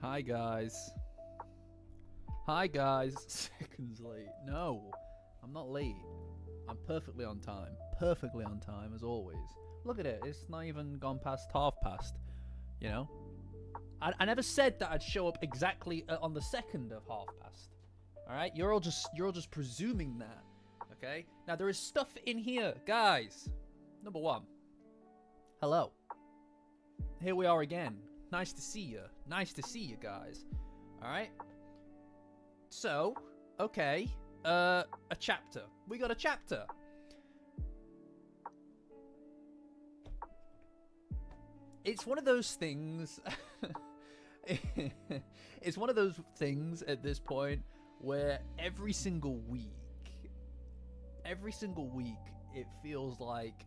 Hi guys. Hi guys. Seconds late. No, I'm not late. I'm perfectly on time. Perfectly on time as always. Look at it. It's not even gone past half past. You know. I never said that I'd show up exactly on the second of half past. All right. You're all just presuming that. Okay. Now there is stuff in here, guys. Number one. Hello. Here we are again. Nice to see you. Nice to see you guys. Alright. So, okay. A chapter. We got a chapter. It's one of those things. It's one of those things at this point where every single week, it feels like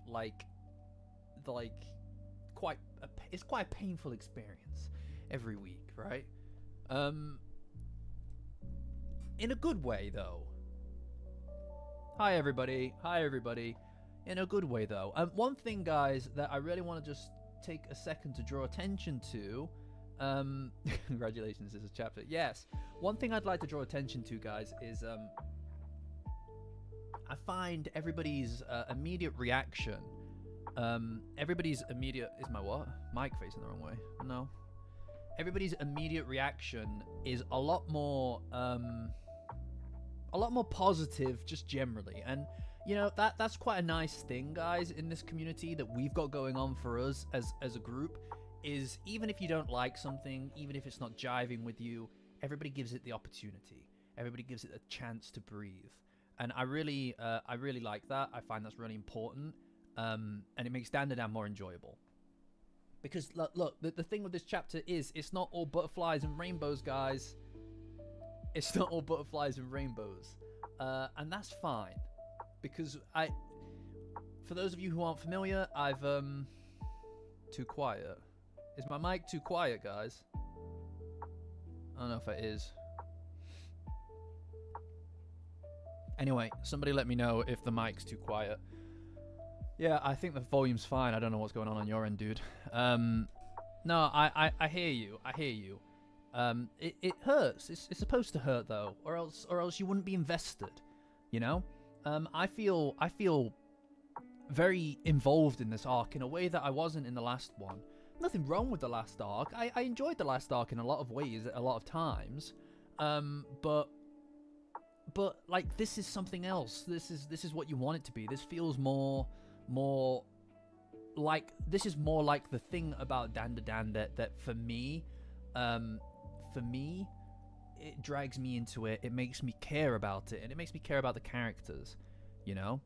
it's quite a painful experience every week, right? In a good way though. Hi everybody. In a good way though. One thing, guys, that I really want to just take a second to draw attention to. Congratulations, this is a chapter. Yes. One thing I'd like to draw attention to, guys, is I find everybody's immediate reaction. Everybody's immediate is my what? Mic facing the wrong way. No. Everybody's immediate reaction is a lot more positive, just generally, and you know that's quite a nice thing, guys, in this community that we've got going on for us as a group. Is even if you don't like something, even if it's not jiving with you, everybody gives it the opportunity. Everybody gives it a chance to breathe, and I really like that. I find that's really important. And it makes Dandadan more enjoyable. Because, look, the thing with this chapter is, it's not all butterflies and rainbows, guys. It's not all butterflies and rainbows. And that's fine. Because for those of you who aren't familiar, I've, too quiet. Is my mic too quiet, guys? I don't know if it is. Anyway, somebody let me know if the mic's too quiet. Yeah, I think the volume's fine. I don't know what's going on your end, dude. No, I hear you. It hurts. It's supposed to hurt though, or else you wouldn't be invested. You know. I feel very involved in this arc in a way that I wasn't in the last one. Nothing wrong with the last arc. I enjoyed the last arc in a lot of ways, a lot of times. But like this is something else. This is what you want it to be. This feels more like, this is more like the thing about Dandadan that for me it drags me into it. It makes me care about it, and it makes me care about the characters, you know.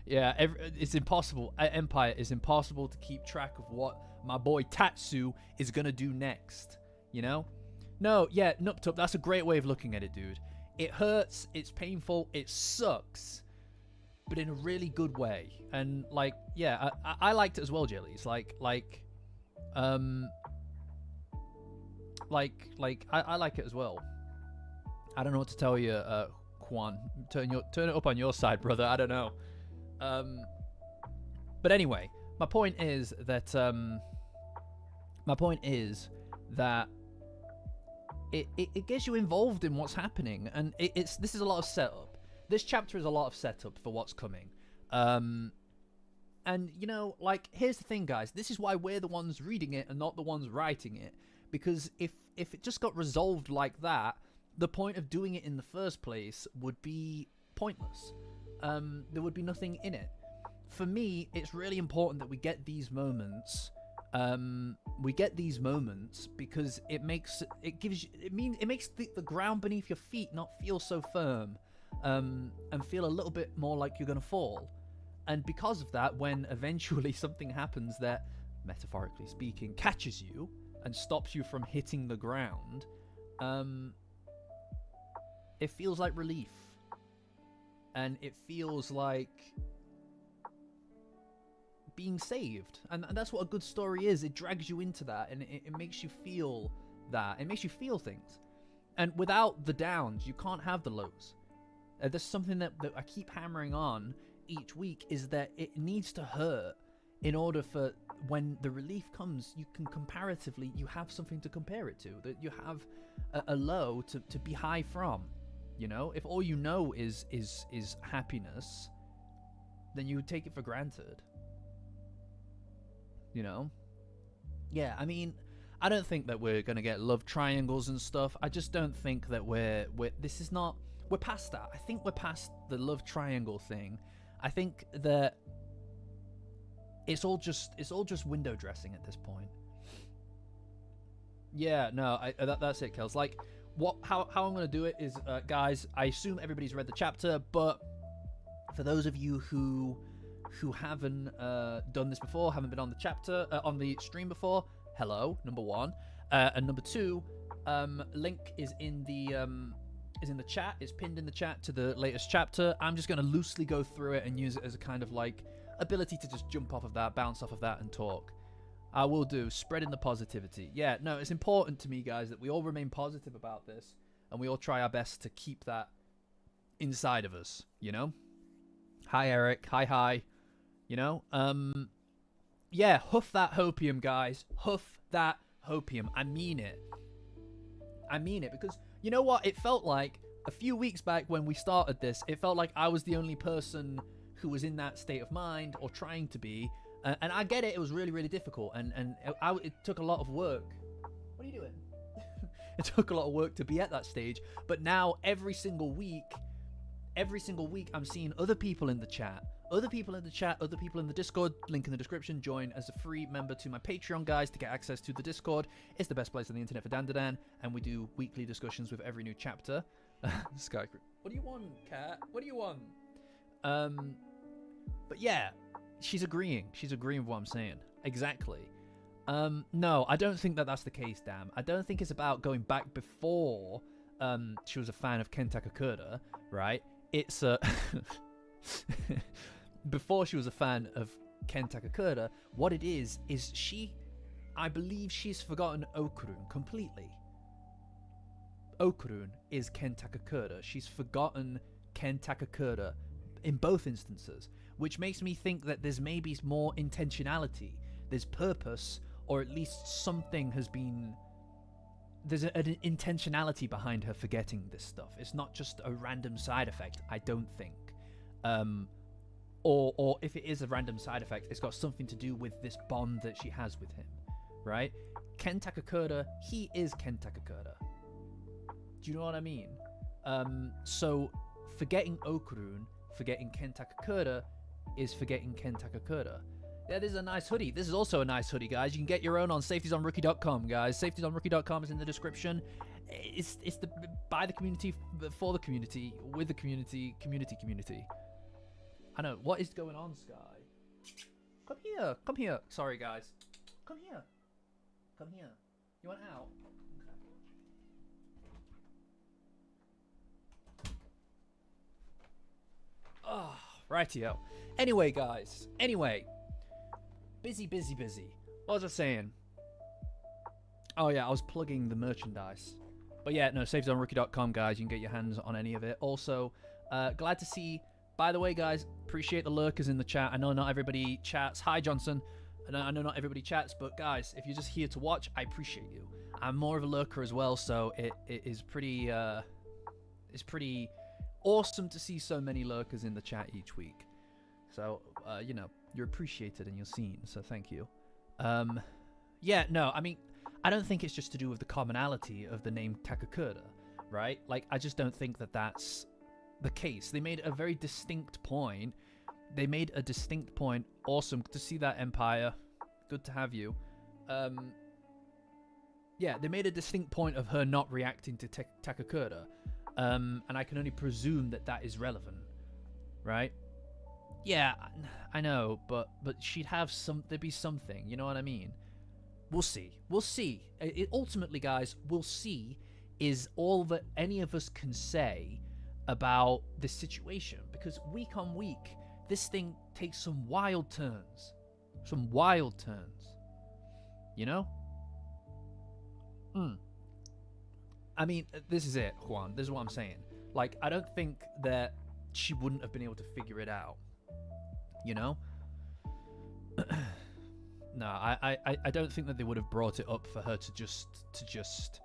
Yeah, it's impossible. Empire is impossible to keep track of what my boy Tatsu is gonna do next, you know. No, yeah, Nuptup, that's a great way of looking at it, dude. It hurts, it's painful, it sucks, but in a really good way. And like, yeah, I liked it as well, Jellies. I like it as well. I don't know what to tell you, Quan. Turn it up on your side, brother. I don't know. But anyway, my point is that it gets you involved in what's happening, and this is a lot of setup. This chapter is a lot of setup for what's coming. And you know, like, here's the thing, guys. This is why we're the ones reading it and not the ones writing it. Because if it just got resolved like that, the point of doing it in the first place would be pointless. There would be nothing in it. For me, it's really important that we get these moments. Because it makes the ground beneath your feet not feel so firm, and feel a little bit more like you're gonna fall. And because of that, when eventually something happens that, metaphorically speaking, catches you and stops you from hitting the ground, it feels like relief, and it feels like being saved. And that's what a good story is. It drags you into that, and it makes you feel that. It makes you feel things. And without the downs, you can't have the lows. There's something that I keep hammering on each week, is that it needs to hurt in order for when the relief comes, you can comparatively, you have something to compare it to, that you have a low to be high from. You know, if all you know is happiness, then you would take it for granted. You know? Yeah, I mean, I don't think that we're gonna get love triangles and stuff. I just don't think that we're this is not, we're past that. I think we're past the love triangle thing. I think that it's all just window dressing at this point. Yeah, no, that's it, Kels. Like, how I'm gonna do it is, guys, I assume everybody's read the chapter, but for those of you who haven't done this before, haven't been on the chapter on the stream before, hello, number one, and number two, link is in the chat. It's pinned in the chat to the latest chapter. I'm just gonna loosely go through it and use it as a kind of like ability to just jump off of that, bounce off of that, and talk. I will do, spreading the positivity. Yeah, no, it's important to me, guys, that we all remain positive about this, and we all try our best to keep that inside of us, you know? Hi, Eric. Hi. You know? Yeah, huff that hopium, guys. Huff that hopium. I mean it. Because, you know what? It felt like a few weeks back when we started this, it felt like I was the only person who was in that state of mind, or trying to be. And I get it, it was really, really difficult, and it took a lot of work. What are you doing? It took a lot of work to be at that stage, but now every single week, I'm seeing other people in the chat, other people in the Discord, link in the description. Join as a free member to my Patreon, guys, to get access to the Discord. It's the best place on the internet for Dandadan, and we do weekly discussions with every new chapter. Sky, what do you want, cat? What do you want? But yeah, she's agreeing with what I'm saying. Exactly. No, I don't think that that's the case, damn. I don't think it's about going back before she was a fan of Ken Takakura, right? It's before she was a fan of Ken Takakura, what it is I believe she's forgotten Okurun completely. Okurun is Ken Takakura. She's forgotten Ken Takakura in both instances, which makes me think that there's maybe more intentionality, there's purpose, or at least something has been... There's an intentionality behind her forgetting this stuff. It's not just a random side effect, I don't think. Or if it is a random side effect, it's got something to do with this bond that she has with him, right? Ken Takakura, he is Ken Takakura. Do you know what I mean? So forgetting Okurun, forgetting Ken Takakura, is forgetting Ken Takakura. Yeah, this is a nice hoodie. This is also a nice hoodie, guys. You can get your own on safetiesonrookie.com, guys. Safetiesonrookie.com is in the description. It's the by the community, for the community, with the community. I know. What is going on, Sky? Come here. Sorry, guys. Come here. You want out? Okay. Oh, rightio. Anyway, guys. Busy. What was I saying? Oh yeah, I was plugging the merchandise. But yeah, no, safetiesonrookie.com, guys. You can get your hands on any of it. Also, glad to see... By the way, guys, appreciate the lurkers in the chat. I know not everybody chats. Hi, Johnson. I know not everybody chats, but guys, if you're just here to watch, I appreciate you. I'm more of a lurker as well, so it is pretty... it's pretty awesome to see so many lurkers in the chat each week. So, you know, you're appreciated and you're seen, so thank you. Yeah, no, I mean, I don't think it's just to do with the commonality of the name Takakura, right? Like, I just don't think that that's the case. They made a very distinct point. Awesome. Good to see that, Empire. Good to have you. Yeah, they made a distinct point of her not reacting to Takakura. And I can only presume that that is relevant, right? Yeah, I know, but she'd have there'd be something, you know what I mean? We'll see. Ultimately, guys, we'll see is all that any of us can say about this situation, because week on week, this thing takes some wild turns. You know? I mean, this is it, Juan. This is what I'm saying. Like, I don't think that she wouldn't have been able to figure it out. You know? no, I don't think that they would have brought it up for her to just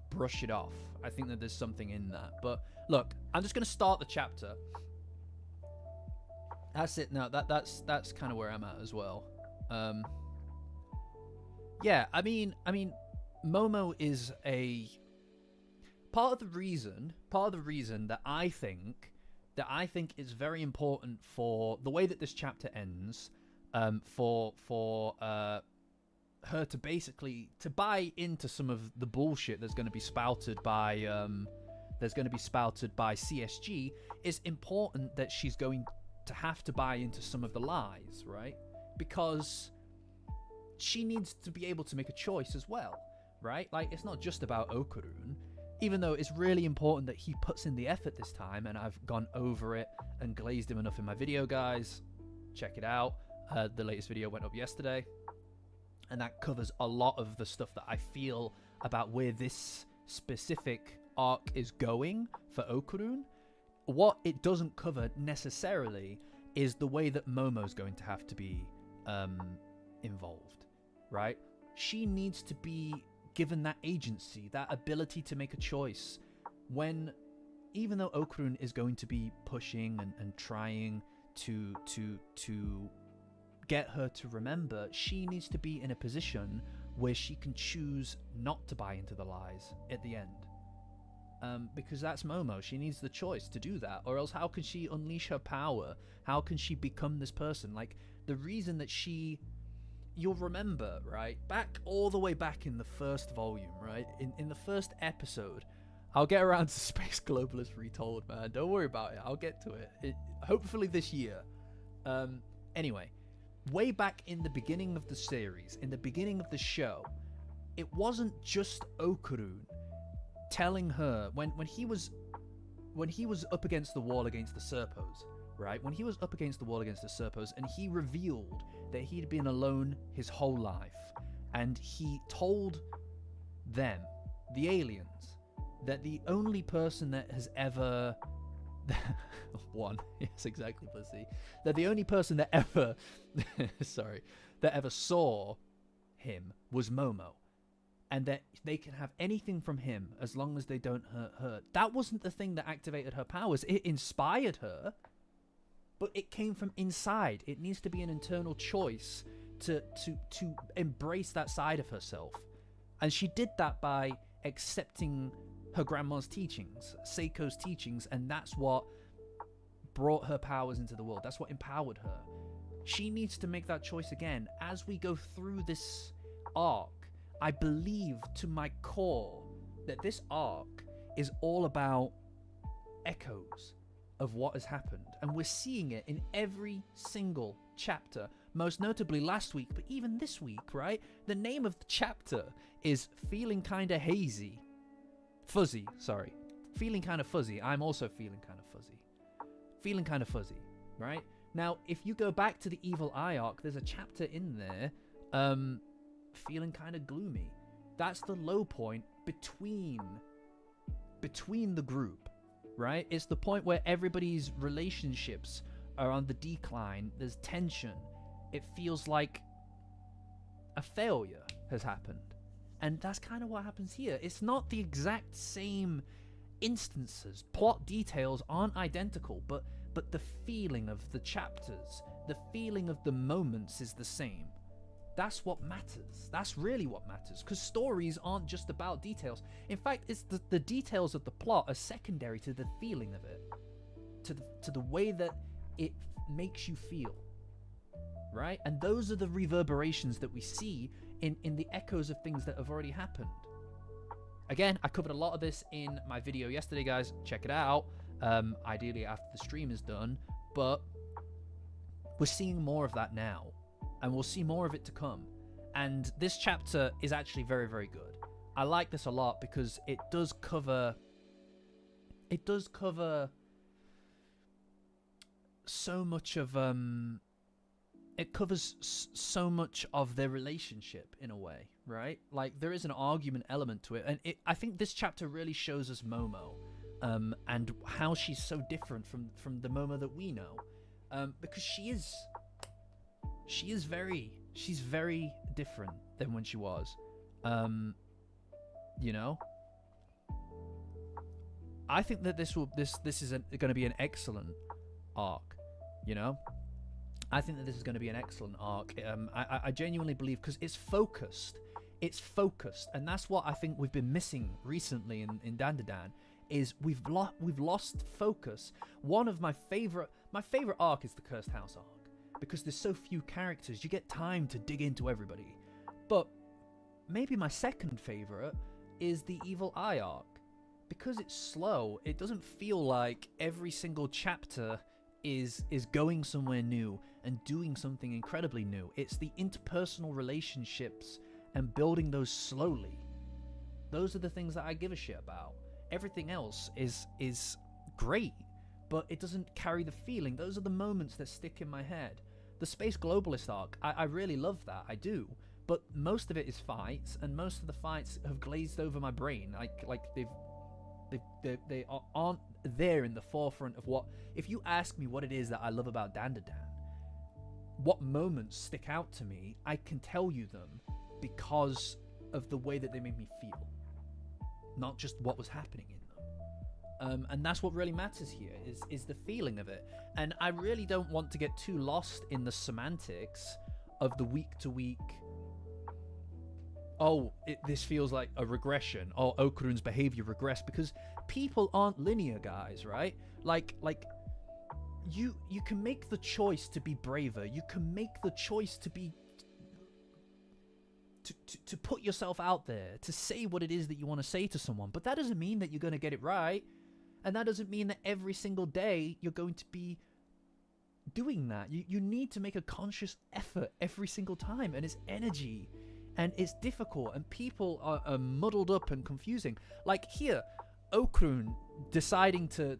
brush it off. I think that there's something in that. But look, I'm just gonna start the chapter. That's it. No, that's kind of where I'm at as well. Yeah, I mean, Momo is a part of the reason that I think is very important for the way that this chapter ends. For her to basically to buy into some of the bullshit that's going to be spouted by CSG, is important that she's going to have to buy into some of the lies, right? Because she needs to be able to make a choice as well, right? Like, it's not just about Okarun, even though it's really important that he puts in the effort this time, and I've gone over it and glazed him enough in my video, guys. Check it out. The latest video went up yesterday, and that covers a lot of the stuff that I feel about where this specific arc is going for Okarun. What it doesn't cover necessarily is the way that Momo's going to have to be involved, right? She needs to be given that agency, that ability to make a choice, when, even though Okarun is going to be pushing and trying to get her to remember, she needs to be in a position where she can choose not to buy into the lies at the end. Because that's Momo. She needs the choice to do that, or else how can she unleash her power? How can she become this person? Like, the reason that you'll remember, right, all the way back in the first volume, right, in the first episode, I'll get around to Space Globalist Retold, man, don't worry about it, I'll get to it, hopefully this year. Anyway, way back in the beginning of the series, in the beginning of the show, it wasn't just Okarun telling her when he was up against the wall against the Serpos, right? When he was up against the wall against the Serpos, and he revealed that he'd been alone his whole life, and he told them, the aliens, that the only person that has ever yes, exactly, Pussy, that the only person that ever that ever saw him was Momo, and that they can have anything from him as long as they don't hurt her. That wasn't the thing that activated her powers. It inspired her, but it came from inside. It needs to be an internal choice to embrace that side of herself. And she did that by accepting her grandma's teachings, Seiko's teachings, and that's what brought her powers into the world. That's what empowered her. She needs to make that choice again. As we go through this arc, I believe to my core that this arc is all about echoes of what has happened, and we're seeing it in every single chapter, most notably last week, but even this week, right? The name of the chapter is Feeling Kinda Hazy. Fuzzy, sorry. Feeling Kinda Fuzzy. I'm also feeling kind of fuzzy. Feeling Kinda Fuzzy, right? Now, if you go back to the Evil Eye arc, there's a chapter in there, Feeling Kinda Gloomy. That's the low point between the group, right? It's the point where everybody's relationships are on the decline. There's tension. It feels like a failure has happened. And that's kind of what happens here. It's not the exact same instances. Plot details aren't identical, but the feeling of the chapters, the feeling of the moments is the same. That's what matters. That's really what matters, because stories aren't just about details. In fact, it's the details of the plot are secondary to the feeling of it, to the way that it makes you feel, right? And those are the reverberations that we see in the echoes of things that have already happened. Again, I covered a lot of this in my video yesterday, guys. Check it out. Ideally after the stream is done, but we're seeing more of that now. And we'll see more of it to come. And this chapter is actually very, very good. I like this a lot because it does cover so much of it covers so much of their relationship in a way, right? Like, there is an argument element to it, and I think this chapter really shows us Momo, and how she's so different from the Momo that we know, because she is She's very different than when she was. You know, I think that this is going to be an excellent arc. You know, I think that this is going to be an excellent arc. I genuinely believe, because it's focused. It's focused, and that's what I think we've been missing recently in Dandadan. Is we've lost focus. One of my favorite arc is the Cursed House arc, because there's so few characters, you get time to dig into everybody. But maybe my second favorite is the Evil Eye arc, because it's slow. It doesn't feel like every single chapter is going somewhere new and doing something incredibly new. It's the interpersonal relationships and building those slowly. Those are the things that I give a shit about. Everything else is great, but it doesn't carry the feeling. Those are the moments that stick in my head. The Space Globalist arc, I really love that, I do. But most of it is fights, and most of the fights have glazed over my brain. Like they aren't there in the forefront of what. If you ask me what it is that I love about Dandadan, what moments stick out to me, I can tell you them because of the way that they made me feel, not just what was happening in them. And that's what really matters here, is the feeling of it. And I really don't want to get too lost in the semantics of the week-to-week, this feels like a regression, Okurun's behavior regressed, because people aren't linear, guys, right? Like you can make the choice to be braver. You can make the choice to be to put yourself out there, to say what it is that you want to say to someone. But that doesn't mean that you're going to get it right. And that doesn't mean that every single day you're going to be doing that. You need to make a conscious effort every single time. And it's energy. And it's difficult. And people are muddled up and confusing. Like here, Okurun deciding to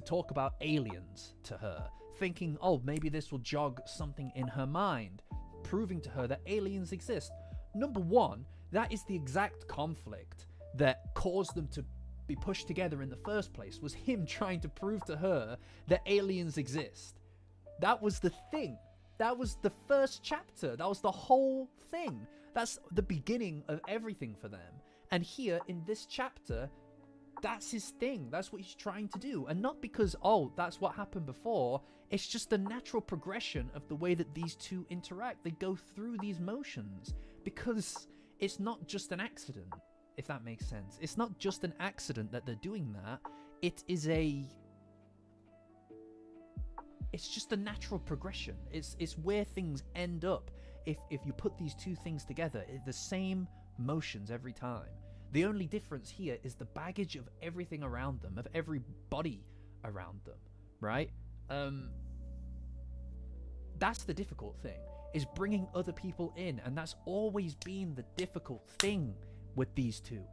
talk about aliens to her. Thinking, maybe this will jog something in her mind. Proving to her that aliens exist. Number one, that is the exact conflict that caused them to be pushed together in the first place, was him trying to prove to her that aliens exist. That was the thing. That was the first chapter. That was the whole thing. That's the beginning of everything for them. And here in this chapter, that's his thing. That's what he's trying to do. And not because, that's what happened before. It's just the natural progression of the way that these two interact. They go through these motions. Because it's not just an accident, if that makes sense. It's not just an accident that they're doing that. It's just a natural progression. It's where things end up. If you put these two things together, it's the same motions every time. The only difference here is the baggage of everything around them, of everybody around them, right? That's the difficult thing, is bringing other people in. And that's always been the difficult thing with these two.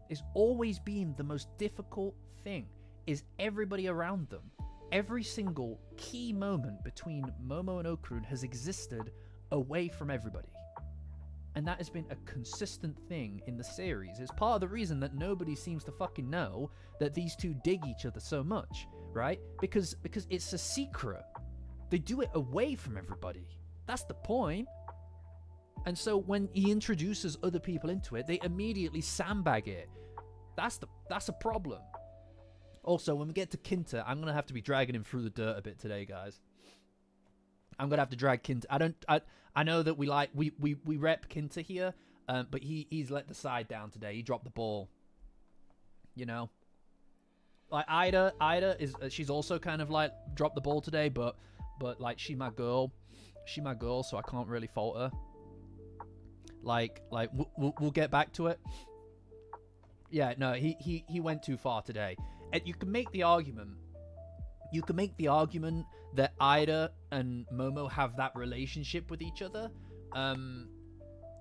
It's always been the most difficult thing, is everybody around them. Every single key moment between Momo and Okurun has existed away from everybody. And that has been a consistent thing in the series. It's part of the reason that nobody seems to fucking know that these two dig each other so much, right? Because it's a secret. They do it away from everybody. That's the point. And so when he introduces other people into it, they immediately sandbag it. That's a problem. Also, when we get to Kinta, I'm gonna have to be dragging him through the dirt a bit today, guys. I'm gonna have to drag Kinta. I know that we rep Kinta here, but he's let the side down today. He dropped the ball. You know, like Ida is she's also kind of like dropped the ball today, but like she's my girl, so I can't really fault her. Like we'll get back to it. Yeah, no, he went too far today. And you can make the argument. That Ida and Momo have that relationship with each other.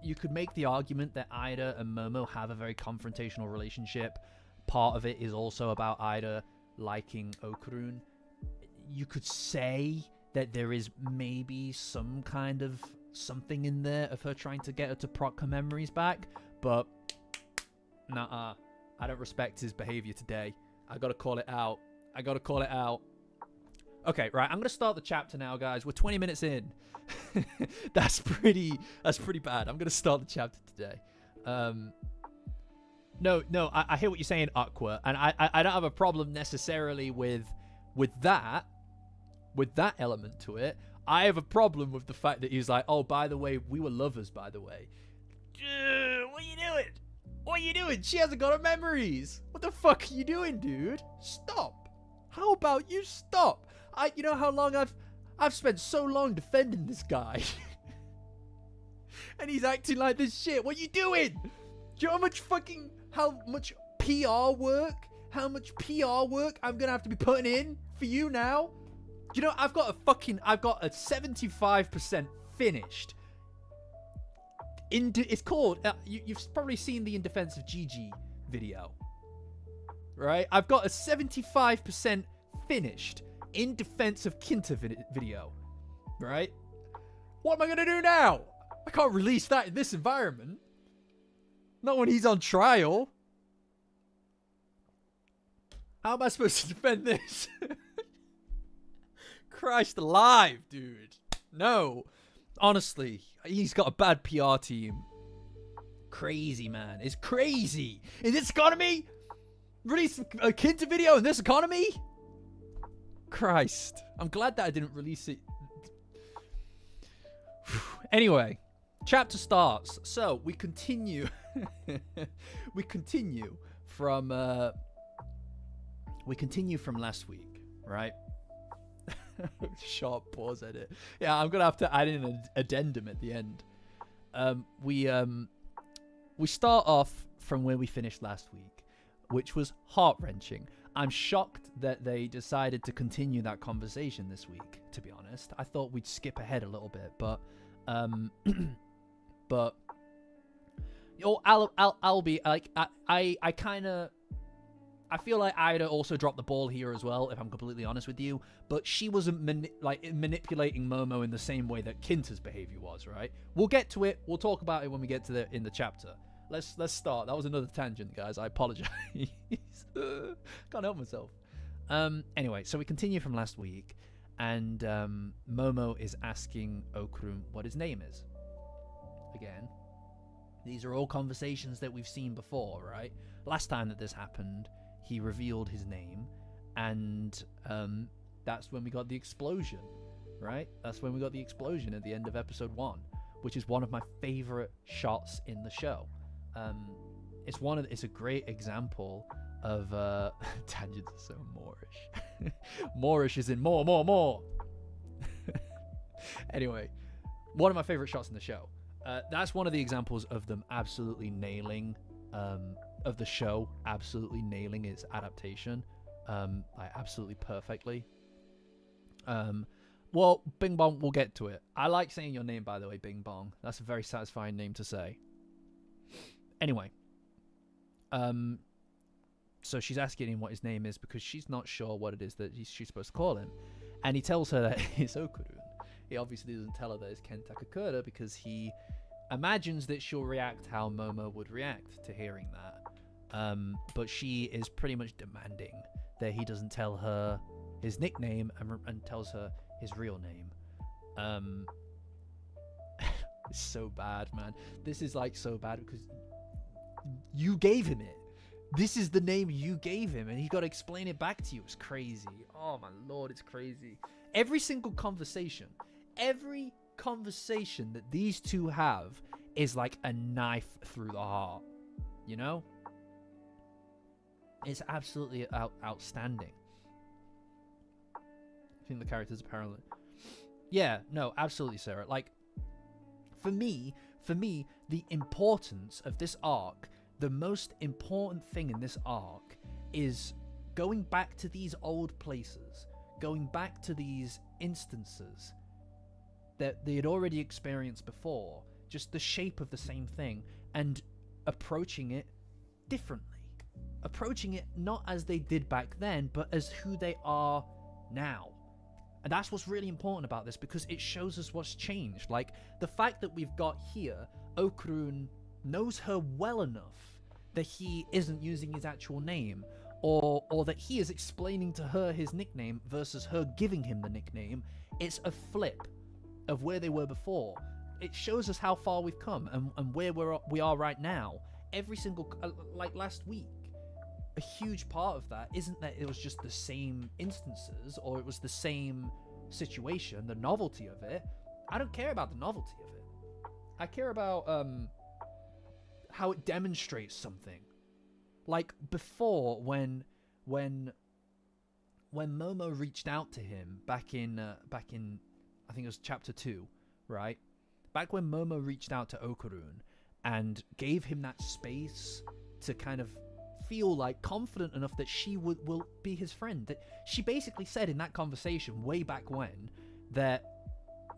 You could make the argument that Ida and Momo have a very confrontational relationship. Part of it is also about Ida liking Okurun. You could say that there is maybe some kind of something in there of her trying to get her to proc her memories back, but nah, I don't respect his behavior today. I gotta call it out. Okay, right. I'm gonna start the chapter now, guys. We're 20 minutes in. That's pretty bad. I'm gonna start the chapter today. No, I hear what you're saying, Aqua, and I don't have a problem necessarily with that element to it. I have a problem with the fact that he's like, oh, by the way, we were lovers, by the way. What are you doing? What are you doing? She hasn't got her memories. What the fuck are you doing, dude? Stop. How about you stop? You know how long I've spent so long defending this guy. And he's acting like this shit. What are you doing? Do you know how much PR work I'm gonna have to be putting in for you now? Do you know, I've got a 75% finished. It's called, you've probably seen the In Defense of Gigi video, right? I've got a 75% finished In Defense of Kinta video, right? What am I going to do now? I can't release that in this environment. Not when he's on trial. How am I supposed to defend this? Christ alive, dude. No. Honestly, he's got a bad PR team. Crazy, man. It's crazy. In this economy? Release a Kinta video in this economy? Christ. I'm glad that I didn't release it. Anyway, chapter starts. So, we continue. We continue from last week, right? Sharp pause edit. Yeah, I'm gonna have to add in an addendum at the end. We start off from where we finished last week, which was heart-wrenching. I'm shocked that they decided to continue that conversation this week, to be honest. I thought we'd skip ahead a little bit, but I'll be like, I feel like Ida also dropped the ball here as well, if I'm completely honest with you. But she wasn't manipulating Momo in the same way that Kinta's behavior was, right? We'll get to it. We'll talk about it when we get to in the chapter. Let's start. That was another tangent, guys. I apologize. Can't help myself. Anyway, so we continue from last week, and Momo is asking Okurun what his name is. Again, these are all conversations that we've seen before, right? Last time that this happened, he revealed his name, and that's when we got the explosion, right? That's when we got the explosion at the end of episode 1, which is one of my favorite shots in the show. It's a great example of tangents are so Moorish. Moorish is in more. Anyway, one of my favorite shots in the show. That's one of the examples of them absolutely nailing of the show absolutely nailing its adaptation absolutely perfectly. Well, Bing Bong, we'll get to it. I like saying your name, by the way, Bing Bong. That's a very satisfying name to say. Anyway, so she's asking him what his name is because she's not sure what it is that she's supposed to call him, and he tells her that it's Okurun. He obviously doesn't tell her that it's Ken Takakura because he imagines that she'll react how Momo would react to hearing that. But she is pretty much demanding that he doesn't tell her his nickname and tells her his real name. It's so bad, man. This is like so bad because you gave him it. This is the name you gave him, and he got to explain it back to you. It's crazy. Oh my lord, it's crazy. Every single conversation that these two have is like a knife through the heart, you know? It's absolutely outstanding. I think the characters apparently... Yeah, no, absolutely, Sarah. Like, for me, the importance of this arc, the most important thing in this arc is going back to these old places, going back to these instances that they had already experienced before, just the shape of the same thing, and approaching it differently. Approaching it not as they did back then, but as who they are now. And that's what's really important about this, because it shows us what's changed. Like, the fact that we've got here, Okurun knows her well enough that he isn't using his actual name, or that he is explaining to her his nickname versus her giving him the nickname. It's a flip of where they were before. It shows us how far we've come and where we are right now. Every single, like last week, a huge part of that isn't that it was just the same instances or it was the same situation, the novelty of it. I don't care about the novelty of it. I care about how it demonstrates something. Like before, when Momo reached out to him back in I think it was chapter 2, right? Back when Momo reached out to Okurun and gave him that space to kind of feel like confident enough that she will be his friend. That she basically said in that conversation way back when that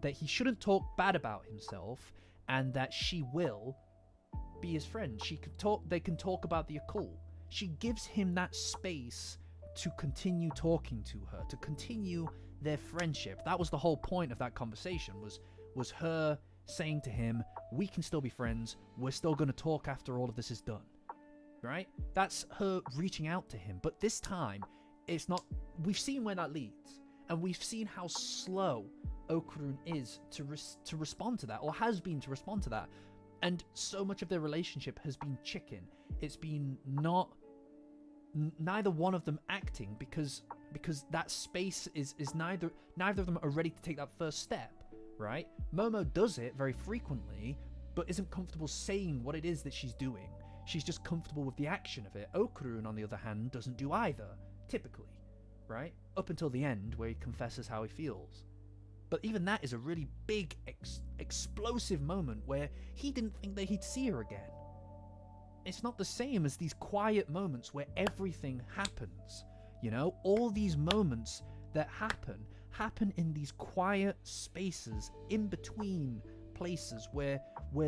he shouldn't talk bad about himself and that she will be his friend. They can talk about the occult. She gives him that space to continue talking to her, to continue their friendship. That was the whole point of that conversation, was her saying to him, we can still be friends, we're still going to talk after all of this is done, right? That's her reaching out to him. But this time, it's not. We've seen where that leads, and we've seen how slow Okurun is to respond to that, or has been to respond to that. And so much of their relationship has been chicken. It's been neither one of them acting because that space is neither of them are ready to take that first step, right? Momo does it very frequently, but isn't comfortable saying what it is that she's doing. She's just comfortable with the action of it. Okurun, on the other hand, doesn't do either, typically, right? Up until the end, where he confesses how he feels. But even that is a really big, explosive moment where he didn't think that he'd see her again. It's not the same as these quiet moments where everything happens. You know, all these moments that happen in these quiet spaces in between places where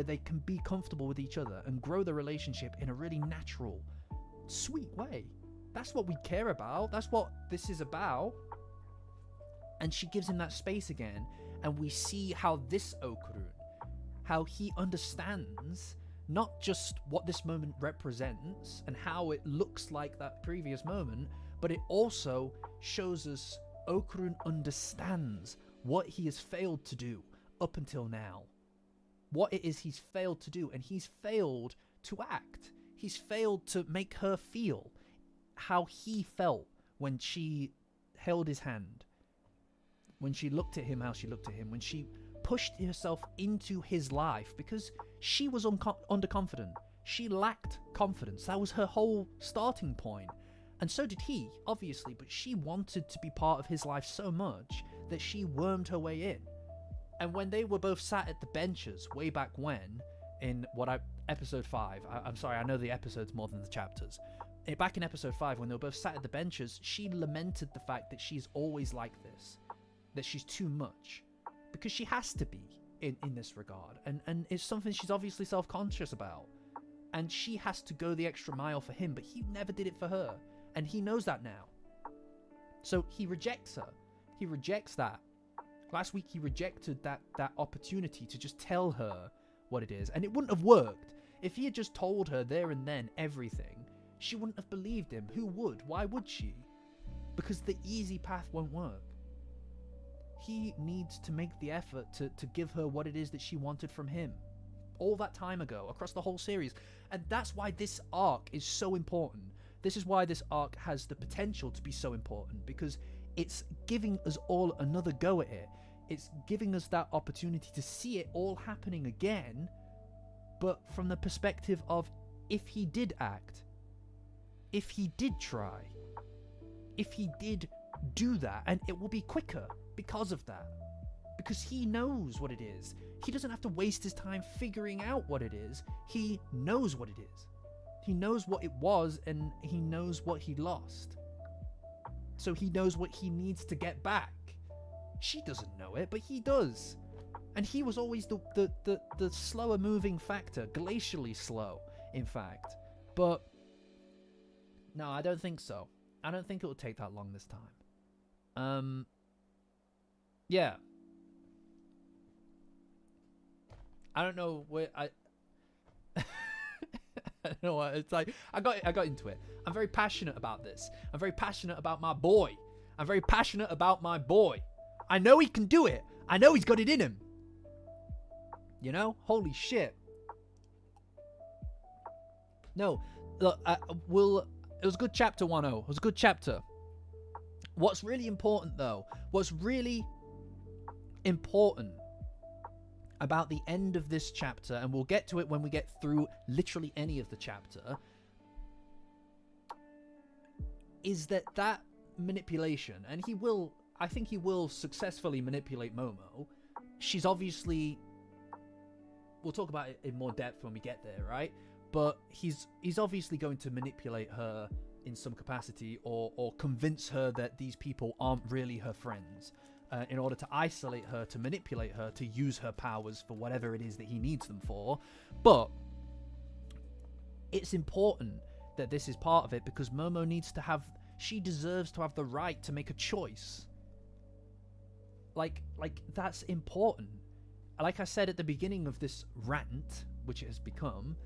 they can be comfortable with each other and grow the relationship in a really natural, sweet way. That's what we care about. That's what this is about. And she gives him that space again, and we see how this Okurun, how he understands not just what this moment represents and how it looks like that previous moment, but it also shows us Okurun understands what he has failed to do up until now. What it is he's failed to do, and he's failed to act. He's failed to make her feel how he felt when she held his hand, when she looked at him how she looked at him, when she pushed herself into his life, because she was underconfident. She lacked confidence. That was her whole starting point. And so did he, obviously, but she wanted to be part of his life so much that she wormed her way in. And when they were both sat at the benches way back when, in episode 5, I'm sorry, I know the episodes more than the chapters. Back in episode 5, when they were both sat at the benches, she lamented the fact that she's always like this, that she's too much, because she has to be in this regard, and it's something she's obviously self-conscious about, and she has to go the extra mile for him, but he never did it for her, and he knows that now. So he rejects her. He rejects that. Last week he rejected that opportunity to just tell her what it is, and it wouldn't have worked. If he had just told her there and then everything, she wouldn't have believed him. Who would? Why would she? Because the easy path won't work. He needs to make the effort to give her what it is that she wanted from him all that time ago, across the whole series. And that's why this arc is so important. This is why this arc has the potential to be so important, because it's giving us all another go at it. It's giving us that opportunity to see it all happening again, but from the perspective of if he did act, if he did try, if he did do that, and it will be quicker because of that. Because he knows what it is. He doesn't have to waste his time figuring out what it is. He knows what it is. He knows what it was, and he knows what he lost. So he knows what he needs to get back. She doesn't know it, but he does. And he was always the slower moving factor, glacially slow, in fact. But no, I don't think so. I don't think it will take that long this time. Yeah. I don't know where don't know what it's like. I got into it. I'm very passionate about this. I'm very passionate about my boy. I'm very passionate about my boy. I know he can do it. I know he's got it in him. You know? Holy shit. No, look, it was a good chapter 1-0. It was a good chapter. What's really important, though, what's really important about the end of this chapter, and we'll get to it when we get through literally any of the chapter, is that manipulation, and I think he will successfully manipulate Momo. She's obviously, we'll talk about it in more depth when we get there, right? But he's obviously going to manipulate her in some capacity, or convince her that these people aren't really her friends, in order to isolate her, to manipulate her, to use her powers for whatever it is that he needs them for. But it's important that this is part of it, because Momo she deserves to have the right to make a choice. Like that's important. Like I said at the beginning of this rant, which it has become,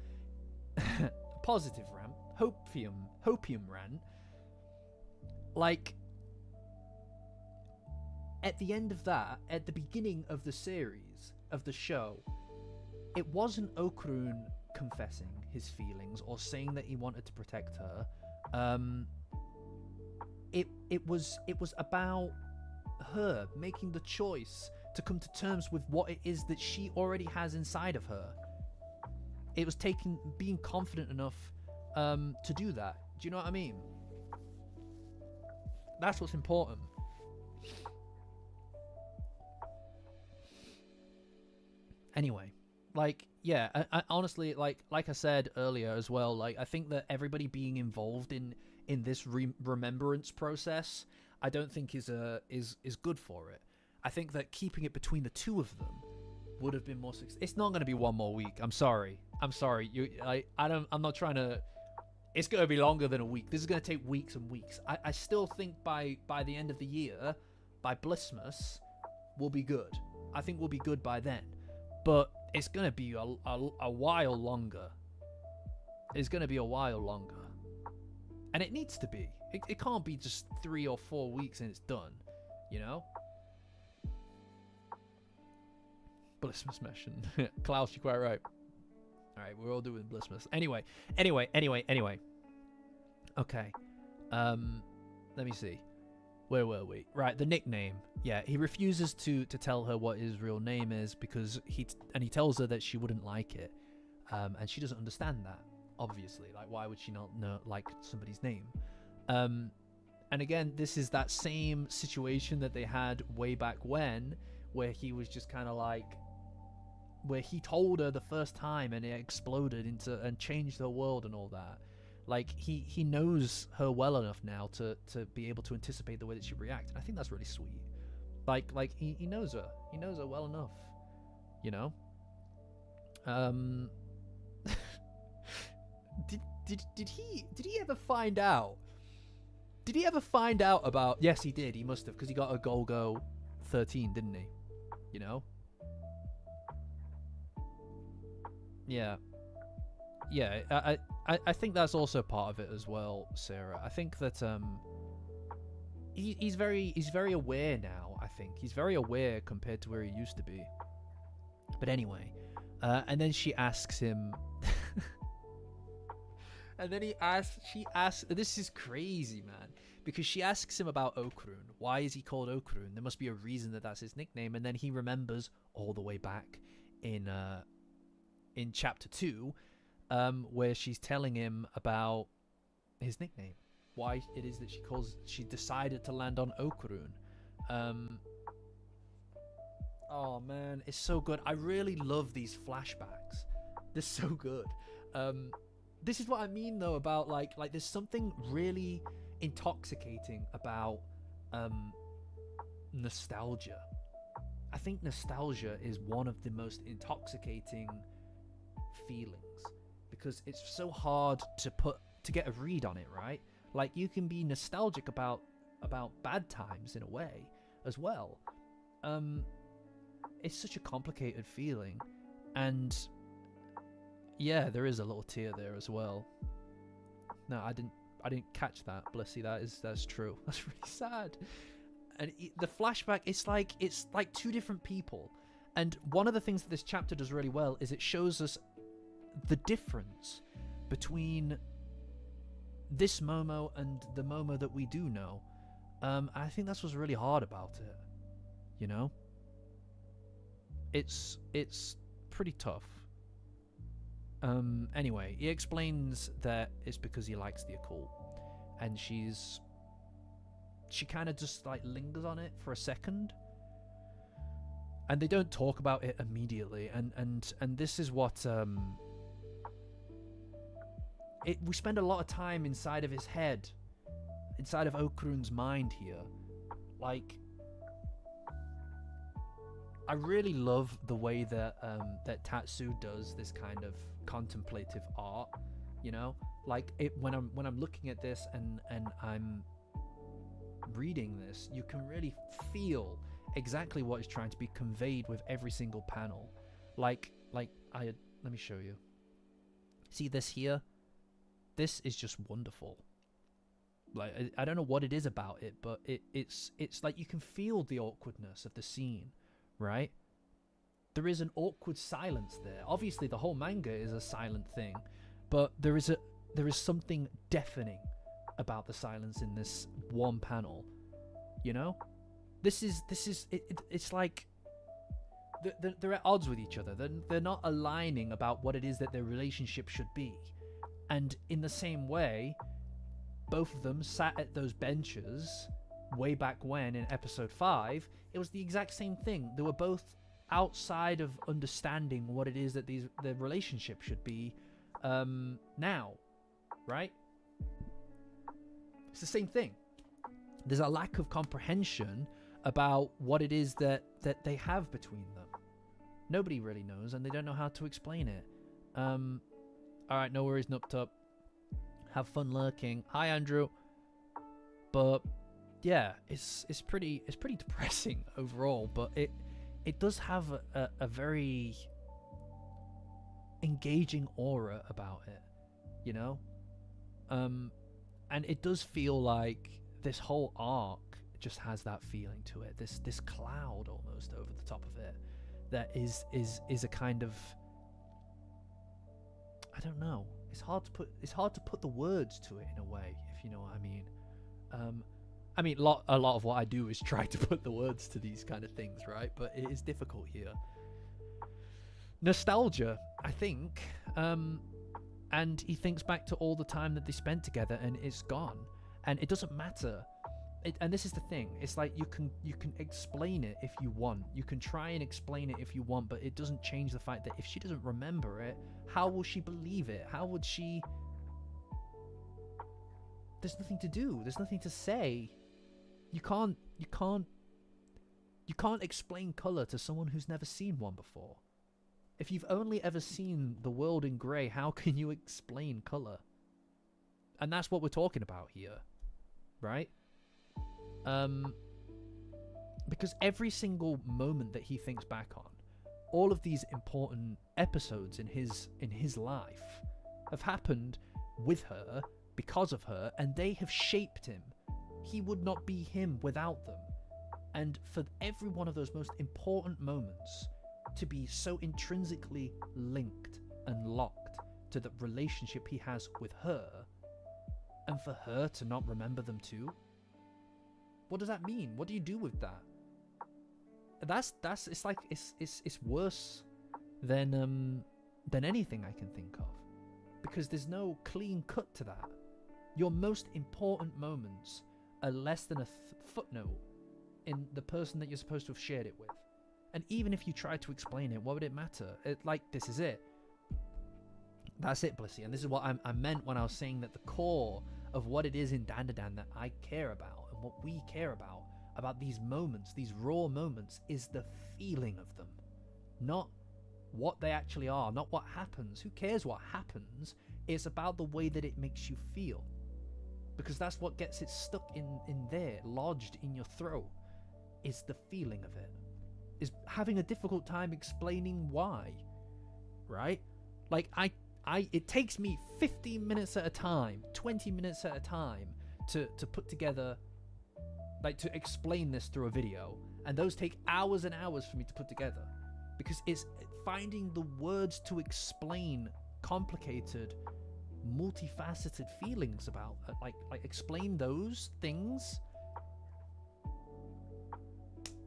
positive rant, hopium rant, like, at the end of that, at the beginning of the series, of the show, it wasn't Okrun confessing his feelings or saying that he wanted to protect her. It was about her making the choice to come to terms with what it is that she already has inside of her. It was being confident enough to do that. Do you know what I mean? That's what's important. Anyway, like, yeah, I honestly, like I said earlier as well, like, I think that everybody being involved in this remembrance process, I don't think is good for it. I think that keeping it between the two of them would have been more successful. It's not going to be 1 more week. I'm sorry. I'm not trying to. It's going to be longer than a week. This is going to take weeks and weeks. I still think by the end of the year, by Blissmas, we'll be good. I think we'll be good by then. But it's going to be a while longer. It's going to be a while longer. And it needs to be. It can't be just 3 or 4 weeks and it's done. You know? Blissmas mission. Klaus, you're quite right. Alright, we're all doing Blissmas. Anyway. Okay. Let me see. Where were we? Right, the nickname. Yeah, he refuses to tell her what his real name is because he tells her that she wouldn't like it. And she doesn't understand that, obviously. Like, why would she not know, like, somebody's name? And again, this is that same situation that they had way back when, where he was just kind of like, where he told her the first time and it exploded and changed her world and all that. Like, he knows her well enough now to be able to anticipate the way that she reacts. And I think that's really sweet. Like he knows her. He knows her well enough. You know? Did he ever find out? Did he ever find out about... Yes, he did. He must have, because he got a Golgo 13, didn't he? You know? Yeah. Yeah, I think that's also part of it as well, Sarah. I think that he's very aware now. I think he's very aware compared to where he used to be. But anyway, and then she asks him, and then she asks. This is crazy, man, because she asks him about Okrun. Why is he called Okrun? There must be a reason that that's his nickname. And then he remembers all the way back in chapter 2. Where she's telling him about his nickname, why it is that she decided to land on Okrun. Oh man, it's so good. I really love these flashbacks. They're so good. This is what I mean though about like there's something really intoxicating about nostalgia. I think nostalgia is one of the most intoxicating feelings. Because it's so hard to get a read on it, right? Like, you can be nostalgic about bad times in a way as well. It's such a complicated feeling, and Yeah, there is a little tear there as well. No, I didn't catch that. Bless you. That's true. That's really sad. And the flashback, it's like two different people. And one of the things that this chapter does really well is it shows us the difference between this Momo and the Momo that we do know. I think that's what's really hard about it. You know? It's pretty tough. Anyway, he explains that it's because he likes the occult. And she kind of just like lingers on it for a second. And they don't talk about it immediately. And this is what we spend a lot of time inside of his head, inside of Okurun's mind here. Like, I really love the way that that Tatsu does this kind of contemplative art. You know, like when I'm looking at this and I'm reading this, you can really feel exactly what is trying to be conveyed with every single panel. Let me show you. See this here? This is just wonderful. Like, I don't know what it is about it, but it's like you can feel the awkwardness of the scene, right? There is an awkward silence there. Obviously, the whole manga is a silent thing, but there is something deafening about the silence in this one panel. You know, it's like they're at odds with each other. They're not aligning about what it is that their relationship should be. And in the same way, both of them sat at those benches way back when in episode 5. It was the exact same thing. They were both outside of understanding what it is that their relationship should be now, right? It's the same thing. There's a lack of comprehension about what it is that they have between them. Nobody really knows, and they don't know how to explain it. Alright, no worries, Nuptup. Have fun lurking. Hi, Andrew. But yeah, it's pretty depressing overall, but it does have a very engaging aura about it, you know? And it does feel like this whole arc just has that feeling to it. This cloud almost over the top of it that is a kind of, I don't know. It's hard to put the words to it in a way, if you know what I mean. A lot of what I do is try to put the words to these kind of things, right? But it is difficult here. Nostalgia, I think. And he thinks back to all the time that they spent together, and it's gone. And it doesn't matter. And this is the thing. It's like you can explain it if you want. You can try and explain it if you want, but it doesn't change the fact that if she doesn't remember it, how will she believe it? How would she... There's nothing to do. There's nothing to say. You can't explain color to someone who's never seen one before. If you've only ever seen the world in grey, how can you explain color? And that's what we're talking about here, right? Because every single moment that he thinks back on, all of these important episodes in his life have happened with her, because of her, and they have shaped him. He would not be him without them. And for every one of those most important moments to be so intrinsically linked and locked to the relationship he has with her, and for her to not remember them too, what does that mean? What do you do with that? It's like it's worse than anything I can think of, because there's no clean cut to that. Your most important moments are less than a footnote in the person that you're supposed to have shared it with. And even if you tried to explain it, what would it matter? This is it. That's it, Blissy. And this is what I meant when I was saying that the core of what it is in Dandadan that I care about, and what we care about these moments, these raw moments, is the feeling of them. Not what they actually are, not what happens. Who cares what happens? It's about the way that it makes you feel. Because that's what gets it stuck in there, lodged in your throat, is the feeling of it. Is having a difficult time explaining why, right? Like, it takes me 15 minutes at a time, 20 minutes at a time to put together, like, to explain this through a video, and those take hours and hours for me to put together, because it's finding the words to explain complicated, multifaceted feelings about, like explain those things.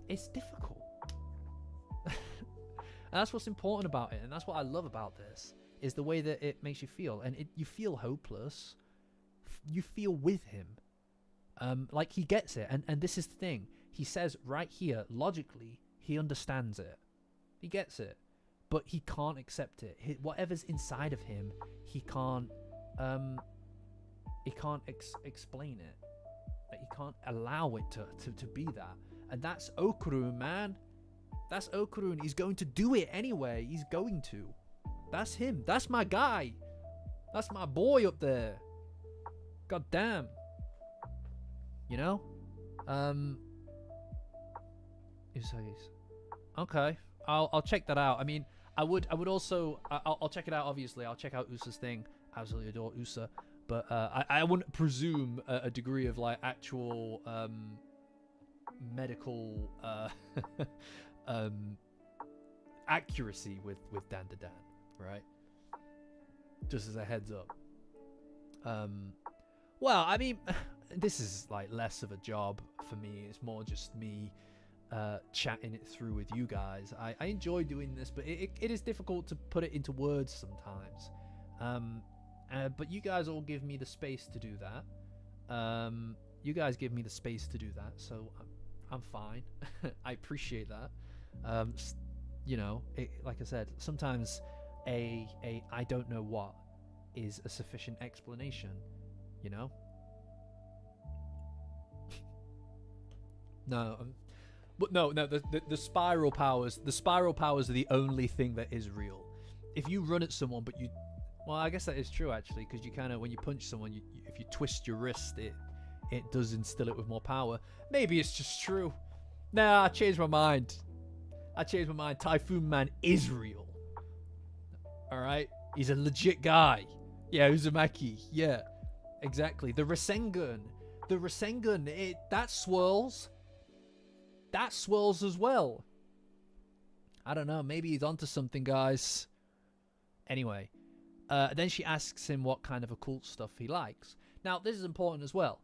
It's difficult. And that's what's important about it, and that's what I love about this, is the way that it makes you feel. And you feel hopeless, you feel with him, like he gets it. And this is the thing, he says right here, logically he understands it, he gets it, but he can't accept it. Whatever's inside of him, he can't explain it. Like, he can't allow it to be that. And that's Okurun, man. That's Okurun. He's going to do it anyway. He's going to. That's him. That's my guy. That's my boy up there. God damn. You know? Okay. I'll check that out. I mean, I would also, I'll check it out, obviously. I'll check out Usa's thing. Absolutely adore Usa. But I wouldn't presume a degree of, like, actual medical accuracy with Dandadan, right? Just as a heads up. Well, I mean, this is, like, less of a job for me. It's more just me chatting it through with you guys. I enjoy doing this, but it is difficult to put it into words sometimes. But you guys all give me the space to do that. You guys give me the space to do that, so I'm fine. I appreciate that. You know, like I said, sometimes a I don't know what is a sufficient explanation, you know? But no, the spiral powers, are the only thing that is real. If you run at someone, but well, I guess that is true, actually, because you kind of, when you punch someone, if you twist your wrist, it does instill it with more power. Maybe it's just true. Nah, I changed my mind. Typhoon Man is real. Alright? He's a legit guy. Yeah, Uzumaki. Yeah, exactly. The Rasengan, that swirls. That swirls as well. I don't know. Maybe he's onto something, guys. Anyway. Then she asks him what kind of occult stuff he likes. Now, this is important as well.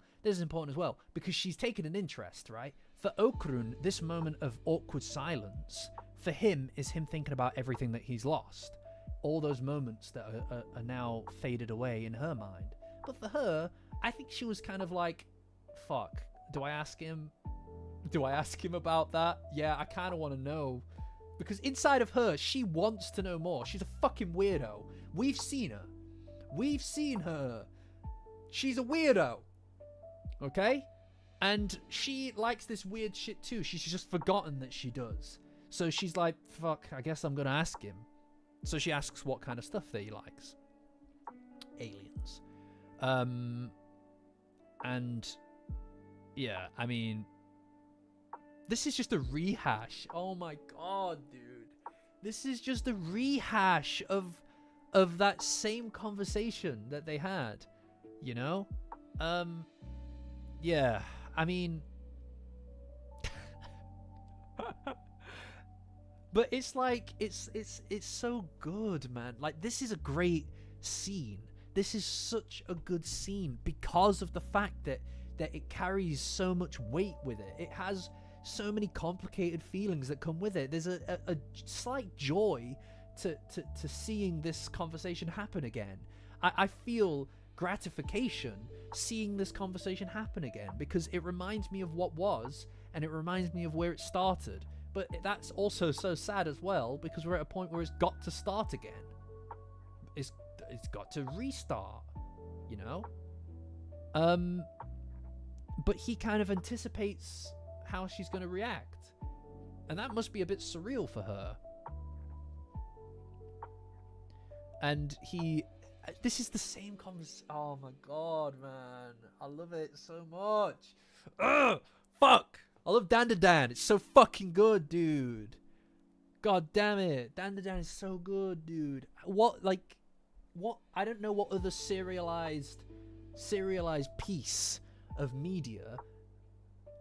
Because she's taken an interest, right? For Okurun, this moment of awkward silence, for him, is him thinking about everything that he's lost. All those moments that are now faded away in her mind. But for her, I think she was kind of like, fuck, do I ask him about that? Yeah, I kind of want to know. Because inside of her, she wants to know more. She's a fucking weirdo. We've seen her. She's a weirdo. Okay? And she likes this weird shit too. She's just forgotten that she does. So she's like, fuck, I guess I'm gonna ask him. So she asks what kind of stuff that he likes. Aliens. And yeah, I mean, this is just a rehash. Oh my god, dude. This is just a rehash of that same conversation that they had, you know? Yeah, I mean, but it's like, it's so good, man. Like, this is a great scene. This is such a good scene because of the fact that it carries so much weight with it. It has so many complicated feelings that come with it. There's a slight joy to seeing this conversation happen again. I feel gratification seeing this conversation happen again because it reminds me of what was, and it reminds me of where it started. But that's also so sad as well because we're at a point where it's got to start again. It's got to restart, you know? But he kind of anticipates how she's going to react. And that must be a bit surreal for her. And this is the same conversation. Oh my god, man. I love it so much. Ugh! Fuck! I love Dandadan. It's so fucking good, dude. God damn it. Dandadan is so good, dude. What I don't know what other serialized piece of media.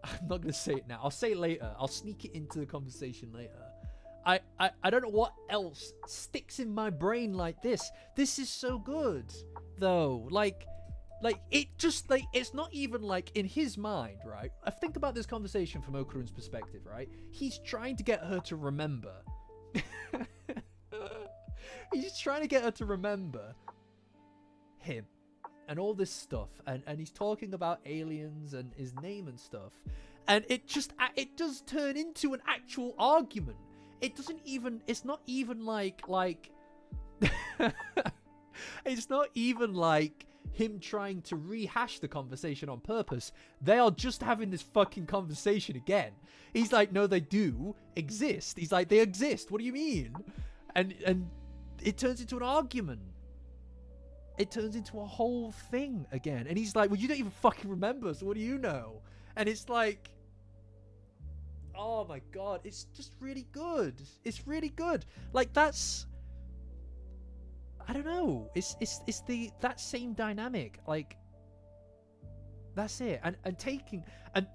I'm not gonna say it now. I'll say it later. I'll sneak it into the conversation later. I don't know what else sticks in my brain like this. This is so good, though. Like it just like it's not even like in his mind, right? I think about this conversation from Okurun's perspective, right? He's trying to get her to remember. He's trying to get her to remember him and all this stuff, and he's talking about aliens and his name and stuff, and it does turn into an actual argument. It's not even like it's not even like him trying to rehash the conversation on purpose. They are just having this fucking conversation again. He's like, no, they do exist. He's like, they exist. What do you mean? And it turns into an argument. It turns into a whole thing again. And he's like, well, you don't even fucking remember, so what do you know? And it's like, oh my god, it's just really good. It's really good. Like, that's, I don't know. It's that same dynamic. Like, that's it. And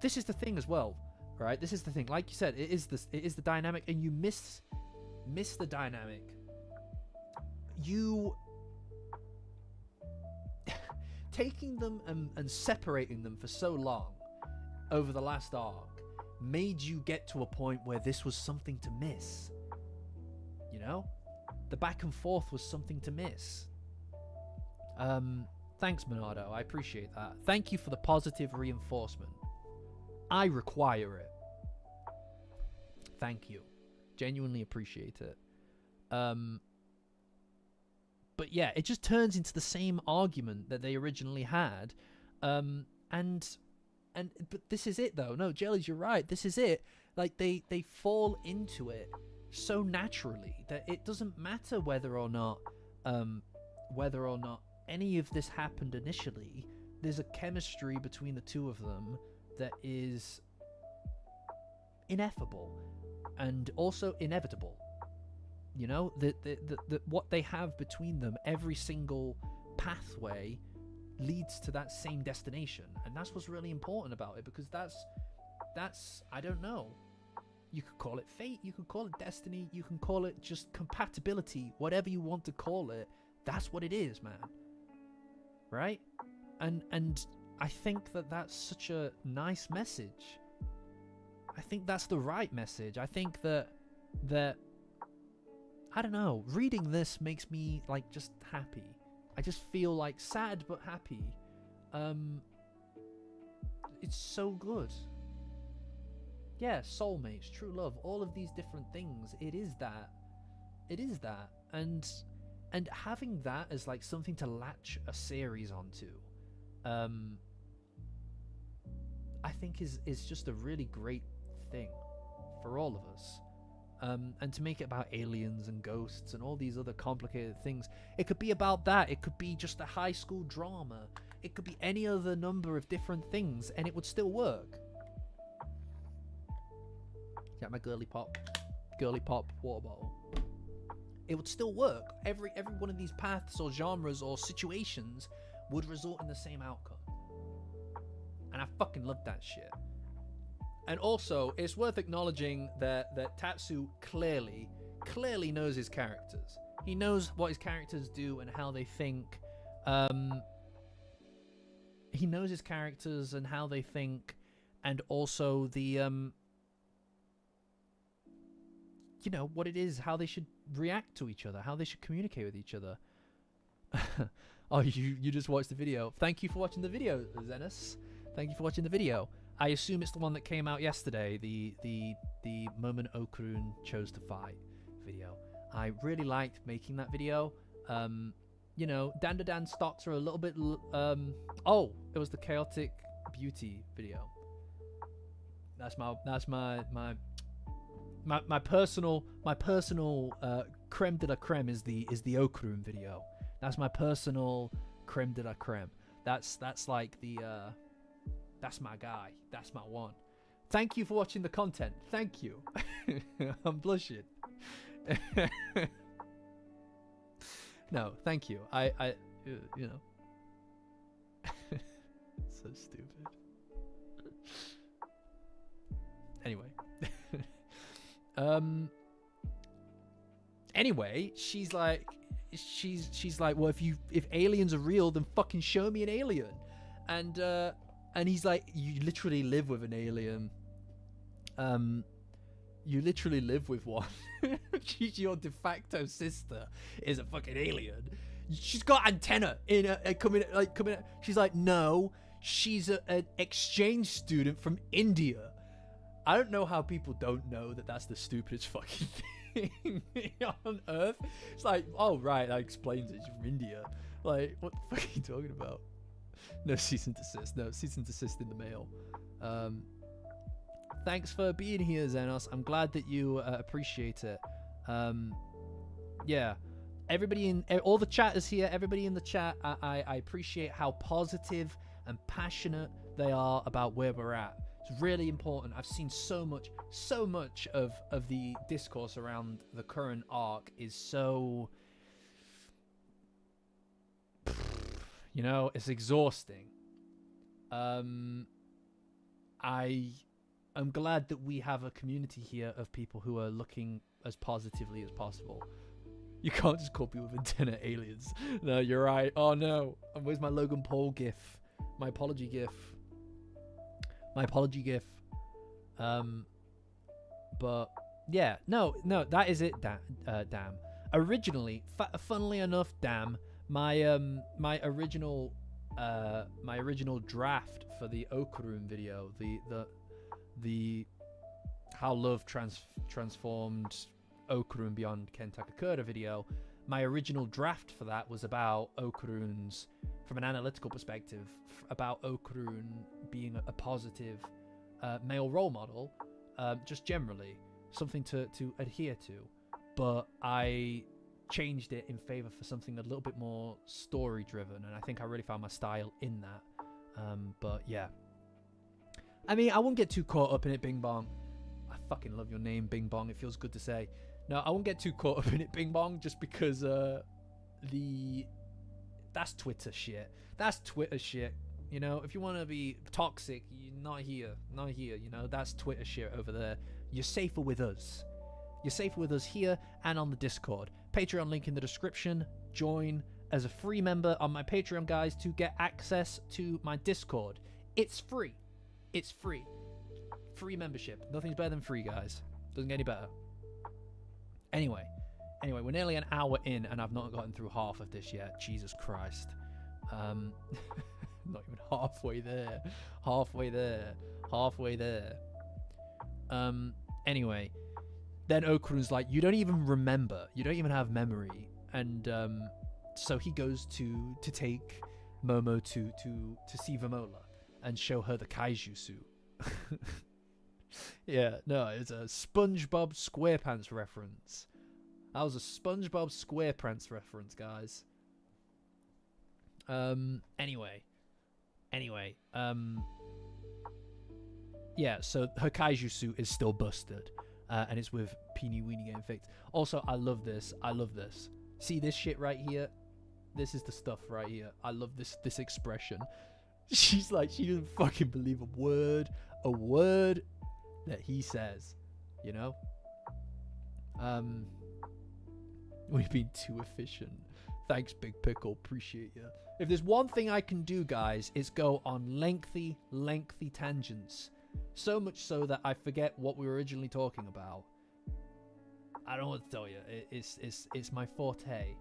this is the thing as well, right? This is the thing. Like you said, it is the dynamic, and you miss the dynamic. You taking them and separating them for so long over the last arc made you get to a point where this was something to miss. You know? The back and forth was something to miss. Thanks, Monardo. I appreciate that. Thank you for the positive reinforcement. I require it. Thank you. Genuinely appreciate it. But yeah, it just turns into the same argument that they originally had. But this is it though. No, Jellies, you're right. This is it. Like they fall into it so naturally that it doesn't matter whether or not any of this happened initially. There's a chemistry between the two of them that is ineffable and also inevitable. You know, the what they have between them, every single pathway leads to that same destination, and that's what's really important about it, because that's I don't know. You could call it fate, you could call it destiny, you can call it just compatibility, whatever you want to call it. That's what it is, man. Right? And I think that that's such a nice message. I think that's the right message. I think that I don't know, reading this makes me like just happy. I just feel like sad but happy. It's so good. Yeah, soulmates, true love, all of these different things. It is that. And having that as like something to latch a series onto, I think is just a really great thing for all of us. And to make it about aliens and ghosts and all these other complicated things. It could be about that. It could be just a high school drama. It could be any other number of different things, and it would still work. Got my girly pop water bottle. It would still work. Every one of these paths or genres or situations would result in the same outcome. And I fucking love that shit. And also, it's worth acknowledging that Tatsu clearly knows his characters. He knows what his characters do and how they think. He knows his characters and how they think, and also the you know, what it is, how they should react to each other, how they should communicate with each other. Oh, you just watched the video. Thank you for watching the video, Zenos. Thank you for watching the video. I assume it's the one that came out yesterday, the moment Okurun chose to fight video. I really liked making that video. You know, Dandadan stocks are a little bit oh, it was the Chaotic Beauty video. That's my personal creme de la creme is the Okurun video. That's my personal creme de la creme. That's like the that's my guy. That's my one. Thank you for watching the content. Thank you. I'm blushing. No, thank you. You know. So stupid. Anyway. Anyway, she's like, well, if aliens are real, then fucking show me an alien. And he's like, you literally live with an alien. You literally live with one. She's your de facto sister is a fucking alien. She's got antenna in coming. She's like, no, she's an exchange student from India. I don't know how people don't know that that's the stupidest fucking thing on earth. It's like, oh right, that explains it. She's from India. Like, what the fuck are you talking about? No cease and desist. No cease and desist in the mail. Thanks for being here, Xenos. I'm glad that you appreciate it. Yeah, everybody all the chatters here, everybody in the chat, I appreciate how positive and passionate they are about where we're at. It's really important. I've seen so much of the discourse around the current arc is so, you know, it's exhausting. I'm glad that we have a community here of people who are looking as positively as possible. You can't just call people with antenna aliens. No, you're right. Oh no. Where's my Logan Paul gif? My apology gif. But yeah, no, that is it. Damn. Originally, funnily enough, damn, my original draft for the Okarun video, the how love transformed Okarun beyond Ken Takakura video, my original draft for that was about Okarun's, from an analytical perspective, about Okarun being a positive male role model, just generally something to adhere to. But I changed it in favor for something a little bit more story driven, and I think I really found my style in that. But yeah, I mean, I won't get too caught up in it, Bing Bong. I fucking love your name, Bing Bong. It feels good to say. No, I won't get too caught up in it, Bing Bong, just because that's Twitter shit. That's Twitter shit. You know, if you want to be toxic, you're not here. You know, that's Twitter shit over there. You're safer with us. You're safer with us here and on the Discord. Patreon link in the description. Join as a free member on my Patreon, guys, to get access to my Discord. It's free. It's free. Free membership. Nothing's better than free, guys. Doesn't get any better. Anyway, we're nearly an hour in, and I've not gotten through half of this yet. Jesus Christ. Not even halfway there. Anyway, then Okarun's like, you don't even remember. You don't even have memory. And so he goes to take Momo to see Vamola and show her the kaiju suit. Yeah, no, it's a SpongeBob SquarePants reference. That was a SpongeBob SquarePants reference, guys. Anyway. Yeah, so her kaiju suit is still busted. And it's with Peeny Weeny getting fixed. Also, I love this. See this shit right here? This is the stuff right here. I love this expression. She's like, she doesn't fucking believe a word that he says, you know? We've been too efficient. Thanks, Big Pickle. Appreciate you. If there's one thing I can do, guys, it's go on lengthy tangents. So much so that I forget what we were originally talking about. I don't know what to tell you. It's my forte.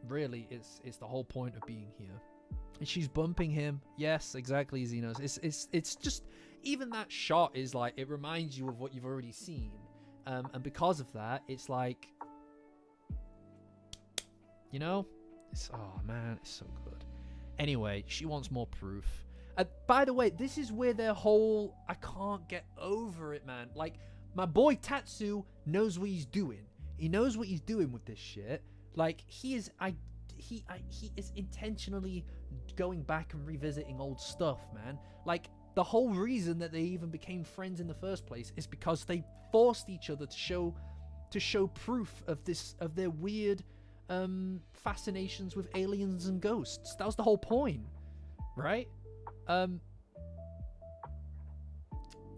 Really, it's the whole point of being here. And she's bumping him. Yes, exactly, Xenos. It's just, even that shot is like, it reminds you of what you've already seen. And because of that, it's like, you know, oh man, it's so good. Anyway, she wants more proof. By the way, this is where their whole, I can't get over it, man. Like, my boy Tatsu knows what he's doing. He knows what he's doing with this shit. Like, he is intentionally going back and revisiting old stuff, man. Like, the whole reason that they even became friends in the first place is because they forced each other to show proof of their weird fascinations with aliens and ghosts. That was the whole point, right? And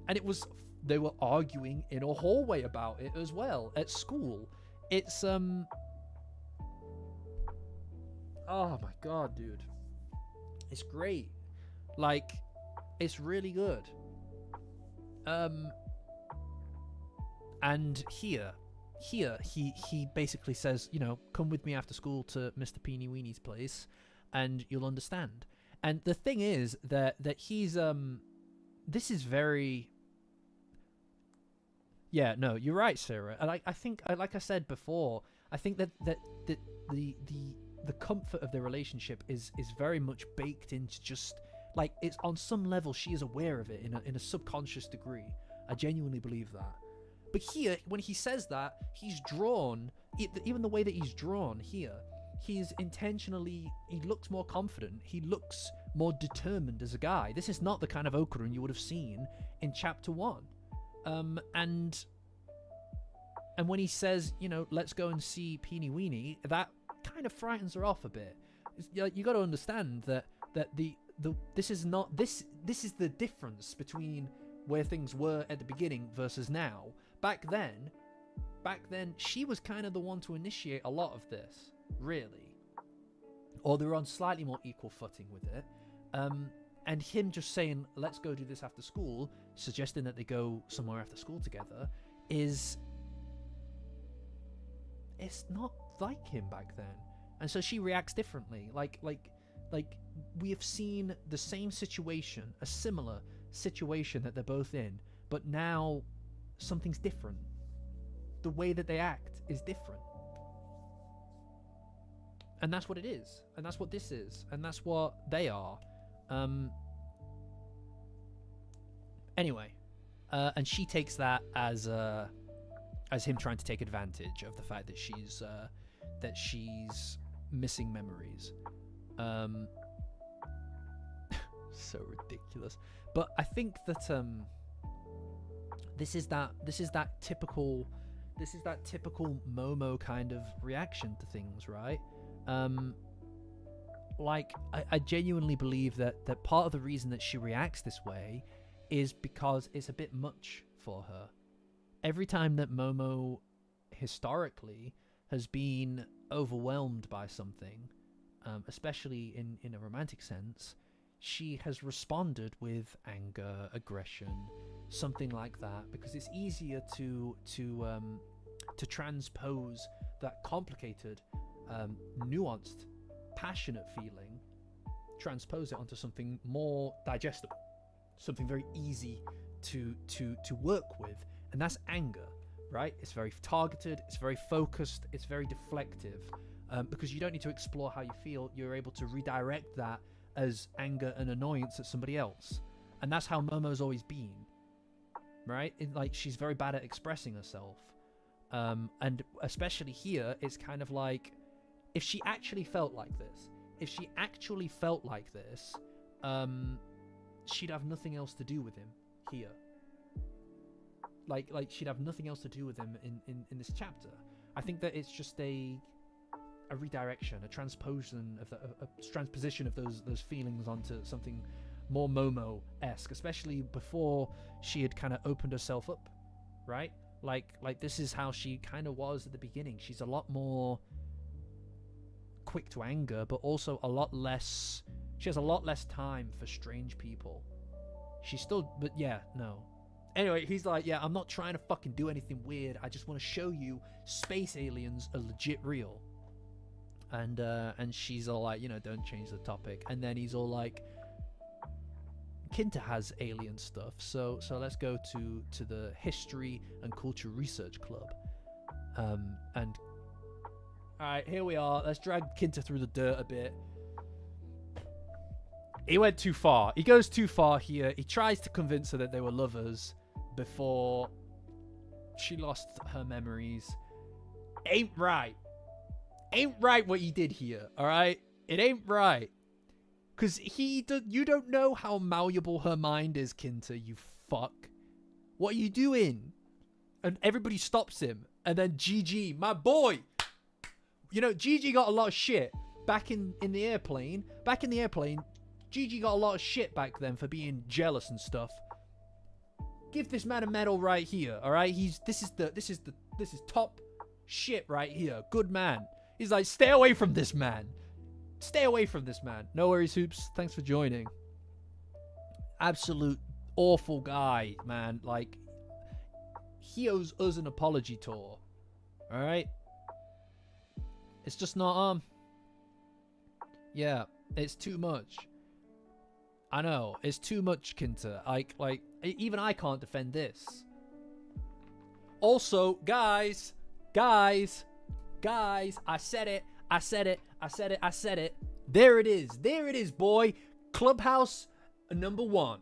it was, they were arguing in a hallway about it as well at school. It's oh my god, dude, it's great. Like, it's really good. And here he basically says, you know, come with me after school to Mr. Peeny Weenie's place and you'll understand. And the thing is that he's this is very, yeah, no, you're right, Sarah. And I think, like I said before, I think that the comfort of the relationship is very much baked into just, like, it's on some level she is aware of it in a subconscious degree. I genuinely believe that. But here, when he says that, he's drawn, even the way that he's drawn here, he's intentionally, he looks more confident. He looks more determined as a guy. This is not the kind of Okarun you would have seen in chapter 1. And when he says, you know, let's go and see Peeny Weenie, that kind of frightens her off a bit. You got to understand that this is the difference between where things were at the beginning versus now. Back then, she was kind of the one to initiate a lot of this, really. Or they were on slightly more equal footing with it. And him just saying, let's go do this after school, suggesting that they go somewhere after school together, it's not like him back then. And so she reacts differently. Like we have seen the same situation, a similar situation that they're both in, but now something's different. The way that they act is different. And that's what it is. And that's what this is. And that's what they are. Anyway. And she takes that as him trying to take advantage of the fact that she's missing memories. So ridiculous. But I think that this is that typical Momo kind of reaction to things, right? Like, I genuinely believe that part of the reason that she reacts this way is because it's a bit much for her. Every time that Momo historically has been overwhelmed by something, especially in a romantic sense, she has responded with anger, aggression, something like that, because it's easier to transpose that complicated, nuanced, passionate feeling, transpose it onto something more digestible, something very easy to work with, and that's anger, right? It's very targeted, it's very focused, it's very deflective, because you don't need to explore how you feel. You're able to redirect that as anger and annoyance at somebody else, and that's how Momo's always been, right? Like, she's very bad at expressing herself, and especially here, it's kind of like, if she actually felt like this, she'd have nothing else to do with him here. Like she'd have nothing else to do with him in this chapter. I think that it's just a redirection, a transposition of those feelings onto something more Momo-esque, especially before she had kind of opened herself up, right? Like this is how she kind of was at the beginning. She's a lot more quick to anger, but also she has a lot less time for strange people. She's still, but yeah, no. Anyway, he's like, yeah, I'm not trying to fucking do anything weird. I just want to show you space aliens are legit real. And she's all like, you know, don't change the topic. And then he's all like, Kinta has alien stuff, so let's go to the History and Culture Research Club. And all right, here we are. Let's drag Kinta through the dirt a bit. He went too far. He goes too far here. He tries to convince her that they were lovers before she lost her memories. Ain't right. Ain't right what he did here, all right? It ain't right. Because you don't know how malleable her mind is, Kinta, you fuck. What are you doing? And everybody stops him. And then GG, my boy. You know, Gigi got a lot of shit back in the airplane. Back in the airplane, Gigi got a lot of shit back then for being jealous and stuff. Give this man a medal right here, all right? This is top shit right here. Good man. He's like, stay away from this man. Stay away from this man. No worries, Hoops. Thanks for joining. Absolute awful guy, man. Like, he owes us an apology tour. All right? It's just not, yeah, it's too much. I know, it's too much, Kinta. Like, even I can't defend this. Also, guys, I said it. There it is, boy. Clubhouse number 1.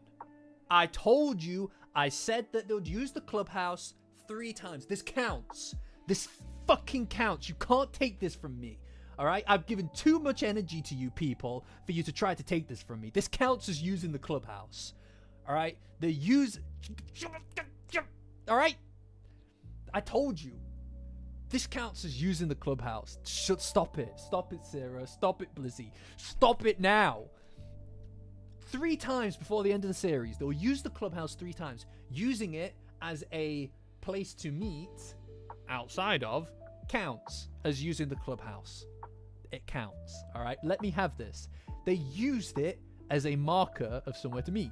I told you, I said that they'll use the clubhouse 3 times. This counts. This fucking counts. You can't take this from me. All right? I've given too much energy to you people for you to try to take this from me. This counts as using the clubhouse. All right? All right? I told you. This counts as using the clubhouse. Stop it. Stop it, Sarah. Stop it, Blizzy. Stop it now. 3 times before the end of the series, they'll use the clubhouse 3 times. Using it as a place to meet outside of counts as using the clubhouse. It counts. All right? Let me have this. They used it as a marker of somewhere to meet.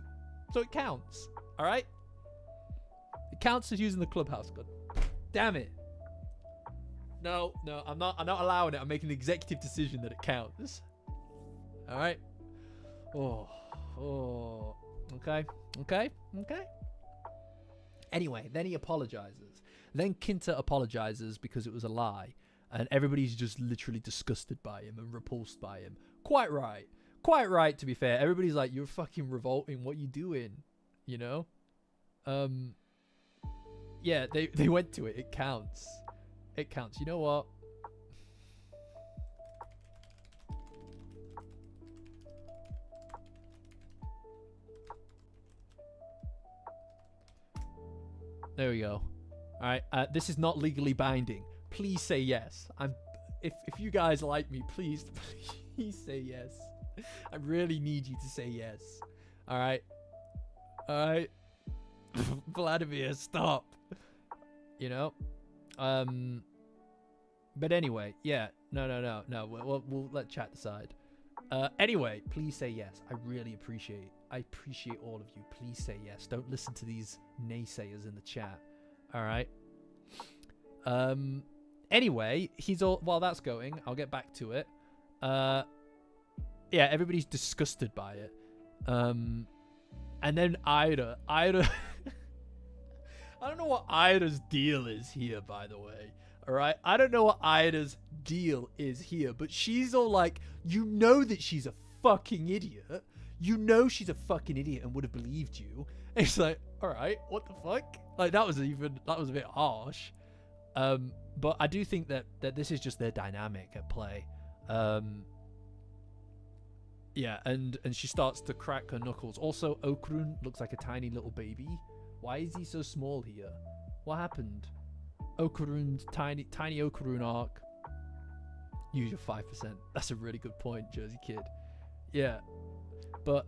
So it counts. All right? It counts as using the clubhouse. God damn it. No, I'm not allowing it. I'm making an executive decision that it counts. All right? Oh. Okay. Anyway, then he apologizes. Then Kinta apologizes because it was a lie. And everybody's just literally disgusted by him and repulsed by him. Quite right, to be fair. Everybody's like, you're fucking revolting. What you doing? You know? Yeah, they went to it. It counts. It counts. You know what? There we go. All right. This is not legally binding. Please say yes. If you guys like me, please say yes. I really need you to say yes. All right. Vladimir, stop. You know. But anyway, yeah. No. We'll let chat decide. Anyway, please say yes. I really appreciate all of you. Please say yes. Don't listen to these naysayers in the chat. All right. Anyway, while that's going, I'll get back to it. Yeah, everybody's disgusted by it. And then Ida. I don't know what Ida's deal is here, by the way. All right? I don't know what Ida's deal is here, but she's all like, you know that she's a fucking idiot. You know she's a fucking idiot and would have believed you. And it's like, all right, what the fuck? Like, that was a bit harsh. But I do think that this is just their dynamic at play. Yeah, and she starts to crack her knuckles. Also, Okrun looks like a tiny little baby. Why is he so small here? What happened? Okrun's tiny Okrun arc. Use your 5%. That's a really good point, Jersey Kid. Yeah. But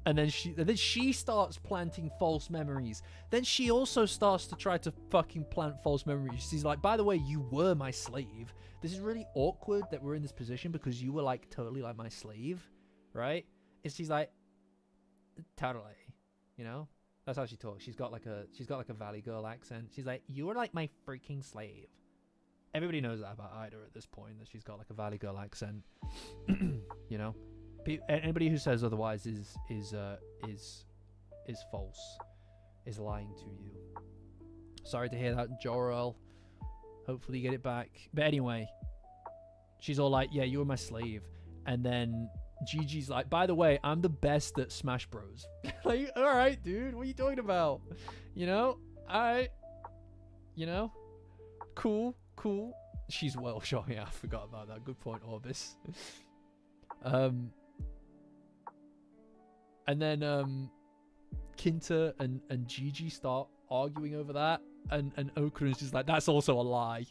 and then she starts planting false memories. Then she also starts to try to fucking plant false memories. She's like, by the way, you were my slave. This is really awkward that we're in this position because you were like totally like my slave, right? And she's like, totally, you know? That's how she talks. She's got like a Valley Girl accent. She's like, you were like my freaking slave. Everybody knows that about Ida at this point, that she's got like a Valley Girl accent. You know? Anybody who says otherwise is false, is lying to you. Sorry to hear that, Jorel. Hopefully you get it back. But anyway, she's all like, yeah, you were my slave. And then Gigi's like, by the way, I'm the best at Smash Bros. Like, all right, dude, what are you talking about? You know? All right. You know? Cool. She's Welsh. Oh yeah, I forgot about that. Good point, Orbis. And then Kinta and Gigi start arguing over that, and Okrun's just like, that's also a lie.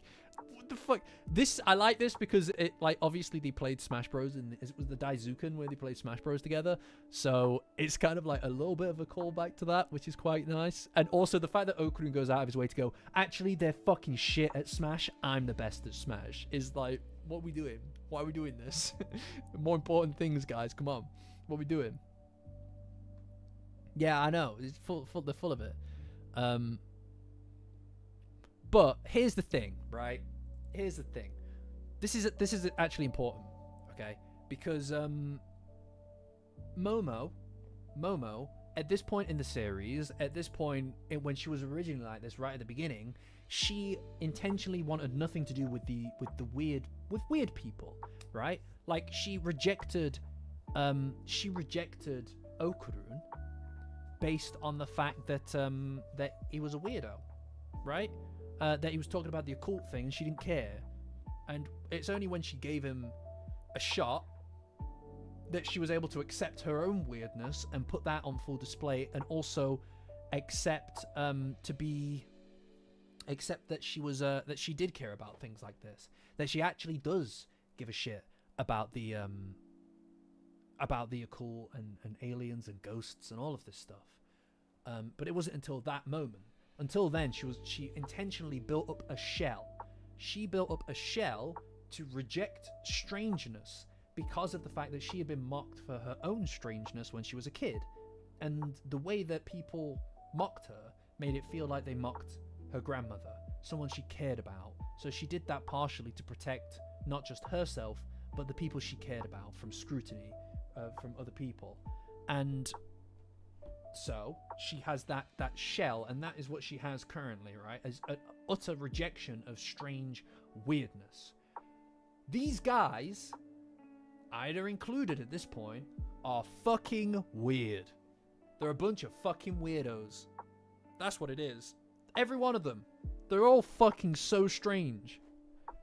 the fuck? This, I like this because it, like, obviously they played Smash Bros. And it was the Daizuken where they played Smash Bros. Together. So it's kind of like a little bit of a callback to that, which is quite nice. And also the fact that Okurun goes out of his way to go, actually, they're fucking shit at Smash. I'm the best at Smash. Is like, what are we doing? Why are we doing this? More important things, guys. Come on. What are we doing? Yeah, I know. It's they're full of it. But here's the thing, right? Here's the thing. This is actually important, okay? Because Momo, at this point in the series, at this point when she was originally like this, right at the beginning, she intentionally wanted nothing to do with weird people, right? Like she rejected Okurun based on the fact that that he was a weirdo, right? That he was talking about the occult thing and she didn't care. And it's only when she gave him a shot that she was able to accept her own weirdness and put that on full display, and also accept that she did care about things like this, that she actually does give a shit about the occult and aliens and ghosts and all of this stuff. But it wasn't until that moment. Until then, she intentionally built up a shell. She built up a shell to reject strangeness because of the fact that she had been mocked for her own strangeness when she was a kid. And the way that people mocked her made it feel like they mocked her grandmother, someone she cared about. So she did that partially to protect not just herself, but the people she cared about from scrutiny from other people. And so she has that shell, and that is what she has currently, right? As an utter rejection of strange weirdness. These guys, either included at this point, are fucking weird. They're a bunch of fucking weirdos. That's what it is. Every one of them. They're all fucking so strange.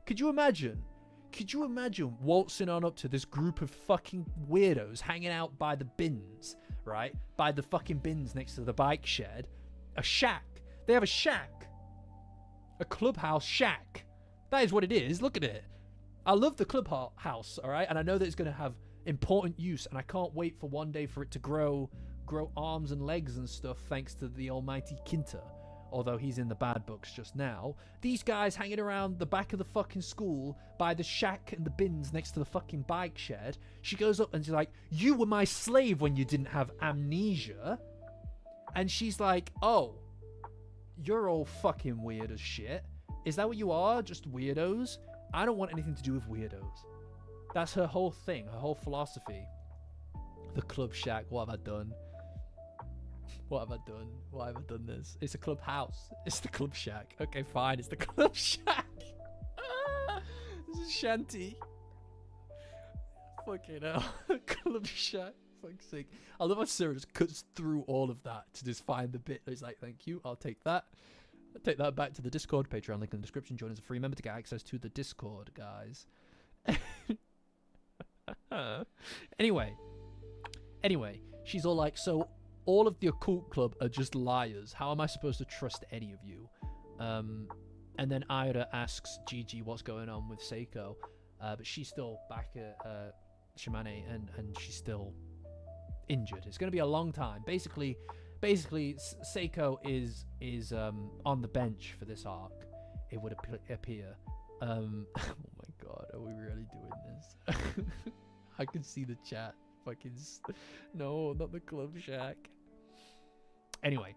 Could you imagine? Could you imagine waltzing on up to this group of fucking weirdos hanging out by the bins, right? By the fucking bins next to the bike shed. A shack. They have a shack. A clubhouse shack. That is what it is. Look at it. I love the clubhouse, all right? And I know that it's going to have important use, and I can't wait for one day for it to grow arms and legs and stuff thanks to the almighty Kinta. Although he's in the bad books just now. These guys hanging around the back of the fucking school by the shack and the bins next to the fucking bike shed. She goes up and she's like, you were my slave when you didn't have amnesia. And she's like, oh, you're all fucking weird as shit. Is that what you are? Just weirdos? I don't want anything to do with weirdos. That's her whole thing, her whole philosophy. The club shack, what have I done? What have I done? Why have I done this? It's a clubhouse. It's the club shack. Okay, fine. It's the club shack. This is shanty. Fucking hell. Club shack. Fuck's sake. I love how Sarah just cuts through all of that to just find the bit. He's like, thank you. I'll take that. I'll take that back to the Discord. Patreon link in the description. Join as a free member to get access to the Discord, guys. Anyway, she's all like, so all of the occult club are just liars. How am I supposed to trust any of you? And then Ira asks Gigi what's going on with Seiko, but she's still back at Shimane, and she's still injured. It's going to be a long time. Basically, Seiko is on the bench for this arc. It would appear. Oh my god, are we really doing this? I can see the chat. Fucking no, not the club shack. Anyway,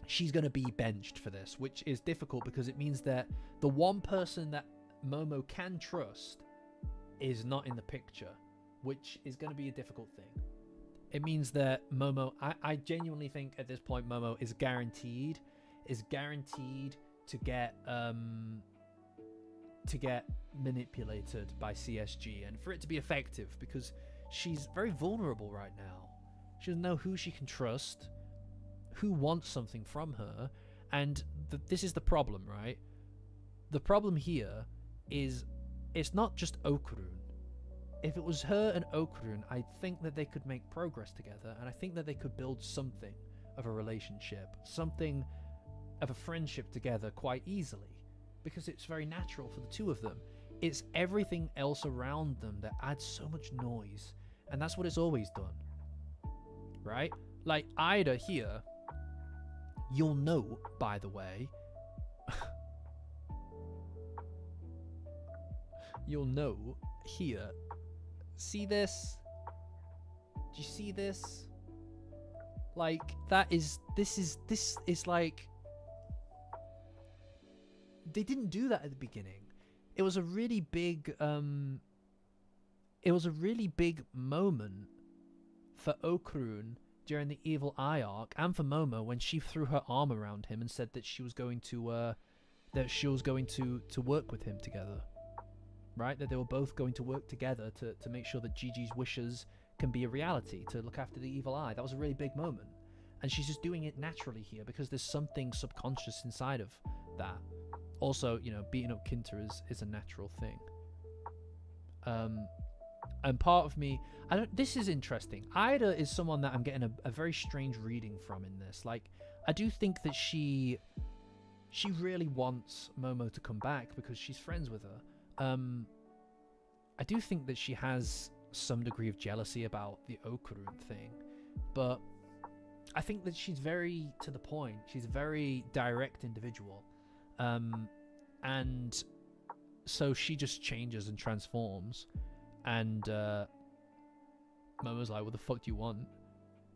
she's going to be benched for this, which is difficult because it means that the one person that Momo can trust is not in the picture, which is going to be a difficult thing. It means that Momo, I genuinely think at this point Momo is guaranteed to get manipulated by CSG, and for it to be effective, because she's very vulnerable right now. She doesn't know who she can trust, who wants something from her, and this is the problem, right? The problem here is it's not just Okurun. If it was her and Okurun, I think that they could make progress together, and I think that they could build something of a relationship, something of a friendship together quite easily. because it's very natural for the two of them. It's everything else around them that adds so much noise, and that's what it's always done, right? Like Ida here, you'll note, by the way, you'll note here, see this? Do you see this? Like, this is like, they didn't do that at the beginning. It was a really big, moment for Okurun during the Evil Eye arc, and for Momo when she threw her arm around him and said that she was going to work with him together, right? That they were both going to work together to make sure that Gigi's wishes can be a reality, to look after the Evil Eye. That was a really big moment, and she's just doing it naturally here because there's something subconscious inside of that. Also, you know, beating up Kinta is a natural thing. And part of me, this is interesting. Ida is someone that I'm getting a very strange reading from in this. Like, I do think that she really wants Momo to come back because she's friends with her. I do think that she has some degree of jealousy about the Okurun thing, but I think that she's very to the point. She's a very direct individual. And so she just changes and transforms, and Momo's like, what the fuck do you want?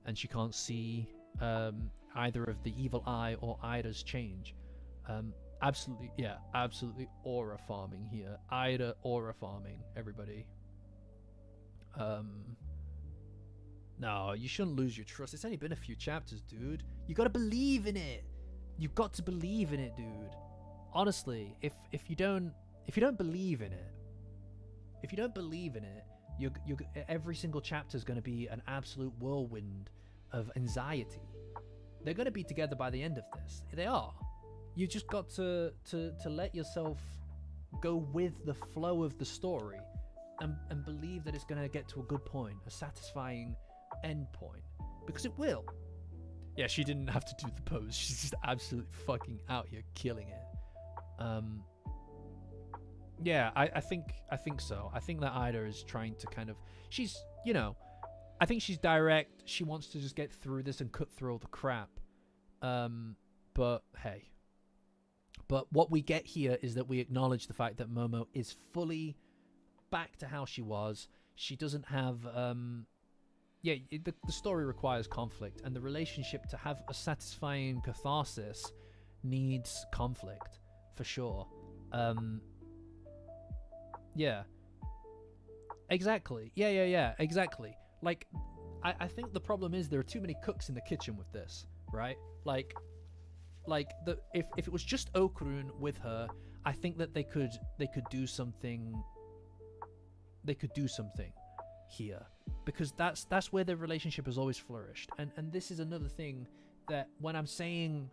And she can't see either of the Evil Eye or Ida's change. Absolutely aura farming here. Ida aura farming, everybody. No, you shouldn't lose your trust. It's only been a few chapters, dude. You gotta believe in it. You've got to believe in it, dude. Honestly, if you don't believe in it, you're every single chapter is going to be an absolute whirlwind of anxiety. They're going to be together by the end of this. They are. You just got to let yourself go with the flow of the story, and believe that it's going to get to a good point, a satisfying end point, because it will. Yeah, she didn't have to do the pose. She's just absolutely fucking out here killing it. Yeah, I think so. I think that Ida is trying to kind of, she's, you know, I think she's direct. She wants to just get through this and cut through all the crap. But hey. But what we get here is that we acknowledge the fact that Momo is fully back to how she was. She doesn't have, the story requires conflict, and the relationship to have a satisfying catharsis needs conflict, for sure. Yeah. Exactly. Yeah, exactly. Like, I think the problem is there are too many cooks in the kitchen with this, right? Like if it was just Okurun with her, I think that they could do something. They could do something here, because that's where their relationship has always flourished. And this is another thing that when I'm saying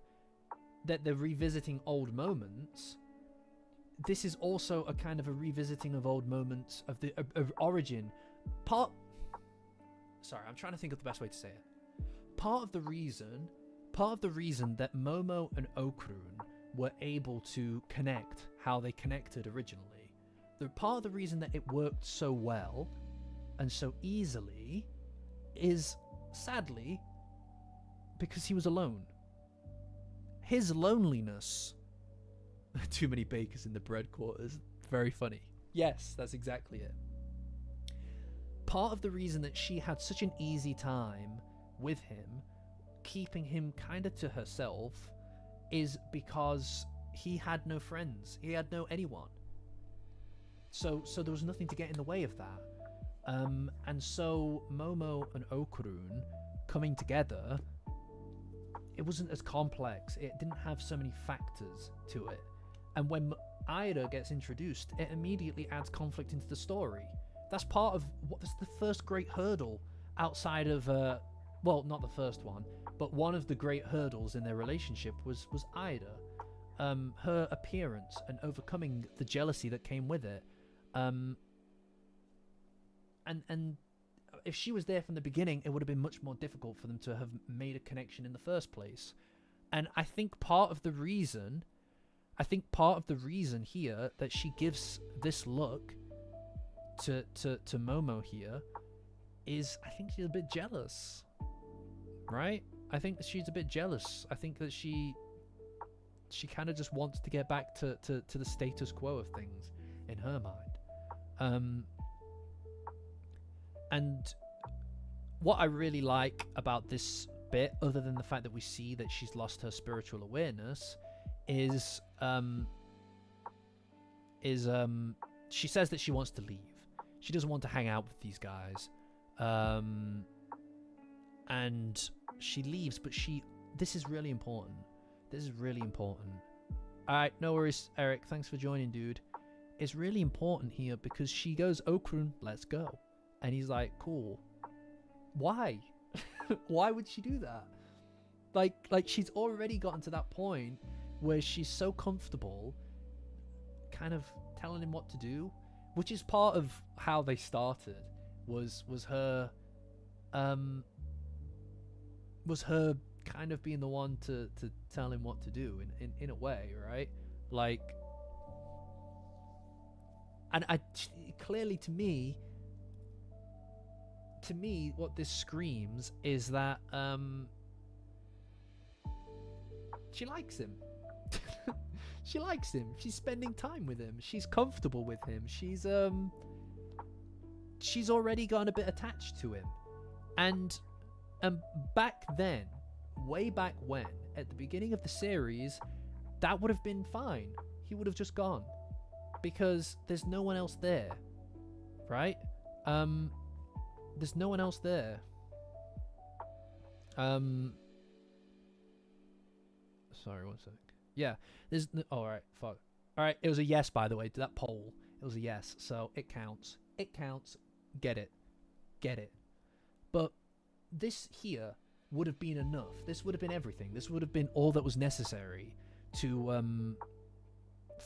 that they're revisiting old moments, this is also a kind of a revisiting of old moments of the of origin. Sorry, I'm trying to think of the best way to say it. Part of the reason that Momo and Okurun were able to connect how they connected originally, part of the reason that it worked so well and so easily is, sadly, because he was alone. His loneliness. Too many bakers in the bread quarters. Very funny. Yes, that's exactly it. Part of the reason that she had such an easy time with him, keeping him kind of to herself, is because he had no friends. He had no anyone. So there was nothing to get in the way of that. And so Momo and Okurun coming together, it wasn't as complex. It didn't have so many factors to it. And when Ida gets introduced, it immediately adds conflict into the story. That's part of that's the first great hurdle outside of, well, not the first one, but one of the great hurdles in their relationship was Ida. Her appearance and overcoming the jealousy that came with it. And if she was there from the beginning, it would have been much more difficult for them to have made a connection in the first place. And I think part of the reason, I think part of the reason here that she gives this look to Momo here is I think she's a bit jealous, right? I think that she's a bit jealous. I think that she kind of just wants to get back to the status quo of things in her mind. And what I really like about this bit, other than the fact that we see that she's lost her spiritual awareness, is she says that she wants to leave. She doesn't want to hang out with these guys. And she leaves, but this is really important. This is really important. Alright, no worries, Eric. Thanks for joining, dude. It's really important here because she goes, Okrun, let's go. And he's like, cool. Why? Why would she do that? Like she's already gotten to that point where she's so comfortable kind of telling him what to do, which is part of how they started, was her kind of being the one to tell him what to do in a way, right? Like, and clearly to me what this screams is that she likes him. She likes him. She's spending time with him. She's comfortable with him. She's already gotten a bit attached to him. And back then, way back when, at the beginning of the series, that would have been fine. He would have just gone. Because there's no one else there. Right? There's no one else there. Sorry, one sec. Yeah, there's... alright, fuck. Alright, it was a yes, by the way, to that poll. It was a yes, so it counts. It counts. Get it. Get it. But this here would have been enough. This would have been everything. This would have been all that was necessary to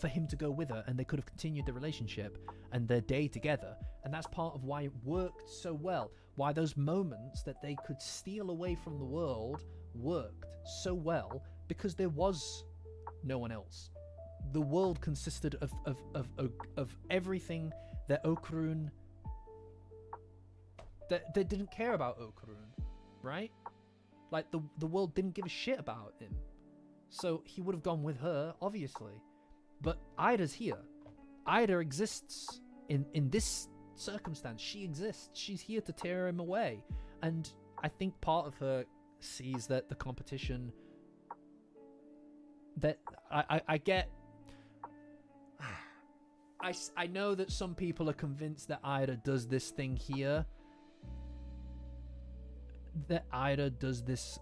for him to go with her, and they could have continued the relationship and their day together. And that's part of why it worked so well. Why those moments that they could steal away from the world worked so well, because there was no one else. The world consisted of everything that Okrun... that they didn't care about Okrun, right? Like, the world didn't give a shit about him. So he would have gone with her, obviously. But Ida's here. Ida exists in this circumstance. She exists. She's here to tear him away. And I think part of her sees that the competition... that I get... I know that some people are convinced that Ida does this thing here. That Ida does this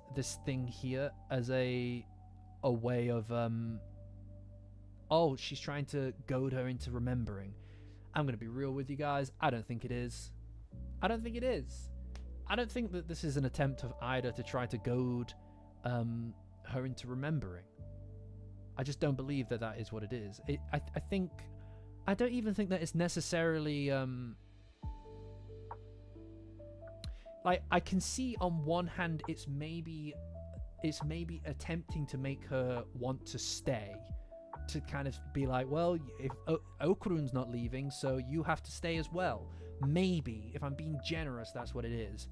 thing here as a way of... oh, she's trying to goad her into remembering. I'm going to be real with you guys. I don't think it is. I don't think it is. I don't think that this is an attempt of Ida to try to goad her into remembering. I just don't believe that that is what it is. I think... I don't even think that it's necessarily... like, I can see on one hand it's maybe attempting to make her want to stay. To kind of be like, well, if Okrun's not leaving, so you have to stay as well. Maybe, if I'm being generous, that's what it is.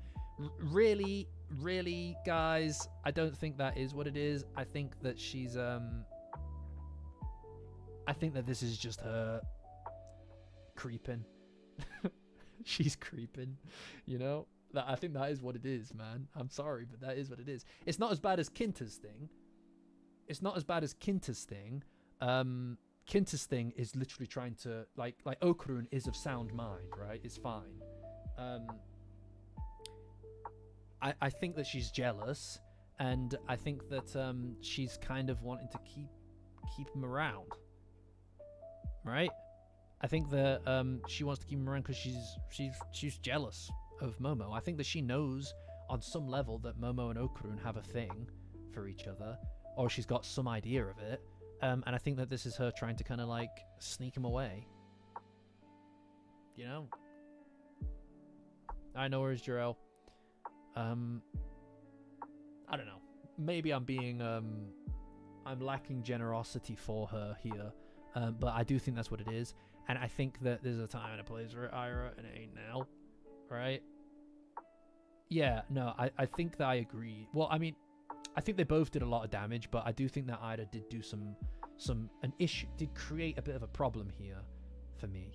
Really, guys, I don't think that is what it is. I think that she's, I think that this is just her creeping. She's creeping, you know? I think that is what it is, man. I'm sorry, but that is what it is. It's not as bad as Kinta's thing. Kinta's thing is literally trying to like Okrun is of sound mind, right? It's fine. I think that she's jealous, and I think that she's kind of wanting to keep him around, right? I think that she wants to keep him around because she's jealous of Momo. I think that she knows on some level that Momo and Okrun have a thing for each other, or she's got some idea of it. And I think that this is her trying to kind of like sneak him away. You know? I know where's Jarrell. I don't know. Maybe I'm being I'm lacking generosity for her here, but I do think that's what it is, and I think that there's a time and a place for it, Ira, and it ain't now, right? Yeah, no, I think that I agree. Well, I mean, I think they both did a lot of damage, but I do think that Ida did do an issue, did create a bit of a problem here for me.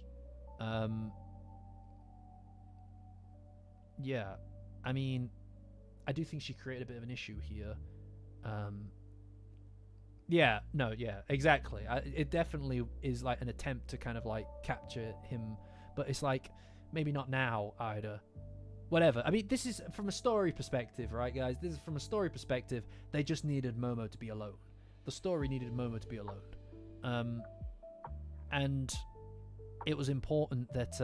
Yeah, I mean, I do think she created a bit of an issue here. Yeah, no, yeah, exactly. It definitely is like an attempt to kind of like capture him, but it's like maybe not now, Ida. Whatever. I mean, this is from a story perspective, right, guys? This is from a story perspective. They just needed Momo to be alone. The story needed Momo to be alone. And it was important that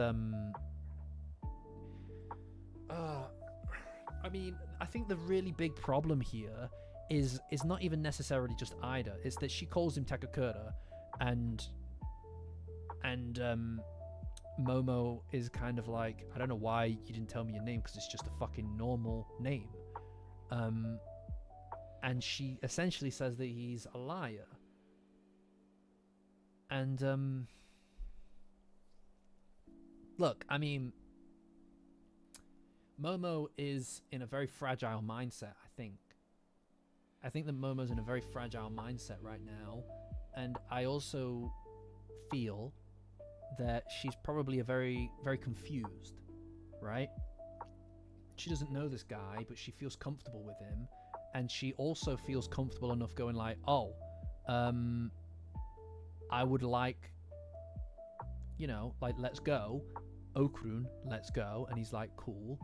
I mean, I think the really big problem here is not even necessarily just Ida. It's that she calls him Takakura, and Momo is kind of like, I don't know why you didn't tell me your name, because it's just a fucking normal name. And she essentially says that he's a liar. And look, I mean, Momo is in a very fragile mindset, I think. I think that Momo's in a very fragile mindset right now. And I also feel that she's probably a very, very confused, right? She doesn't know this guy, but she feels comfortable with him. And she also feels comfortable enough going like, oh, I would like, you know, like, let's go. Okurun, let's go. And he's like, cool.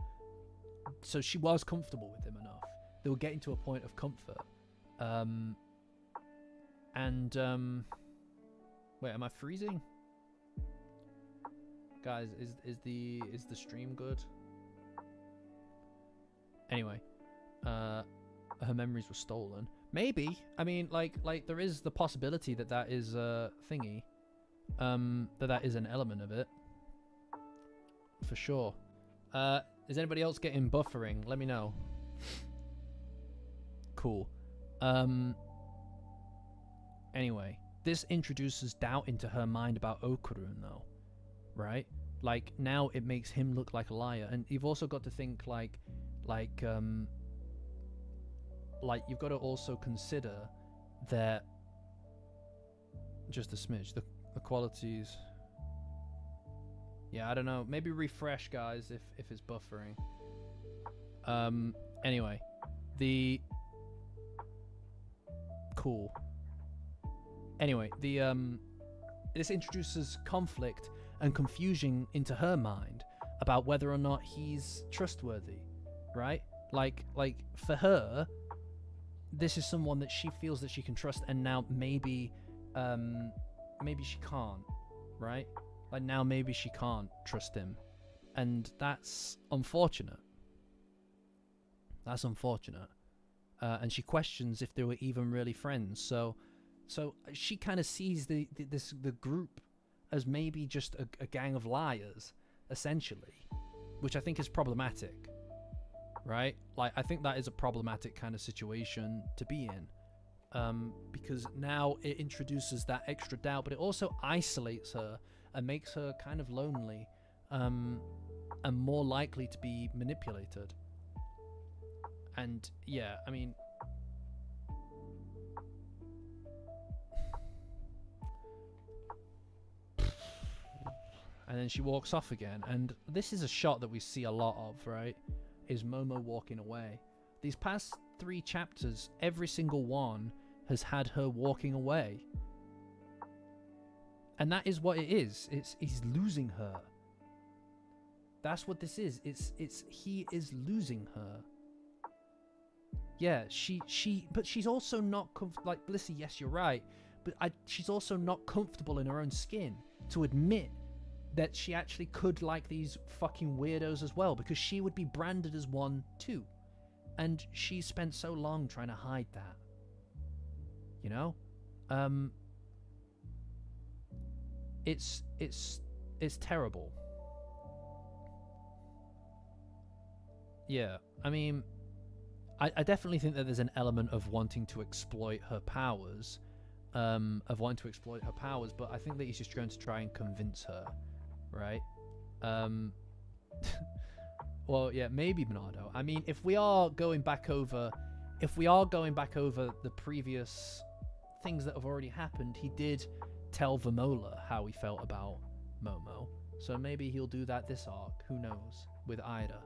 So she was comfortable with him enough. They were getting to a point of comfort. Wait, am I freezing? Guys, is the stream good? Anyway, her memories were stolen. Maybe. I mean, like there is the possibility that that is a thingy. That is an element of it. For sure. Is anybody else getting buffering? Let me know. Cool. Anyway, this introduces doubt into her mind about Okurun, though. Right? Like, now it makes him look like a liar. And you've also got to think, like you've got to also consider that, just a smidge, the qualities. Yeah, I don't know. Maybe refresh, guys, if it's buffering. Anyway, cool. Anyway, this introduces conflict and confusion into her mind about whether or not he's trustworthy, right? Like for her, this is someone that she feels that she can trust, and now maybe she can't, right? Like, now maybe she can't trust him, and that's unfortunate. That's unfortunate. And she questions if they were even really friends. So she kind of sees the group as maybe just a gang of liars, essentially, which I think is problematic, right? Like, I think that is a problematic kind of situation to be in, because now it introduces that extra doubt, but it also isolates her and makes her kind of lonely, and more likely to be manipulated. And yeah, I mean, and then she walks off again, and this is a shot that we see a lot of, right? Is Momo walking away. These past 3 chapters, every single one has had her walking away. And that is what it is. He's losing her. That's what this is. He is losing her. Yeah, but she's also not like, Blissey, yes, you're right, but she's also not comfortable in her own skin to admit that she actually could like these fucking weirdos as well, because she would be branded as one too, and she spent so long trying to hide that, you know. It's terrible. Yeah, I mean, I definitely think that there's an element of wanting to exploit her powers, but I think that he's just going to try and convince her, right? Well, yeah, maybe Bernardo. I mean, if we are going back over the previous things that have already happened, he did tell Vamola how he felt about Momo. So maybe he'll do that this arc. Who knows? With Ida.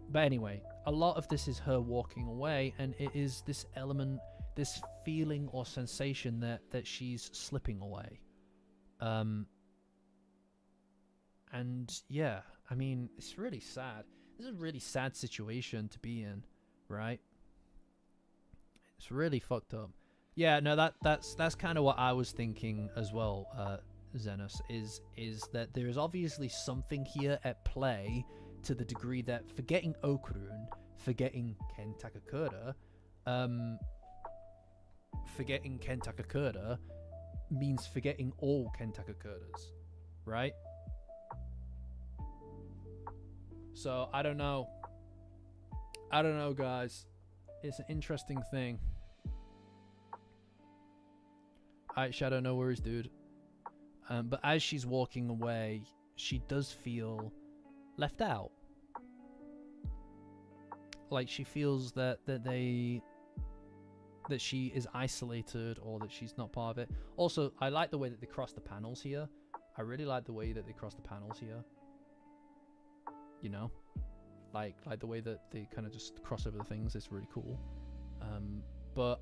But anyway, a lot of this is her walking away, and it is this element, this feeling or sensation that she's slipping away. And yeah, I mean, it's really sad. This is a really sad situation to be in, right? It's really fucked up. Yeah, no, that's kind of what I was thinking as well, Xenos, is that there is obviously something here at play to the degree that forgetting Okurun, forgetting Ken Takakura means forgetting all Ken Takakuras, right? So, I don't know, guys. It's an interesting thing. Alright, Shadow, no worries, dude. But as she's walking away, she does feel left out. Like she feels that she is isolated, or that she's not part of it. Also, I like the way that they cross the panels here. I really like the way that they cross the panels here. You know, like the way that they kind of just cross over the things. It's really cool. But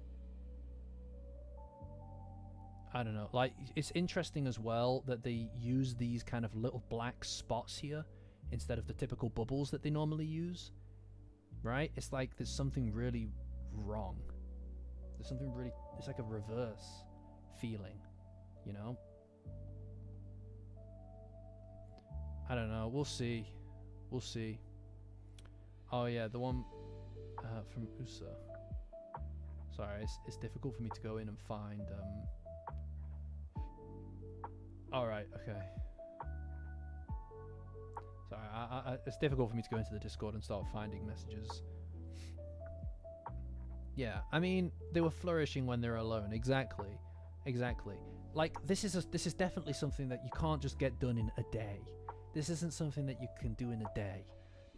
I don't know. Like, it's interesting as well that they use these kind of little black spots here instead of the typical bubbles that they normally use. Right? It's like there's something really wrong. There's something really... It's like a reverse feeling, you know? I don't know. We'll see. We'll see. Oh, yeah, the one from USA. Sorry, it's difficult for me to go in and find... Alright, okay. Sorry, it's difficult for me to go into the Discord and start finding messages. Yeah, I mean, they were flourishing when they're alone. Exactly. Like, this is definitely something that you can't just get done in a day. This isn't something that you can do in a day.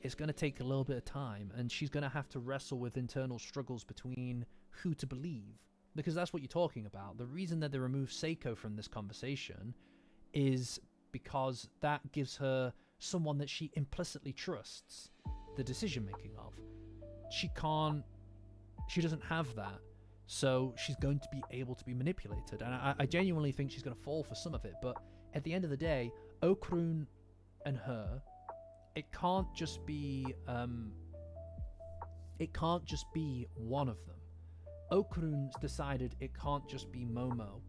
It's going to take a little bit of time, and she's going to have to wrestle with internal struggles between who to believe. Because that's what you're talking about. The reason that they removed Seiko from this conversation is because that gives her someone that she implicitly trusts the decision making of. She doesn't have that, so she's going to be able to be manipulated, and I genuinely think she's going to fall for some of it. But at the end of the day, Okurun and her, it can't just be one of them. Okurun's decided it can't just be Momo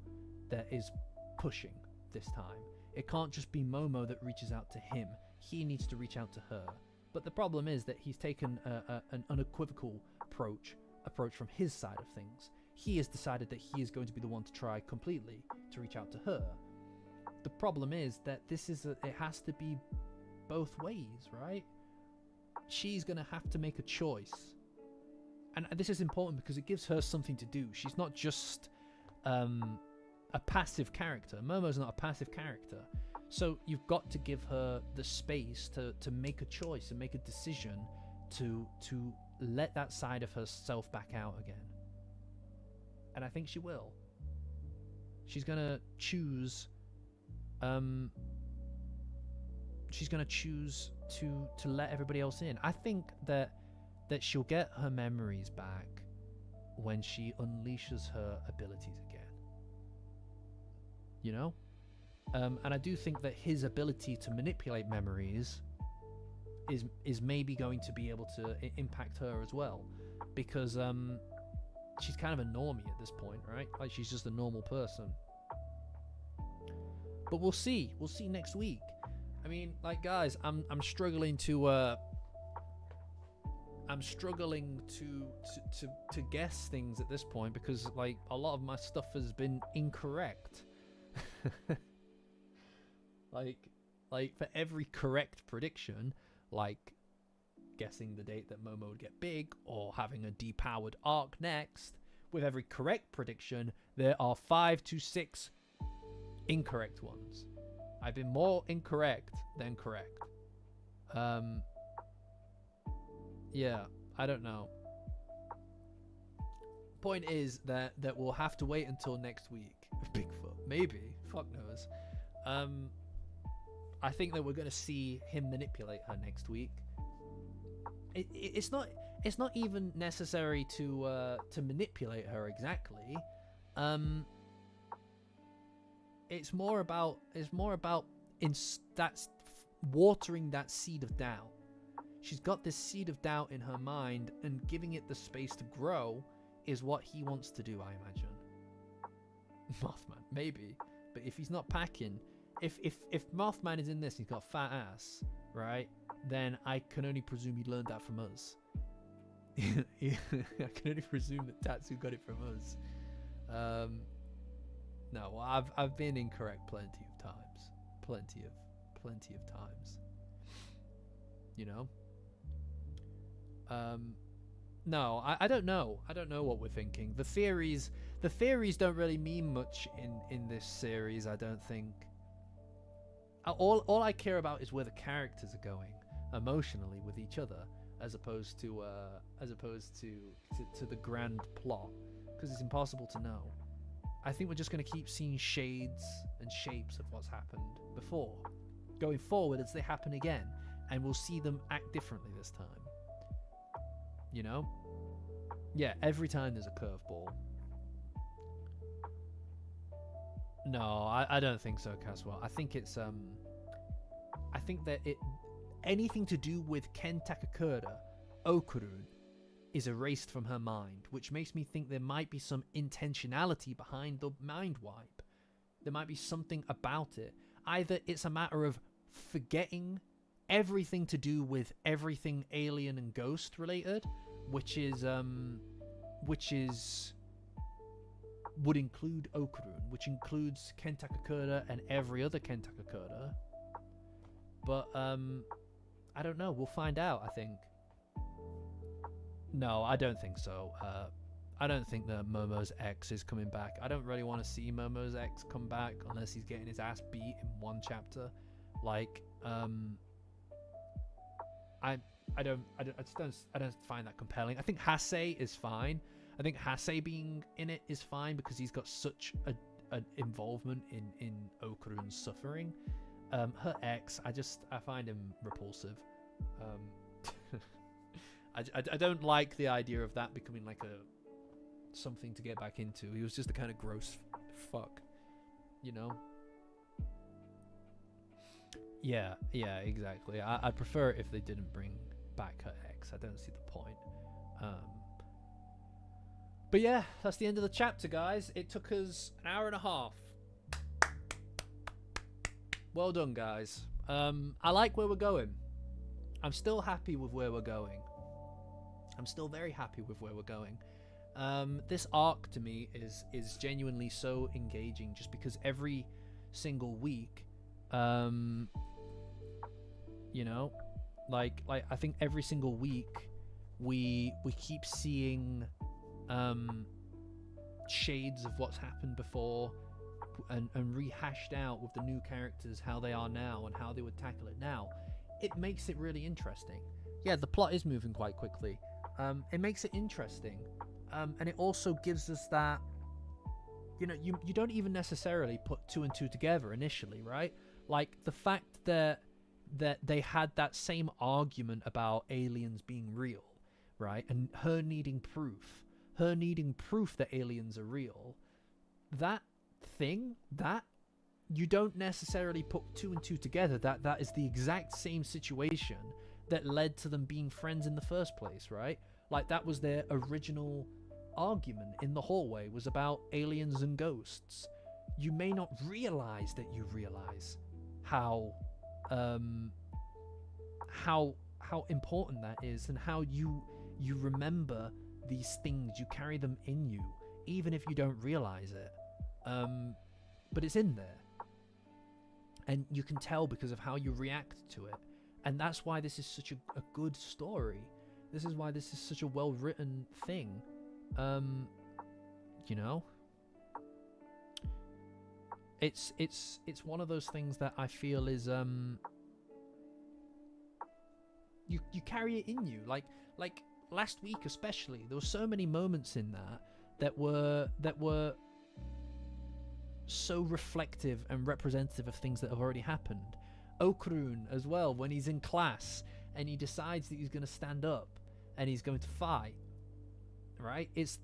that is pushing this time. It can't just be Momo that reaches out to him. He needs to reach out to her. But the problem is that he's taken an unequivocal approach from his side of things. He has decided that he is going to be the one to try completely to reach out to her. The problem is that it has to be both ways, right? She's going to have to make a choice. And this is important because it gives her something to do. She's not just a passive character. Momo's not a passive character. So you've got to give her the space to make a choice and make a decision to let that side of herself back out again. And I think she will. She's gonna choose to let everybody else in. I think that she'll get her memories back when she unleashes her abilities again. You know? And I do think that his ability to manipulate memories is maybe going to be able to impact her as well, because she's kind of a normie at this point, right? Like, she's just a normal person. But we'll see next week. I mean, like, guys, I'm struggling to guess things at this point, because like a lot of my stuff has been incorrect. like for every correct prediction, like guessing the date that Momo would get big, or having a depowered arc next. With every correct prediction, there are 5 to 6 incorrect ones. I've been more incorrect than correct. Yeah, I don't know. Point is that we'll have to wait until next week. Bigfoot, maybe. Fuck knows. I think that we're gonna see him manipulate her next week. It's not even necessary to manipulate her exactly. It's more about watering that seed of doubt. She's got this seed of doubt in her mind, and giving it the space to grow is what he wants to do, I imagine. Mothman, maybe. But if he's not packing, if Mothman is in this, he's got a fat ass, right? Then I can only presume he learned that from us. I can only presume that Tatsu got it from us. No, well, I've been incorrect plenty of times. Plenty of times. You know? No, I don't know. I don't know what we're thinking. The theories don't really mean much in this series, I don't think. All I care about is where the characters are going emotionally with each other, as opposed to the grand plot, because it's impossible to know. I think we're just going to keep seeing shades and shapes of what's happened before, going forward as they happen again, and we'll see them act differently this time. You know? Yeah, every time there's a curveball. No, I don't think so, Caswell. I think it's I think that anything to do with Ken Takakura, Okurun, is erased from her mind, which makes me think there might be some intentionality behind the mind wipe. There might be something about it. Either it's a matter of forgetting everything to do with everything alien and ghost related, which would include Okurun, which includes Ken Takakura and every other Ken Takakura. But I don't know. We'll find out, I think. No, I don't think so. I don't think that Momo's ex is coming back. I don't really want to see Momo's ex come back unless he's getting his ass beat in one chapter. Like, I don't find that compelling. I think Hase is fine. I think Hase being in it is fine because he's got such an involvement in Okurun's suffering. Her ex, I find him repulsive. I don't like the idea of that becoming like something to get back into. He was just a kind of gross fuck, you know? Yeah, exactly. I prefer it if they didn't bring back her ex. I don't see the point. But yeah, that's the end of the chapter, guys. It took us an hour and a half. Well done, guys. I like where we're going. I'm still happy with where we're going. I'm still very happy with where we're going. This arc to me is genuinely so engaging, just because every single week, you know, like I think every single week we keep seeing shades of what's happened before, and rehashed out with the new characters, how they are now and how they would tackle it now. It makes it really interesting. Yeah, the plot is moving quite quickly. It makes it interesting, and it also gives us that, you know, you don't even necessarily put two and two together initially, right? Like the fact that they had that same argument about aliens being real, right? And her needing proof that aliens are real. That thing, that you don't necessarily put two and two together, that is the exact same situation that led to them being friends in the first place, right? Like that was their original argument in the hallway, was about aliens and ghosts. You may not realize that you realize how important that is, and how you remember these things, you carry them in you even if you don't realize it, but it's in there, and you can tell because of how you react to it. And that's why this is such a good story. This is why this is such a well-written thing. You know, it's one of those things that I feel is you carry it in you. Like last week especially, there were so many moments in that were so reflective and representative of things that have already happened. Okrun as well, when he's in class and he decides that he's going to stand up and he's going to fight, right? It's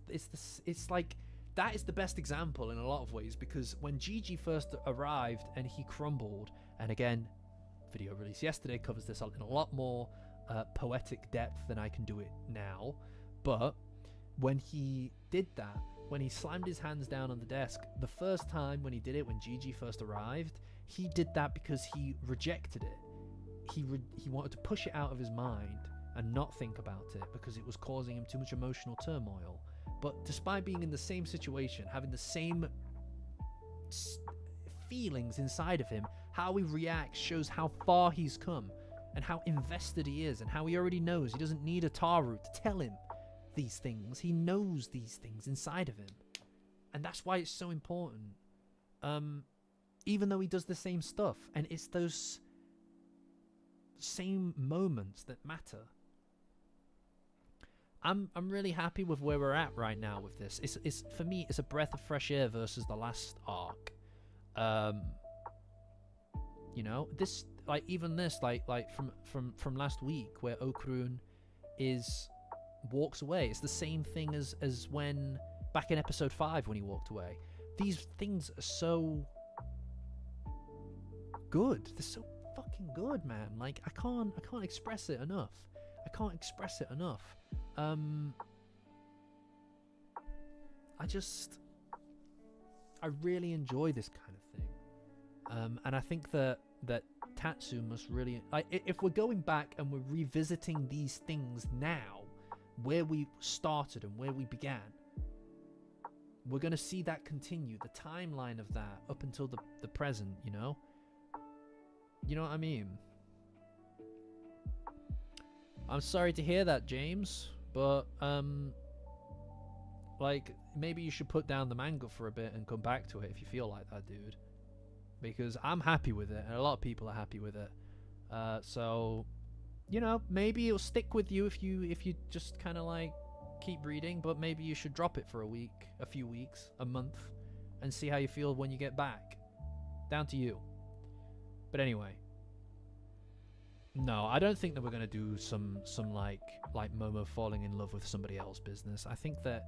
like that is the best example in a lot of ways, because when Gigi first arrived and he crumbled, and again, video release yesterday covers this in a lot more poetic depth than I can do it now, but when he did that, when he slammed his hands down on the desk the first time, when he did it, when Gigi first arrived, he did that because he rejected it. He wanted to push it out of his mind and not think about it because it was causing him too much emotional turmoil. But despite being in the same situation, having the same feelings inside of him, how he reacts shows how far he's come and how invested he is and how he already knows. He doesn't need a Taru to tell him these things. He knows these things inside of him. And that's why it's so important. Even though he does the same stuff, and it's those same moments that matter. I'm really happy with where we're at right now with this. It's for me, it's a breath of fresh air versus the last arc. You know, this even this from last week where Okrun walks away. It's the same thing as when back in episode 5 when he walked away. These things are so good. They're so fucking good, man. Like I can't express it enough. I really enjoy this kind of thing. And I think that Tatsu must really, if we're going back and we're revisiting these things now, where we started and where we began, we're going to see that continue, the timeline of that up until the present, you know what I mean? I'm sorry to hear that, James, but maybe you should put down the manga for a bit and come back to it if you feel like that, dude, because I'm happy with it and a lot of people are happy with it. So maybe it'll stick with you if you just kind of keep reading, but maybe you should drop it for a week, a few weeks, a month, and see how you feel when you get back. Down to you. But anyway, no, I don't think that we're gonna do some like Momo falling in love with somebody else business. I think that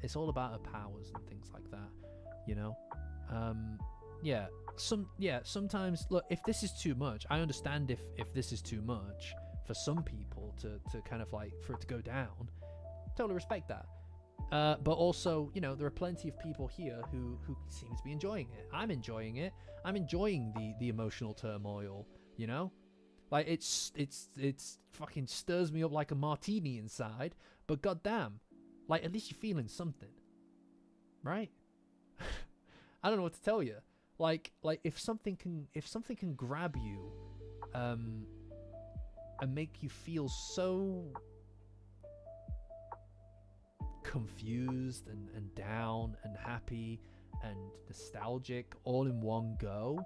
it's all about her powers and things like that, you know. Sometimes, look, if this is too much, I understand if this is too much for some people to kind of for it to go down. Totally respect that. But also, there are plenty of people here who seem to be enjoying it. I'm enjoying it. I'm enjoying the emotional turmoil, it's fucking stirs me up like a martini inside, but goddamn, at least you're feeling something, right? I don't know what to tell you. If something can grab you, and make you feel so confused and down and happy and nostalgic all in one go,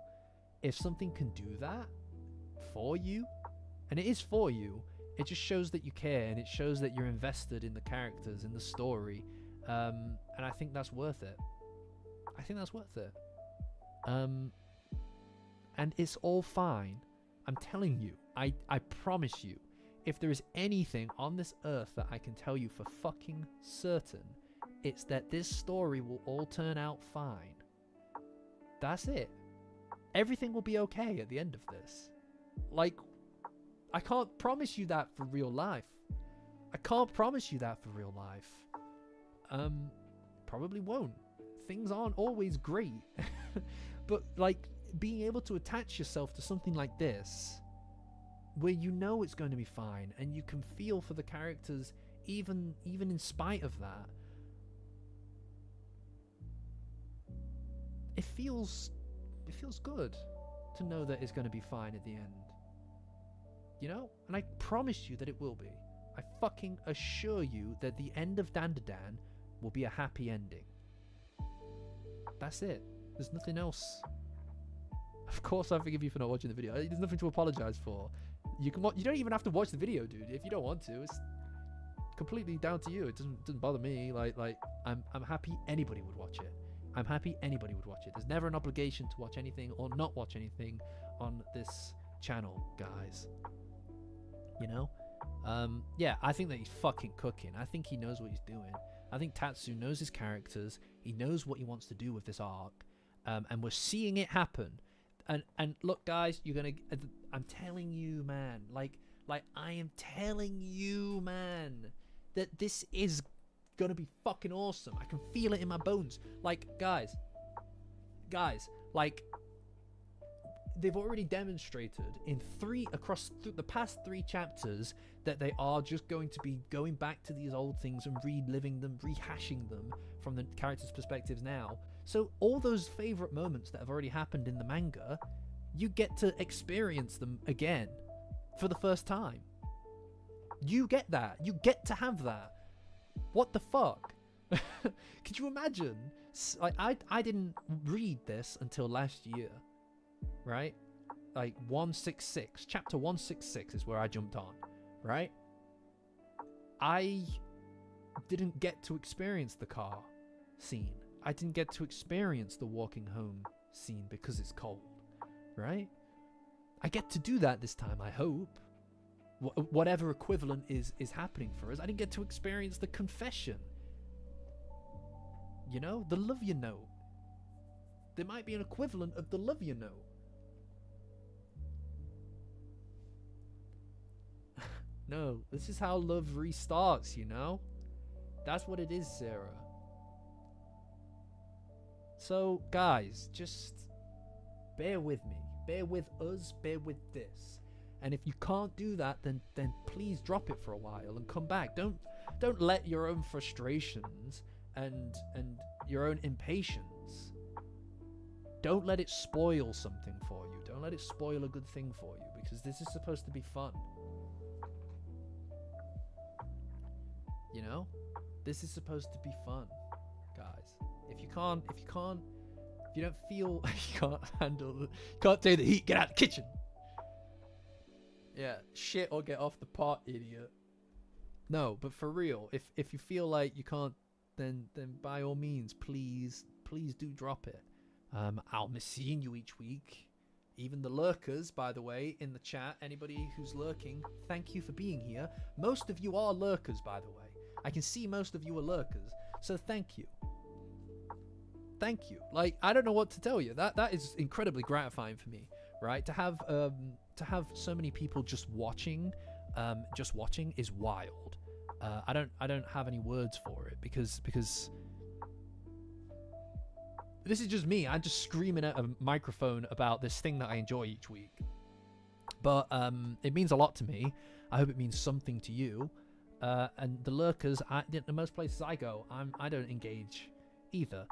if something can do that for you, and it is for you, it just shows that you care, and it shows that you're invested in the characters, in the story, and I think that's worth it. And it's all fine. I'm telling you, I promise you, if there is anything on this earth that I can tell you for fucking certain, it's that this story will all turn out fine. That's it. Everything will be okay at the end of this. I can't promise you that for real life. Probably won't. Things aren't always great. But being able to attach yourself to something like this, where it's going to be fine, and you can feel for the characters even in spite of that, it feels good to know that it's going to be fine at the end. You know? And I promise you that it will be. I fucking assure you that the end of Dandadan will be a happy ending. That's it. There's nothing else. Of course I forgive you for not watching the video. There's nothing to apologize for. You don't even have to watch the video, dude, if you don't want to. It's completely down to you. It doesn't bother me. Like I'm happy anybody would watch it. I'm happy anybody would watch it. There's never an obligation to watch anything or not watch anything on this channel, guys. You know? Yeah, I think that he's fucking cooking. I think he knows what he's doing. I think Tatsu knows his characters. He knows what he wants to do with this arc. And we're seeing it happen. And look, guys, I'm telling you, man, like I am telling you, man, that this is gonna be fucking awesome. I can feel it in my bones. Like, guys, like, they've already demonstrated in across the past 3 chapters that they are just going to be going back to these old things and reliving them, rehashing them from the characters' perspectives now. So all those favorite moments that have already happened in the manga, you get to experience them again for the first time. You get that. You get to have that. What the fuck? Could you imagine? Like, I didn't read this until last year, right? Like 166, chapter 166 is where I jumped on, right? I didn't get to experience the car scene. I didn't get to experience the walking home scene because it's cold, right? I get to do that this time, I hope. Whatever equivalent is happening for us. I didn't get to experience the confession. You know, the love you note. There might be an equivalent of the love you note. No, this is how love restarts, you know? That's what it is, Sarah. So, guys, just bear with me. Bear with us, bear with this. And if you can't do that, then please drop it for a while and come back. Don't let your own frustrations and your own impatience, don't let it spoil something for you. Don't let it spoil a good thing for you, because this is supposed to be fun. You know? This is supposed to be fun, guys. If you don't feel you can't handle it, can't take the heat, get out of the kitchen. Yeah, shit or get off the pot, idiot. No, but for real, if you feel like you can't, then by all means, please do drop it. I'll miss seeing you each week. Even the lurkers, by the way, in the chat, anybody who's lurking, thank you for being here. Most of you are lurkers, by the way. I can see most of you are lurkers, so thank you. Thank you. Like, I don't know what to tell you. That is incredibly gratifying for me, right? To have so many people just watching is wild. I don't have any words for it because this is just me. I'm just screaming at a microphone about this thing that I enjoy each week. But it means a lot to me. I hope it means something to you. And the lurkers, the most places I go, I don't engage either.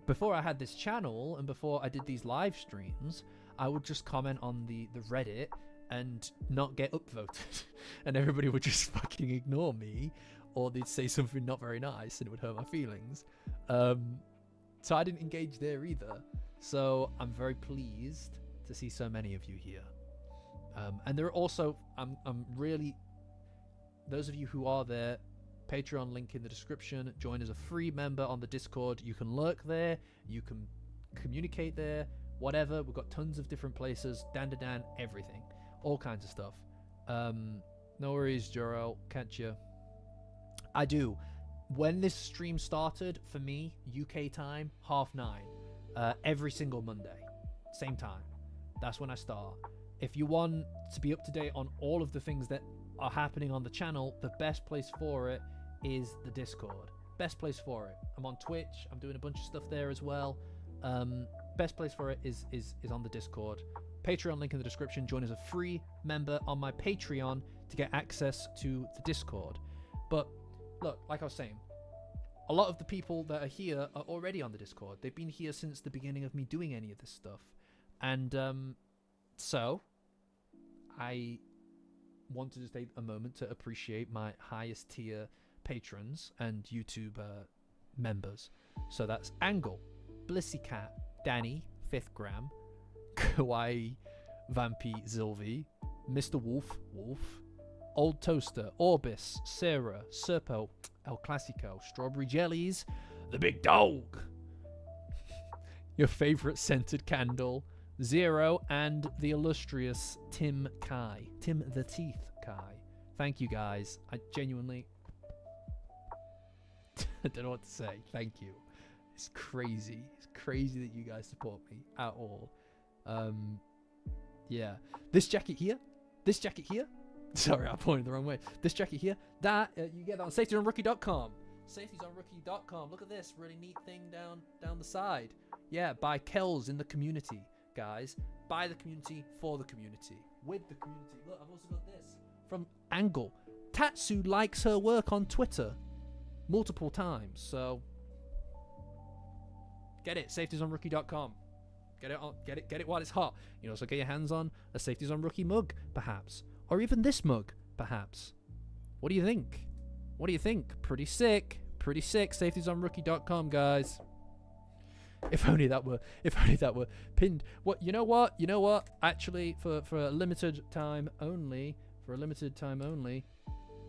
Before I had this channel and before I did these live streams, I would just comment on the Reddit and not get upvoted. And everybody would just fucking ignore me, or they'd say something not very nice and it would hurt my feelings. So I didn't engage there either. So I'm very pleased to see so many of you here. And there are also, I'm really, those of you who are there, Patreon link in the description. Join as a free member on the Discord. You can lurk there. You can communicate there. Whatever. We've got tons of different places. Dandadan, everything. All kinds of stuff. No worries, Jorel. Catch you. I do. When this stream started, for me, UK time, 9:30. Every single Monday. Same time. That's when I start. If you want to be up to date on all of the things that are happening on the channel, the best place for it is the Discord. Best place for it. I'm on Twitch. I'm doing a bunch of stuff there as well. Best place for it is on the Discord. Patreon link in the description. Join as a free member on my Patreon to get access to the Discord. But look, like I was saying, a lot of the people that are here are already on the Discord. They've been here since the beginning of me doing any of this stuff. And so I want to just take a moment to appreciate my highest tier patrons and YouTube members. So that's Angle, Blissy Cat, Danny, 5th Gram, Kawaii, Vampy, Zilvi, Mr. Wolf, Old Toaster, Orbis, Sarah, Serpo, El Clasico, Strawberry Jellies, The Big Dog, your favorite scented candle, Zero, and the illustrious Tim the Teeth Kai. Thank you guys. I genuinely I don't know what to say. Thank you. It's crazy. It's crazy that you guys support me at all. Yeah. This jacket here. Sorry, I pointed the wrong way. This jacket here. That you get that on safetiesonrookie.com. Safetiesonrookie.com. Look at this really neat thing down the side. Yeah, by Kells in the community, guys. By the community, for the community, with the community. Look, I've also got this from Angle. Tatsu likes her work on Twitter multiple times, so get it. Safetiesonrookie.com. Get it while it's hot. You can also get your hands on a Safeties on Rookie mug, perhaps, or even this mug, perhaps. What do you think? Pretty sick. Safetiesonrookie.com, guys. If only that were pinned. What? You know what? Actually, for a limited time only,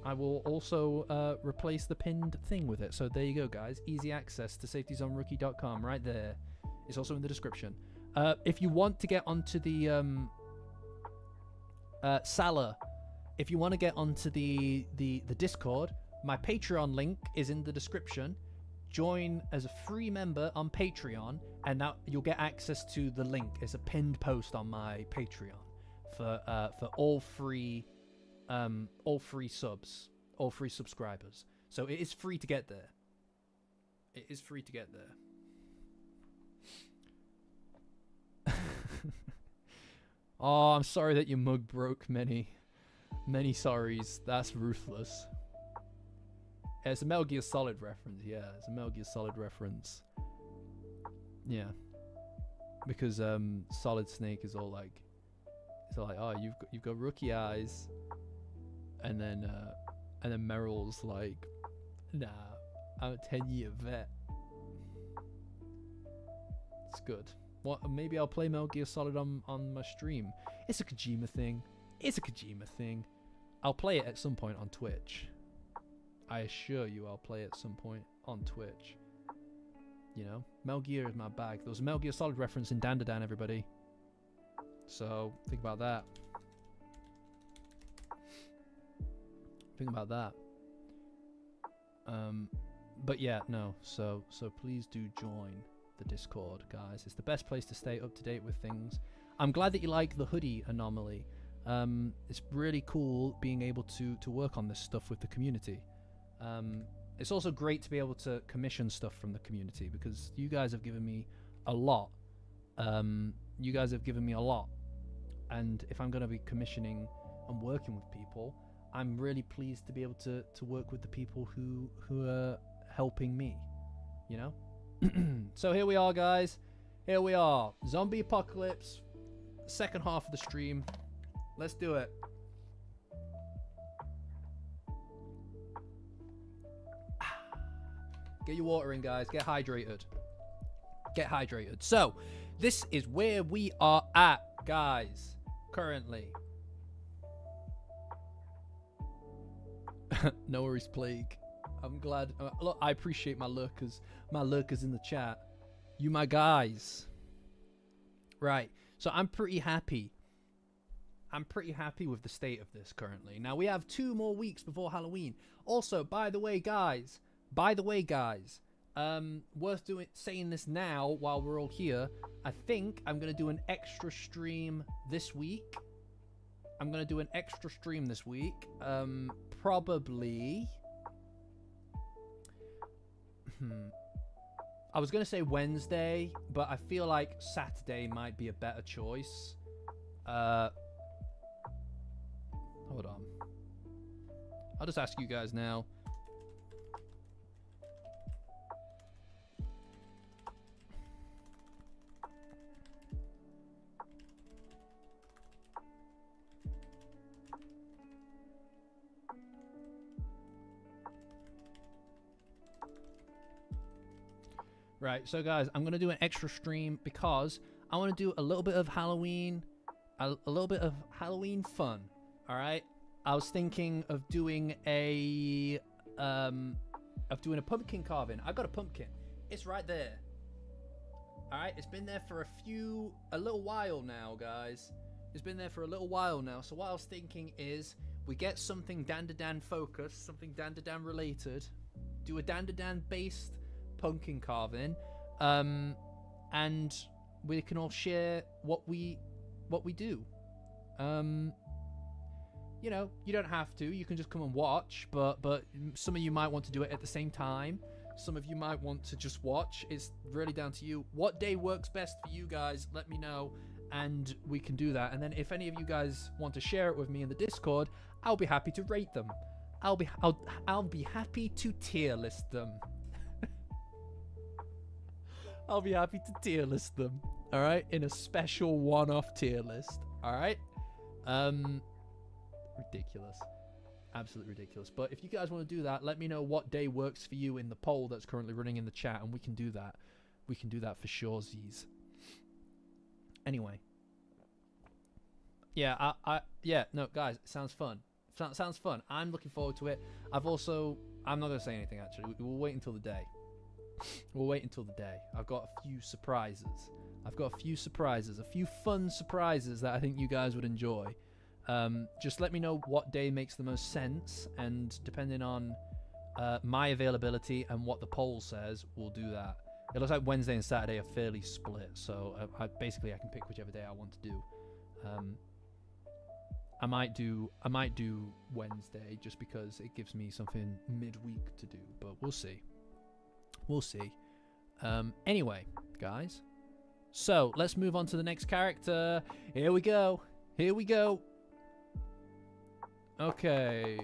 I will also replace the pinned thing with it. So there you go, guys. Easy access to safetiesonrookie.com right there. It's also in the description. If you want to get onto the Salah, if you want to get onto the Discord, my Patreon link is in the description. Join as a free member on Patreon, and now you'll get access to the link. It's a pinned post on my Patreon for all free subs, all free subscribers. So it is free to get there. Oh, I'm sorry that your mug broke. Many sorries. That's ruthless. Yeah, it's a Metal Gear Solid reference. Yeah, because Solid Snake is all like, oh, you've got rookie eyes, and then Meryl's like, nah, I'm a 10-year vet. It's good. What? Maybe I'll play Metal Gear Solid on my stream. It's a Kojima thing. I'll play it at some point on Twitch. I assure you, I'll play it at some point on Twitch. You know, Metal Gear is my bag. There was a Metal Gear Solid reference in Dandadan, everybody. So think about that. But yeah, no. So please do join the Discord, guys. It's the best place to stay up to date with things. I'm glad that you like the hoodie anomaly. It's really cool being able to work on this stuff with the community. It's also great to be able to commission stuff from the community, because you guys have given me a lot. And if I'm going to be commissioning and working with people, I'm really pleased to be able to work with the people who are helping me, you know? So here we are, guys. Zombie apocalypse, second half of the stream. Let's do it. Get your water in, guys. Get hydrated. So, this is where we are at, guys, currently. No worries, Plague. I'm glad. Look, I appreciate my lurkers in the chat. You my guys. Right. So I'm pretty happy. With the state of this currently. Now we have 2 more weeks before Halloween. Also, by the way, guys, worth saying this now while we're all here. I think I'm gonna do an extra stream this week. Probably. I was gonna say Wednesday, but I feel like Saturday might be a better choice. Hold on. I'll just ask you guys now. Right, so guys, I'm going to do an extra stream because I want to do a little bit of Halloween, a little bit of Halloween fun, all right? I was thinking of doing a pumpkin carving. I got a pumpkin. It's right there. All right, it's been there for a little while now, guys. It's been there for a little while now. So what I was thinking is we get something Dandadan focused, something Dandadan related, do a Dandadan based pumpkin carving, and we can all share what we do. You know, you don't have to. You can just come and watch, but some of you might want to do it at the same time. Some of you might want to just watch. It's really down to you. What day works best for you guys? Let me know, and we can do that. And then if any of you guys want to share it with me in the Discord, I'll be happy to rate them. I'll be happy to tier list them. I'll be happy to tier list them. All right, in a special one-off tier list. All right. Ridiculous. Absolutely ridiculous. But if you guys want to do that, let me know what day works for you in the poll that's currently running in the chat, and we can do that. We can do that for sure, Z's. Anyway. Yeah, no, guys, it sounds fun. Sounds fun. I'm looking forward to it. I'm not going to say anything, actually. We'll wait until the day. We'll wait until the day. I've got a few surprises. A few fun surprises that I think you guys would enjoy. Just let me know what day makes the most sense, and depending on my availability and what the poll says, we'll do that. It looks like Wednesday and Saturday are fairly split, so I can pick whichever day I want to do. I might do Wednesday just because it gives me something midweek to do, but we'll see. Anyway, guys, so let's move on to the next character. Here we go. Okay.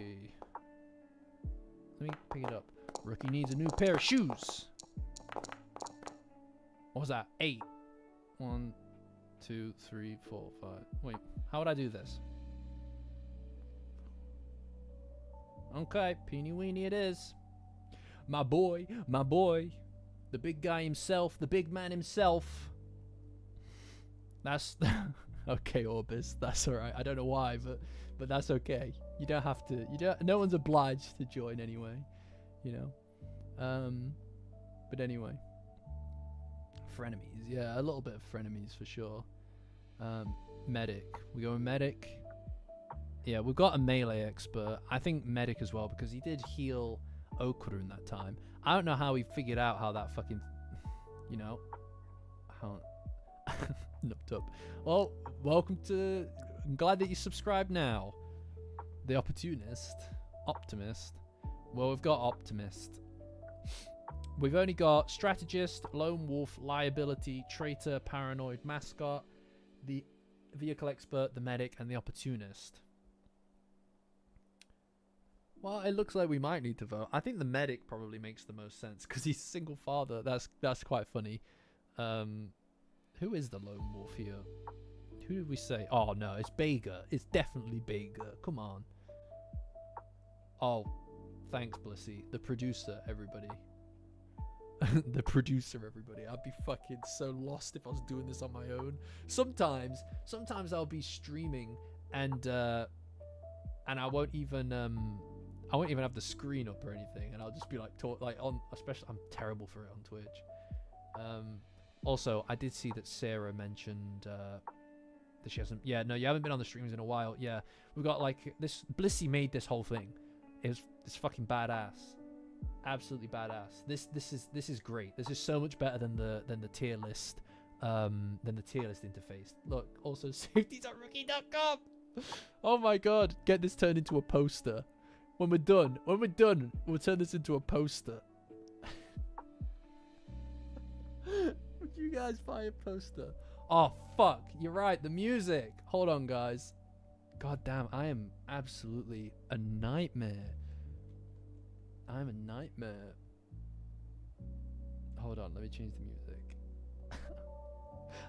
Let me pick it up. Rookie needs a new pair of shoes. What was that? 8. 1, 2, 3, 4, 5. Wait, how would I do this? Okay, Peeny Weeny it is. My boy. The big guy himself, the big man himself. That's... Okay, Orbis, that's alright. I don't know why, but that's okay. You don't have to. No one's obliged to join anyway, you know. But anyway, frenemies. Yeah, a little bit of frenemies for sure. Medic. We go with medic. Yeah, we've got a melee expert. I think medic as well because he did heal Okura in that time. I don't know how he figured out how that fucking, you know, how. Nupped up. Well, welcome to... I'm glad that you subscribed now. The Optimist. Well, we've got Optimist. We've only got Strategist, Lone Wolf, Liability, Traitor, Paranoid, Mascot, the Vehicle Expert, the Medic, and the Opportunist. Well, it looks like we might need to vote. I think the Medic probably makes the most sense because he's a single father. That's quite funny. Who is the Lone Wolf here? Who did we say? Oh, no, it's Bega. It's definitely Bega. Come on. Oh, thanks, Blissy. The producer, everybody. The producer, everybody. I'd be fucking so lost if I was doing this on my own. Sometimes I'll be streaming and I won't even have the screen up or anything, and I'll just be like especially I'm terrible for it on Twitch. Also, I did see that Sarah mentioned that she hasn't... Yeah, no, you haven't been on the streams in a while. Yeah, we've got like this... Blissy made this whole thing. It's fucking badass. Absolutely badass. This is great. This is so much better than the tier list interface. Look, also safeties at rookie.com. Oh my god, get this turned into a poster. When we're done, we'll turn this into a poster. Would you guys buy a poster? Oh, fuck. You're right. The music. Hold on, guys. God damn. I am absolutely a nightmare. I'm a nightmare. Hold on. Let me change the music.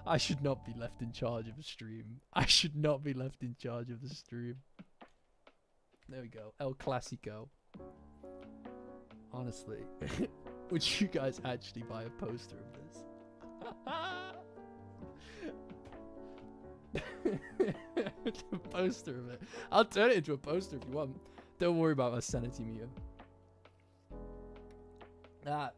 I should not be left in charge of a stream. There we go. El Clasico. Honestly, would you guys actually buy a poster of this? A poster of it. I'll turn it into a poster if you want. Don't worry about my sanity meter.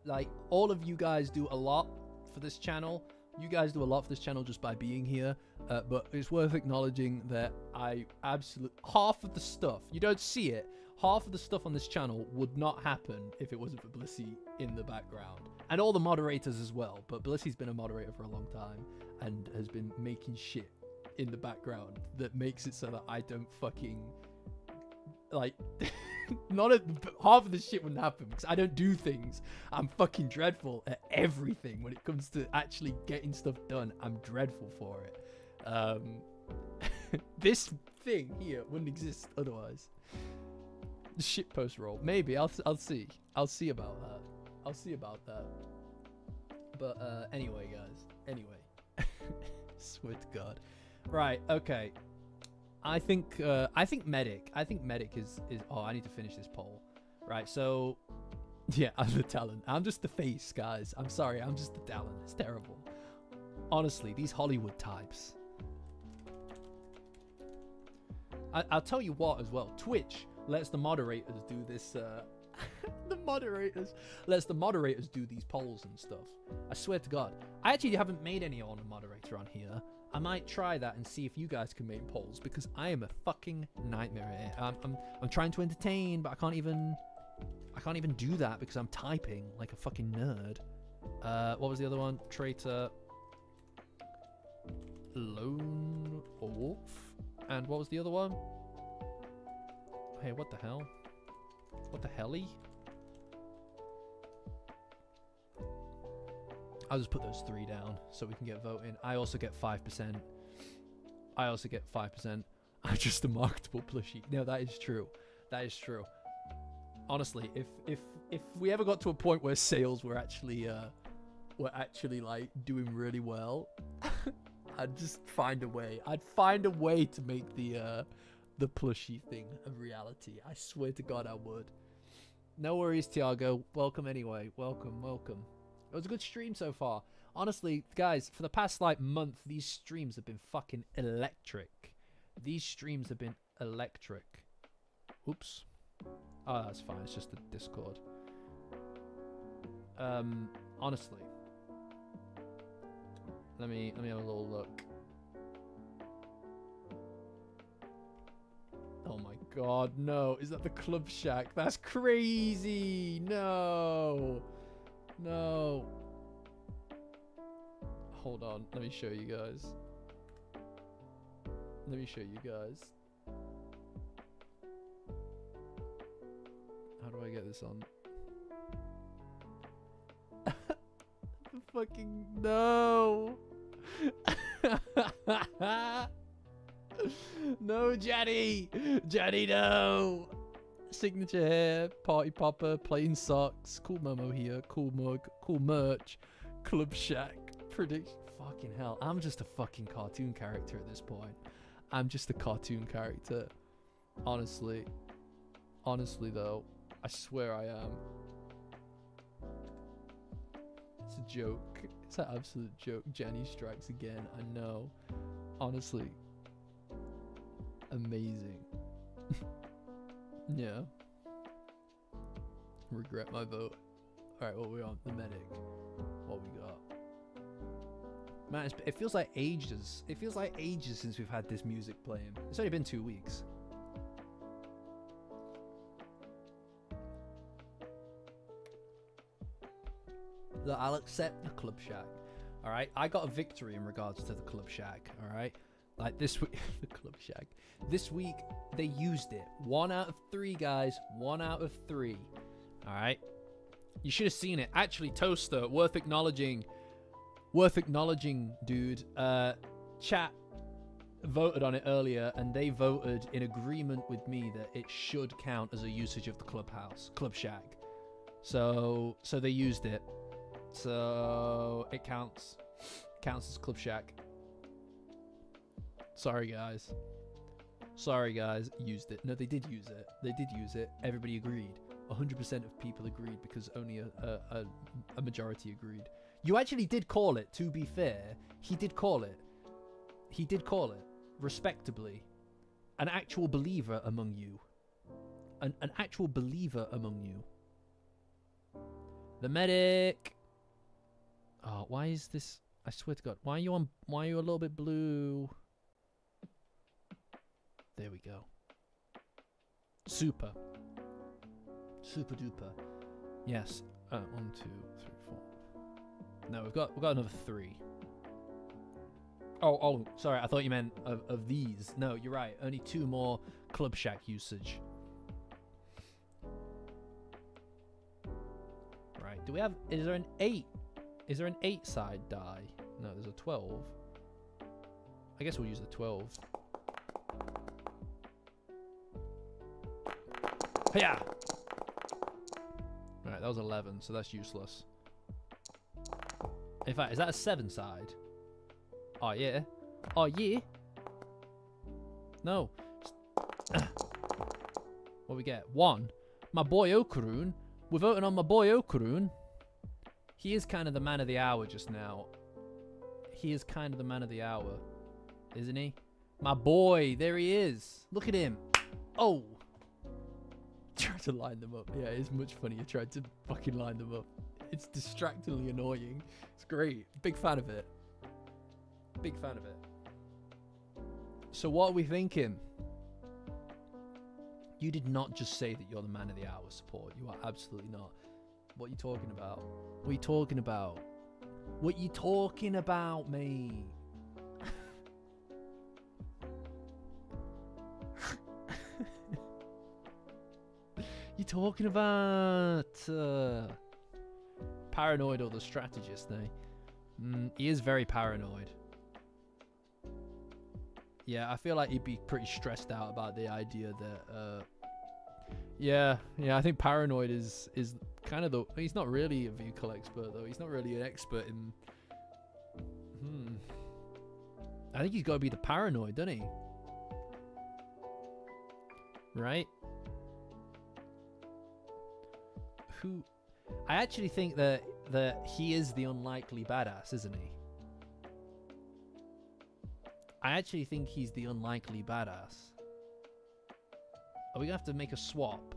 Like, all of you guys do a lot for this channel. You guys do a lot for this channel just by being here. But it's worth acknowledging that half of the stuff, you don't see it, half of the stuff on this channel would not happen if it wasn't for Blissey in the background. And all the moderators as well. But Blissey's been a moderator for a long time and has been making shit in the background that makes it so that I don't fucking, like, half of the shit wouldn't happen because I don't do things. I'm fucking dreadful at everything when it comes to actually getting stuff done. I'm dreadful for it. This thing here wouldn't exist otherwise. The shitpost roll. Maybe I'll see. I'll see about that. I'll see about that. But anyway, guys. Anyway, swear to God. Right. Okay. I think medic. I think medic is. Oh, I need to finish this poll. Right. So, yeah, I'm the talent. I'm just the face, guys. I'm sorry. I'm just the talent. It's terrible. Honestly, these Hollywood types. I'll tell you what as well. Twitch lets the moderators do this. The moderators lets the moderators do these polls and stuff. I swear to God. I actually haven't made any on a moderator on here. I might try that and see if you guys can make polls because I am a fucking nightmare at it. I'm trying to entertain, but I can't even do that because I'm typing like a fucking nerd. What was the other one? Traitor, lone wolf, and what was the other one? Hey, what the hell? What the helly? I'll just put those 3 down so we can get voting. I also get 5%. I also get 5%. I'm just a marketable plushie. No, that is true. That is true. Honestly, if we ever got to a point where sales were actually like doing really well, I'd just find a way. I'd find a way to make the plushie thing a reality. I swear to God, I would. No worries, Tiago. Welcome anyway. Welcome, welcome. It was a good stream so far. Honestly, guys, for the past like month, these streams have been fucking electric. These streams have been electric. Oops. Oh, that's fine. It's just the Discord. Honestly. Let me have a little look. Oh my God, no. Is that the Club Shack? That's crazy. No. No. Hold on. Let me show you guys. Let me show you guys. How do I get this on? Fucking no. No, Jenny. Jenny, no. Signature hair, party popper, plain socks, cool Momo here, cool mug, cool merch, Club Shack, prediction. Fucking hell, I'm just a fucking cartoon character at this point. I'm just a cartoon character. Honestly. Honestly, though, I swear I am. It's a joke. It's an absolute joke. Jenny strikes again. I know. Honestly. Amazing. Yeah. Regret my vote. Alright, what are we on? The medic. What we got? Man, it feels like ages. It feels like ages since we've had this music playing. It's only been 2 weeks. Look, I'll accept the Club Shack. Alright? I got a victory in regards to the Club Shack. Alright? Like this week, the Club Shack. This week, they used it. 1 out of 3, guys. 1 out of 3. Alright? You should have seen it. Actually, Toaster, worth acknowledging. Worth acknowledging, dude. Chat voted on it earlier, and they voted in agreement with me that it should count as a usage of the clubhouse, Club Shack. So they used it. So it counts. Counts as Club Shack. Sorry, guys. Sorry, guys. Used it. No, they did use it. They did use it. Everybody agreed. 100% of people agreed because only a majority agreed. You actually did call it, to be fair. He did call it. He did call it, respectably. An actual believer among you. An actual believer among you. The medic. Oh, why is this? I swear to God. Why are you a little bit blue? There we go. Super. Super duper. Yes. 1, 2, 3, 4. No, we've got another 3. Oh, sorry. I thought you meant of these. No, you're right. Only 2 more Club Shack usage. Right. Do we have? Is there an 8? Is there an 8-side die? No, there's a 12. I guess we'll use the 12. Yeah. Right, that was 11, so that's useless. In fact, is that a 7-side? Oh yeah. Oh yeah. No. What we get? 1. My boy Okarun. We're voting on my boy Okarun. He is kind of the man of the hour just now. He is kind of the man of the hour, isn't he? My boy, there he is. Look at him. Oh. Try to line them up. Yeah, it's much funnier trying to fucking line them up. It's distractingly annoying. It's great. Big fan of it. Big fan of it. So what are we thinking? You did not just say that you're the man of the hour support. You are absolutely not. What are you talking about? What are you talking about? What are you talking about, mate? You talking about paranoid or the strategist, eh? He is very paranoid. Yeah, I feel like he'd be pretty stressed out about the idea that yeah, I think paranoid is kind of the... He's not really a vehicle expert, though. He's not really an expert in... I think he's got to be the paranoid, doesn't he? Right? Who... I actually think that he is the unlikely badass, isn't he? I actually think he's the unlikely badass. Are we going to have to make a swap?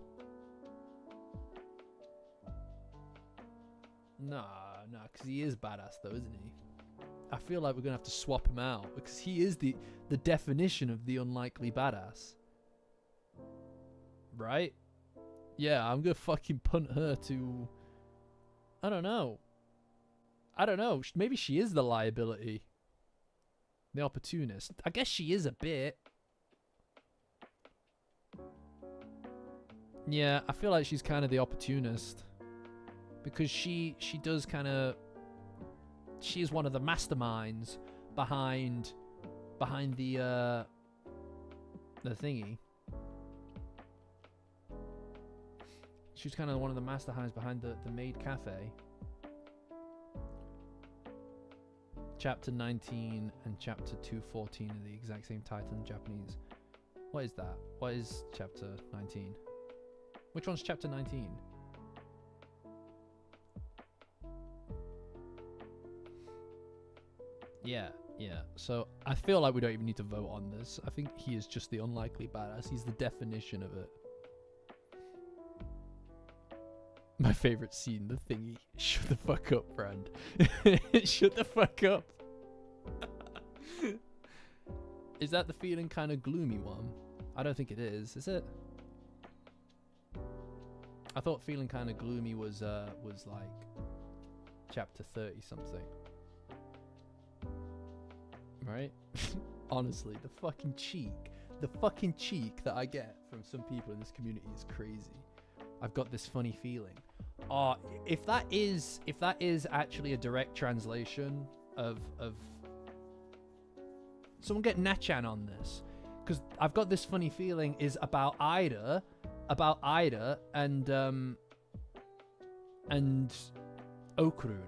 Nah, because he is badass though, isn't he? I feel like we're going to have to swap him out because he is the definition of the unlikely badass. Right? Yeah, I'm going to fucking punt her to... I don't know. Maybe she is the liability. The opportunist. I guess she is a bit. Yeah, I feel like she's kind of the opportunist. Because she does kind of... She is one of the masterminds behind the thingy. She's kind of one of the masterminds behind the Maid Cafe. Chapter 19 and Chapter 214 are the exact same title in Japanese. What is that? What is Chapter 19? Which one's Chapter 19? Yeah. So I feel like we don't even need to vote on this. I think he is just the unlikely badass. He's the definition of it. My favorite scene, the thingy. Shut the fuck up, friend. Shut the fuck up. Is that the feeling kind of gloomy one? I don't think it is. Is it? I thought feeling kind of gloomy was like chapter 30 something. Right? Honestly, the fucking cheek that I get from some people in this community is crazy. I've got this funny feeling. Oh, if that is actually a direct translation of someone get Nachan on this, because I've got this funny feeling is about Ida and Okarun,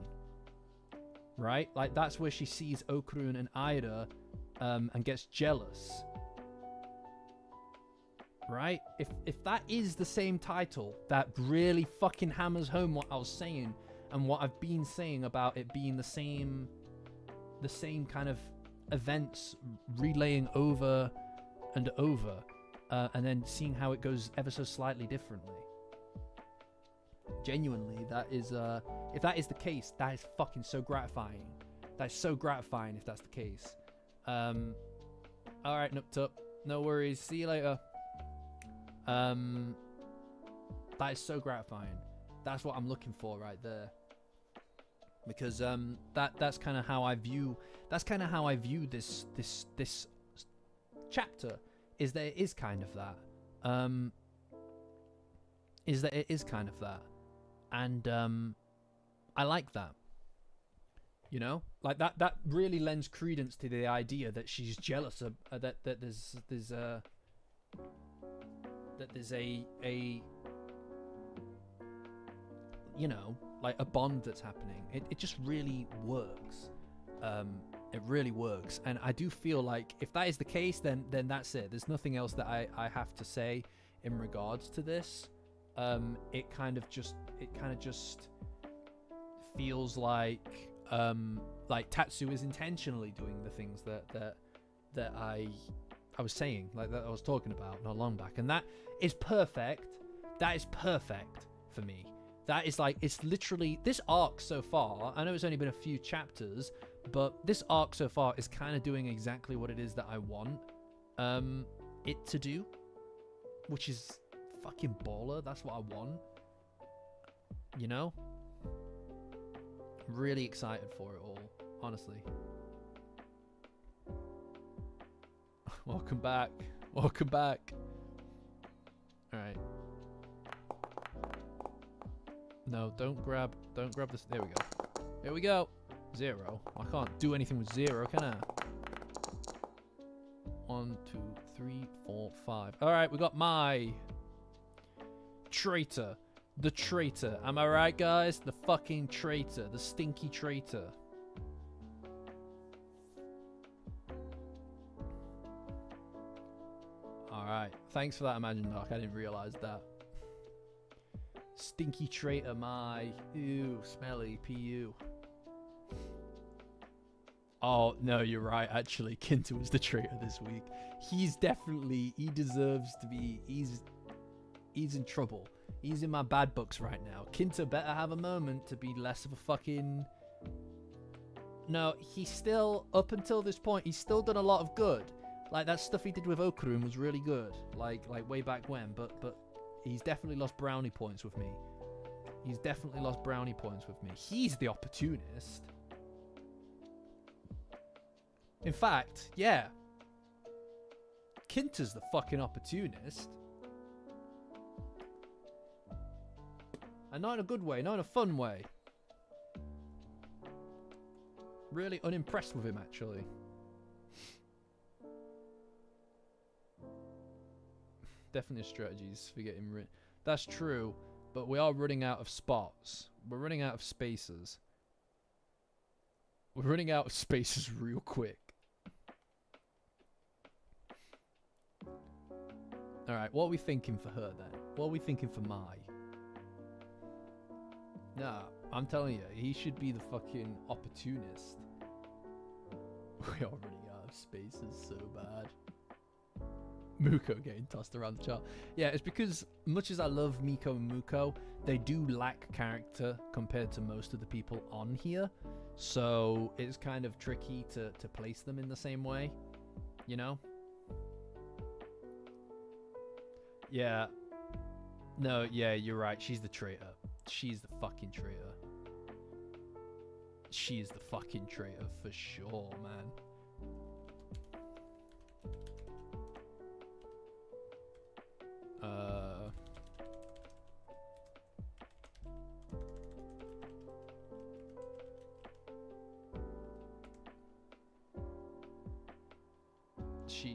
right? Like that's where she sees Okarun and Ida and gets jealous, right? If that is the same title that really fucking hammers home what I was saying and what I've been saying about it being the same kind of events relaying over and over, and then seeing how it goes ever so slightly differently. Genuinely, that is, if that is the case, that is fucking so gratifying. That is so gratifying if that's the case. Alright, Nooked Up. No worries. See you later. That is so gratifying. That's what I'm looking for right there. Because that's kind of how I view this chapter, is that it is kind of that. And I like that. You know, like that really lends credence to the idea that she's jealous of that there's a you know, like a bond that's happening. It just really works. It really works, and I do feel like if that is the case, then that's it. There's nothing else that I have to say in regards to this. It kind of just feels like Tatsu is intentionally doing the things that I was saying, like that I was talking about not long back, and that is perfect. That is perfect for me. That is like, it's literally this arc so far. I know it's only been a few chapters, but this arc so far is kind of doing exactly what it is that I want it to do, which is fucking baller. That's what I want. You know? Really excited for it all, honestly. Welcome back. Welcome back. Alright. No, don't grab this. There we go. Here we go. 0. I can't do anything with 0, can I? 1, 2, 3, 4, 5. Alright, we got my traitor. The traitor. Am I right, guys? The fucking traitor. The stinky traitor. Alright. Thanks for that, Imagine Dark. I didn't realize that. Stinky traitor, my. Ew. Smelly. Pu. Oh, no, you're right, actually. Kinta was the traitor this week. He's definitely... He deserves to be... He's in trouble. He's in my bad books right now. Kinta better have a moment to be less of a fucking... No, he's still... Up until this point, he's still done a lot of good. Like, that stuff he did with Okarun was really good. Like way back when. But he's definitely lost brownie points with me. He's definitely lost brownie points with me. He's the opportunist. In fact, yeah. Kinta's the fucking opportunist. And not in a good way, not in a fun way. Really unimpressed with him, actually. Definitely strategies for getting rid. That's true, but we are running out of spots. We're running out of spaces. We're running out of spaces real quick. Alright, what are we thinking for her then? What are we thinking for Mai? Nah, I'm telling you, he should be the fucking opportunist. We are running out of spaces so bad. Muko getting tossed around the chart. Yeah, it's because much as I love Miko and Muko, they do lack character compared to most of the people on here. So it's kind of tricky to place them in the same way, you know? Yeah. No, yeah, you're right. She's the traitor. She's the fucking traitor. She is the fucking traitor for sure, man.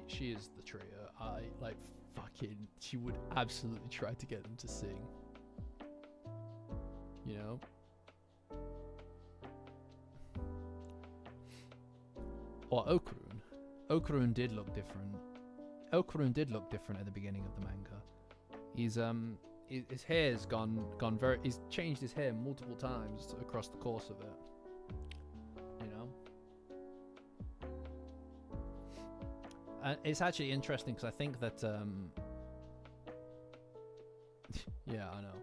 She is the traitor. I like fucking. She would absolutely try to get them to sing. You know. Or Okarun. Okarun did look different. Okurun did look different at the beginning of the manga. He's his hair's gone very. He's changed his hair multiple times across the course of it. You know. It's actually interesting because I think that yeah, I know.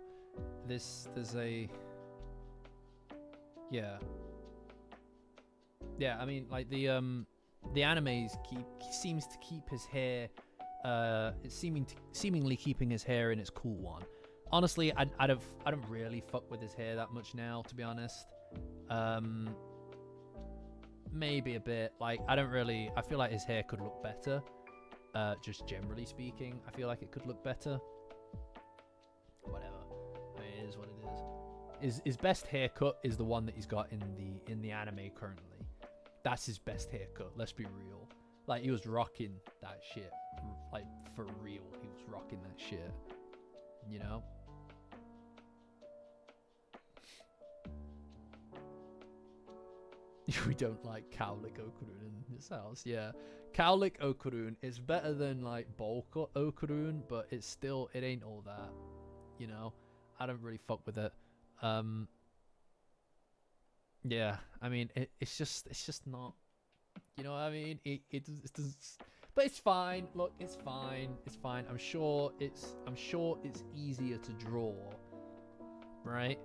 There's a yeah. I mean, like the animes seems to keep his hair, seemingly keeping his hair in its cool one. Honestly, I don't really fuck with his hair that much now, to be honest. Maybe a bit. Like, I feel like his hair could look better. Just generally speaking, I feel like it could look better. Whatever. I mean, it is what it is. His best haircut is the one that he's got in the anime currently. That's his best haircut. Let's be real. Like, he was rocking that shit. Like, for real, he was rocking that shit. You know? We don't like Cowlick Okurun in this house. Yeah, Cowlick Okurun is better than like Bolka Okurun, but it ain't all that. You know, I don't really fuck with it. Yeah, I mean, it's just not. You know what I mean? It does, but it's fine. Look, it's fine. It's fine. I'm sure it's easier to draw, right?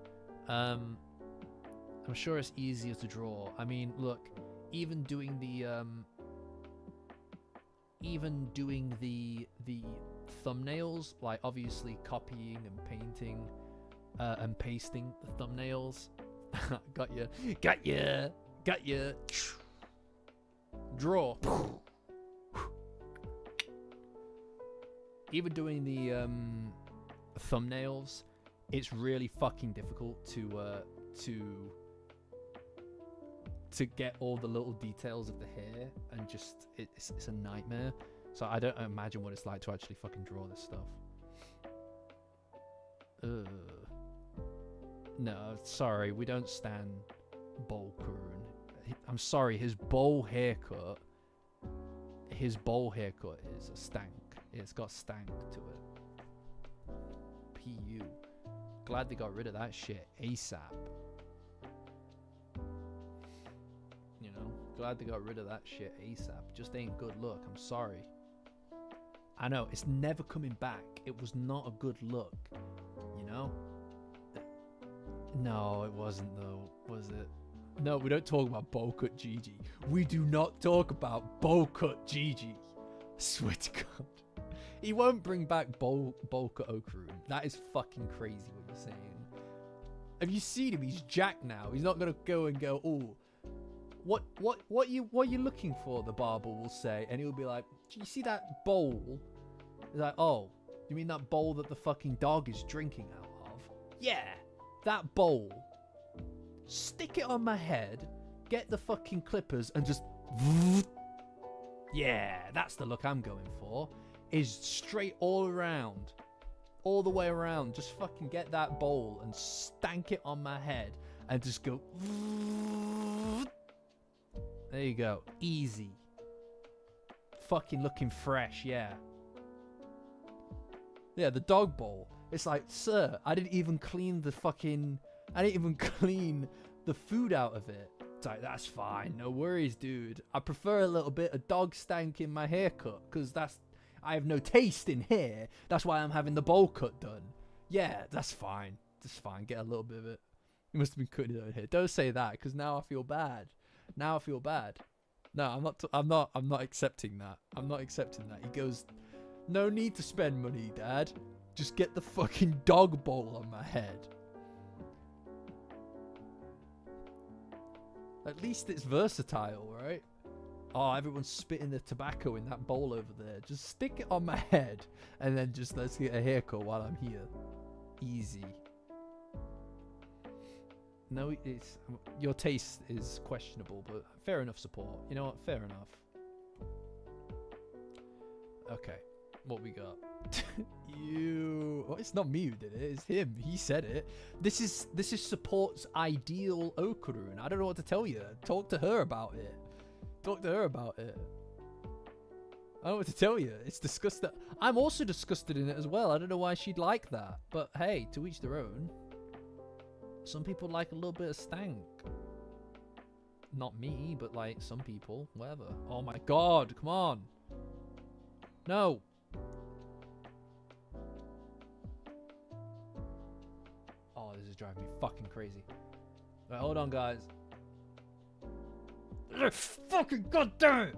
I'm sure it's easier to draw. I mean, look, even doing the thumbnails, like obviously copying and painting and pasting the thumbnails. got you. Draw. Even doing the thumbnails, it's really fucking difficult to get all the little details of the hair, and just it's a nightmare. So I don't imagine what it's like to actually fucking draw this stuff. No, sorry, we don't stand Bolkurun. I'm sorry, his bowl haircut is a stank. It's got stank to it. PU. Glad they got rid of that shit ASAP. You know, glad they got rid of that shit ASAP. Just ain't good look. I'm sorry. I know, it's never coming back. It was not a good look. You know? No, it wasn't though, was it? No, we don't talk about Bocut Gigi. We do not talk about Bocut Gigi. I swear to God. He won't bring back Bocut Okurun. That is fucking crazy what you're saying. Have you seen him? He's jacked now. He's not gonna go, oh, what you looking for? The barber will say, and he'll be like, do you see that bowl? He's like, oh, you mean that bowl that the fucking dog is drinking out of? Yeah, that bowl. Stick it on my head, get the fucking clippers, and just... Yeah, that's the look I'm going for. Is straight all around. All the way around. Just fucking get that bowl and stank it on my head. And just go... There you go. Easy. Fucking looking fresh, yeah. Yeah, the dog bowl. It's like, sir, I didn't even clean the fucking... I didn't even clean the food out of it. It's like, that's fine. No worries, dude. I prefer a little bit of dog stank in my haircut, because I have no taste in hair. That's why I'm having the bowl cut done. Yeah, that's fine. That's fine. Get a little bit of it. You must have been cutting it over here. Don't say that, because now I feel bad. Now I feel bad. No, I'm not accepting that. I'm not accepting that. He goes, no need to spend money, Dad. Just get the fucking dog bowl on my head. At least it's versatile, right? Oh, everyone's spitting the tobacco in that bowl over there. Just stick it on my head, and then just let's get a haircut while I'm here. Easy. No, it's your taste is questionable, but fair enough support. You know what? Fair enough. Okay, what we got? Well, it's not me who did it. It's him. He said it. This is support's ideal Okurun. I don't know what to tell you. Talk to her about it. Talk to her about it. I don't know what to tell you. It's disgusting. I'm also disgusted in it as well. I don't know why she'd like that. But hey, to each their own. Some people like a little bit of stank. Not me, but like some people. Whatever. Oh my god, come on. No. Oh, this is driving me fucking crazy. Right, hold on, guys. Fucking goddamn it!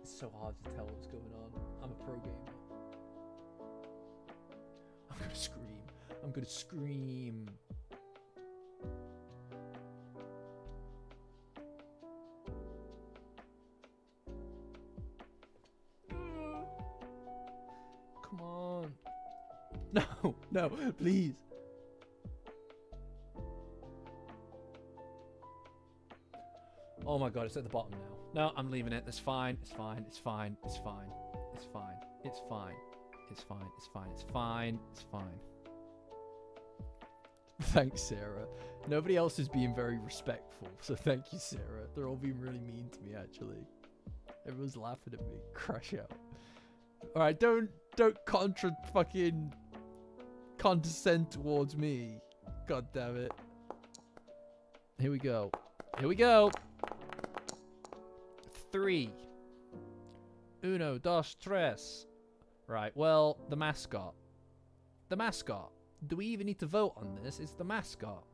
It's so hard to tell what's going on. I'm a pro gamer. I'm gonna scream. I'm gonna scream. Come on. No, no, please. Oh my god, it's at the bottom now. No, I'm leaving it. It's fine. It's fine. It's fine. It's fine. It's fine. It's fine. It's fine. It's fine. It's fine. It's fine. Thanks, Sarah. Nobody else is being very respectful, so thank you, Sarah. They're all being really mean to me, actually. Everyone's laughing at me. Crash out. Alright, don't fucking condescend towards me. God damn it. Here we go. Here we go. 3. Uno, dos, tres. Right, well, the mascot. The mascot. Do we even need to vote on this? It's the mascot.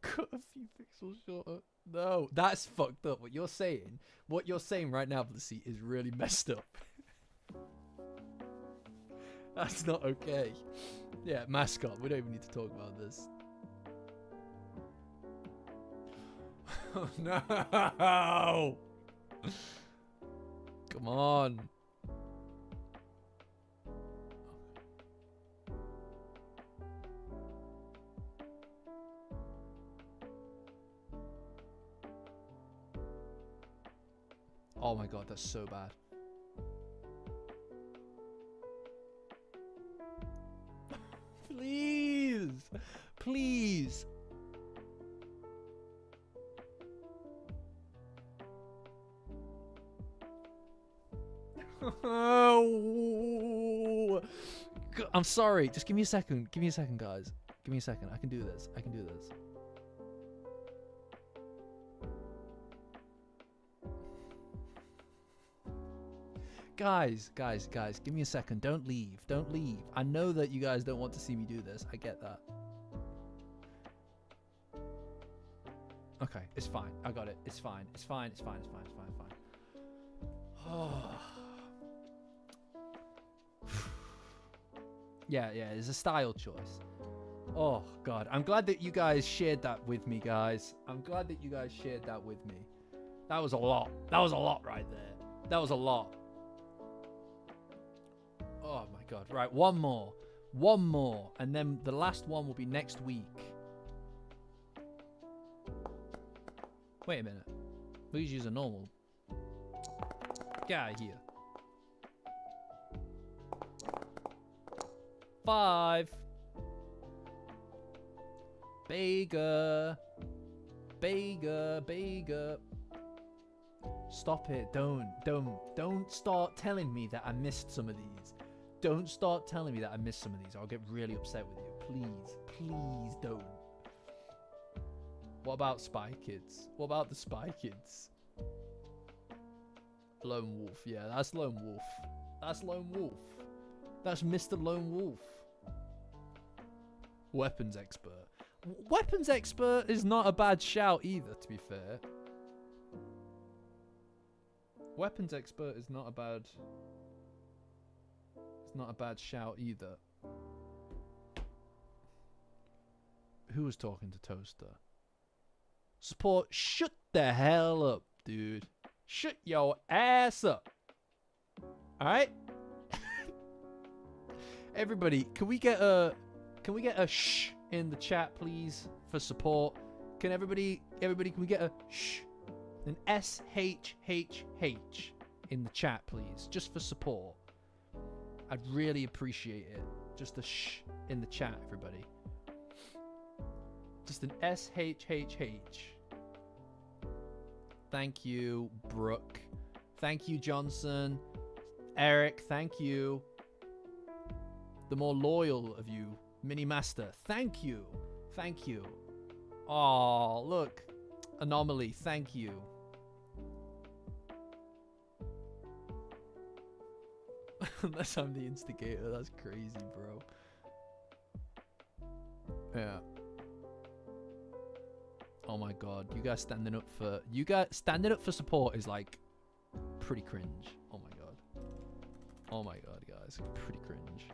Cut a few pixels shorter. No, that's fucked up. What you're saying right now, Blissey, is really messed up. That's not okay. Yeah, mascot. We don't even need to talk about this. Oh, no! Come on. Oh my god, that's so bad. Please! Please! Oh, I'm sorry. Just give me a second. Give me a second, guys. Give me a second. I can do this. I can do this. Guys, give me a second. Don't leave. Don't leave. I know that you guys don't want to see me do this. I get that. Okay, it's fine. I got it. It's fine. It's fine. It's fine. It's fine. It's fine. It's fine. Oh. Yeah, it's a style choice. Oh, God. I'm glad that you guys shared that with me, guys. I'm glad that you guys shared that with me. That was a lot. That was a lot right there. That was a lot. Oh, my God. Right, one more. One more. And then the last one will be next week. Wait a minute. Please use a normal. Get out of here. 5. Bega. Stop it. Don't start telling me that I missed some of these. Don't start telling me that I missed some of these. I'll get really upset with you. Please don't. What about Spy Kids? What about the Spy Kids? Lone Wolf. Yeah, that's Lone Wolf. That's Lone Wolf. That's Mr. Lone Wolf. Weapons expert. Weapons expert is not a bad shout either, to be fair. Weapons expert is not a bad... It's not a bad shout either. Who was talking to Toaster? Support, shut the hell up, dude. Shut your ass up. Alright? Everybody, can we get a shh in the chat, please, for support? Can everybody, can we get a shh? An SHHH in the chat, please, just for support. I'd really appreciate it. Just a shh in the chat, everybody. Just an SHHH. Thank you, Brooke. Thank you, Johnson. Eric, thank you. The more loyal of you, Mini Master, thank you. Thank you. Oh, look. Anomaly, thank you. Unless I'm the instigator, that's crazy, bro. Yeah. Oh my god, you guys standing up for support is like pretty cringe. Oh my god. Oh my god, guys, pretty cringe.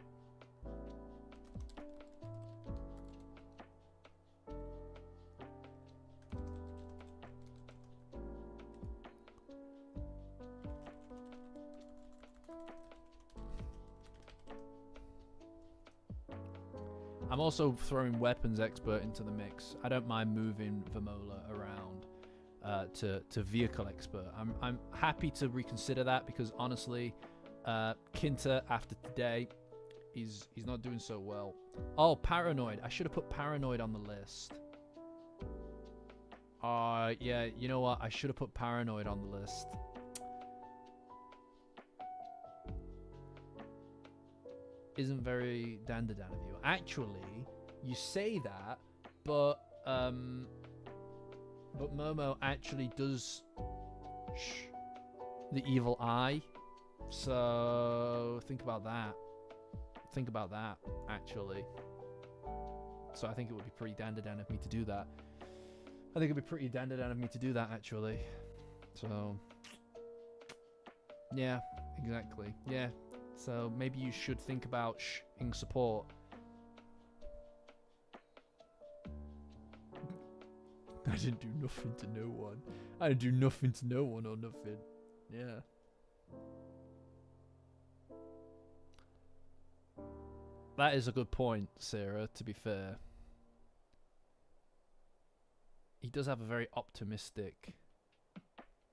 I'm also throwing weapons expert into the mix. I don't mind moving Vamola around to vehicle expert. I'm happy to reconsider that because honestly, Kinta after today, he's not doing so well. Oh, paranoid. I should have put paranoid on the list. Yeah, you know what? I should have put paranoid on the list. Isn't very Dandadan of you. Actually, you say that, but Momo actually does the evil eye. So think about that. Think about that, actually. So I think it would be pretty Dandadan of me to do that. I think it'd be pretty Dandadan of me to do that, actually. So yeah, exactly. Yeah. So maybe you should think about in support. I didn't do nothing to no one. I didn't do nothing to no one or nothing. Yeah. That is a good point, Sarah, to be fair. He does have a very optimistic...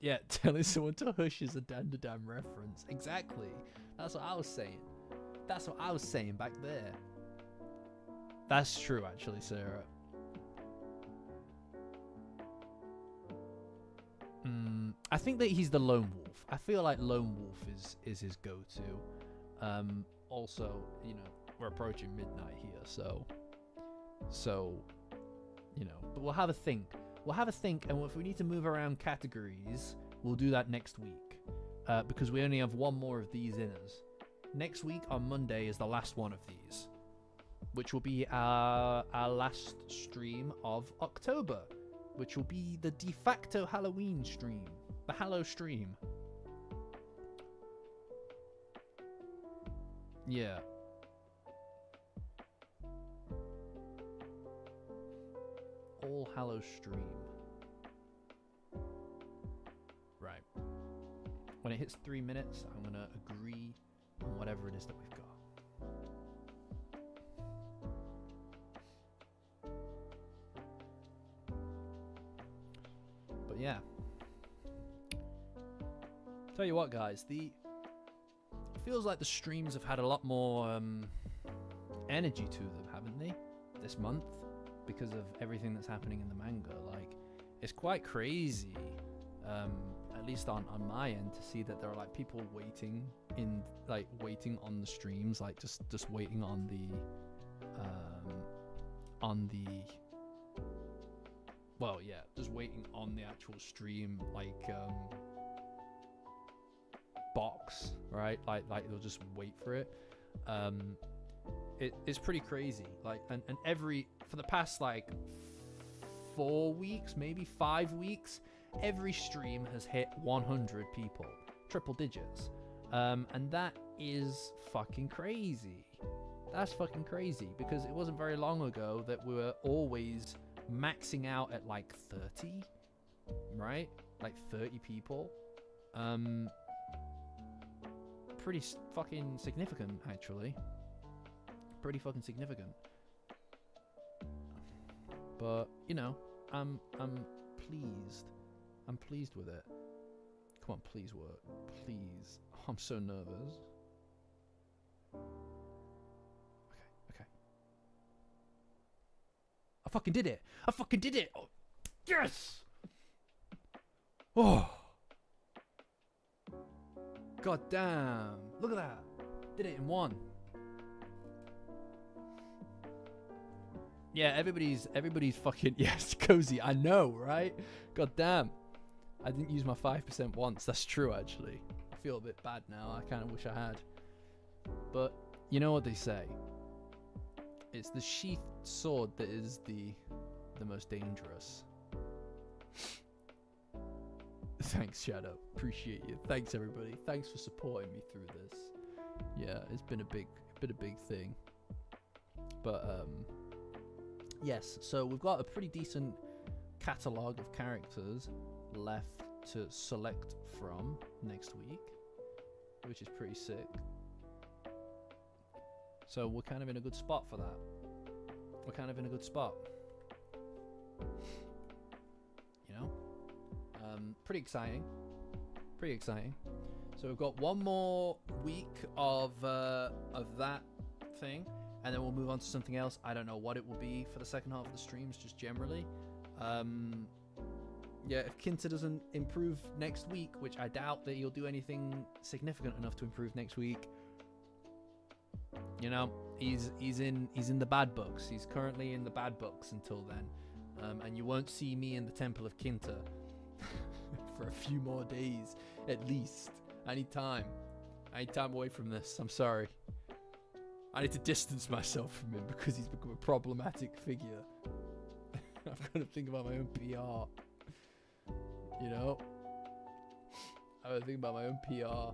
Yeah, telling someone to hush is a Dandadan reference. Exactly. That's what I was saying. That's what I was saying back there. That's true, actually, Sarah. I think that he's the lone wolf. I feel like lone wolf is his go-to. Also, you know, we're approaching midnight here, so you know. But we'll have a think. We'll have a think, and if we need to move around categories, we'll do that next week. Because we only have one more of these in us. Next week on Monday is the last one of these, which will be our last stream of October, which will be the de facto Halloween stream, the Hallow stream. Yeah. All Hallow stream. Right. When it hits 3 minutes, I'm gonna agree on whatever it is that we've got. But yeah. Tell you what, guys, it feels like the streams have had a lot more energy to them, haven't they? This month, because of everything that's happening in the manga. Like, it's quite crazy. At least on my end, to see that there are like people waiting on the streams, like just waiting on the well, yeah, just waiting on the actual stream, like box, right? Like they'll just wait for it. It's pretty crazy. Like, and for the past like 4 weeks, maybe 5 weeks, every stream has hit 100 people, triple digits, and that is fucking crazy. That's fucking crazy, because it wasn't very long ago that we were always maxing out at like 30, right? Like 30 people. Pretty fucking significant, actually. Pretty fucking significant. But you know, I'm pleased. I'm pleased with it. Come on, please work. Please. Oh, I'm so nervous. Okay. I fucking did it. I fucking did it. Oh, yes. Oh. God damn. Look at that. Did it in one. Yeah, everybody's fucking yes, cozy. I know, right? God damn. I didn't use my 5% once. That's true, actually. I feel a bit bad now. I kind of wish I had. But you know what they say. It's the sheathed sword that is the most dangerous. Thanks, Shadow. Appreciate you. Thanks, everybody. Thanks for supporting me through this. Yeah, it's been a big thing. But yes, so we've got a pretty decent catalogue of characters left to select from next week, which is pretty sick. So we're kind of in a good spot for that. We're kind of in a good spot. You know? Pretty exciting. Pretty exciting. So we've got one more week of that thing, and then we'll move on to something else. I don't know what it will be for the second half of the streams, just generally. Yeah, if Kinta doesn't improve next week, which I doubt that he'll do anything significant enough to improve next week, you know, he's in the bad books. He's currently in the bad books until then, and you won't see me in the Temple of Kinta for a few more days at least. I need time away from this. I'm sorry. I need to distance myself from him because he's become a problematic figure. I've got to think about my own PR. You know? I've got to think about my own PR.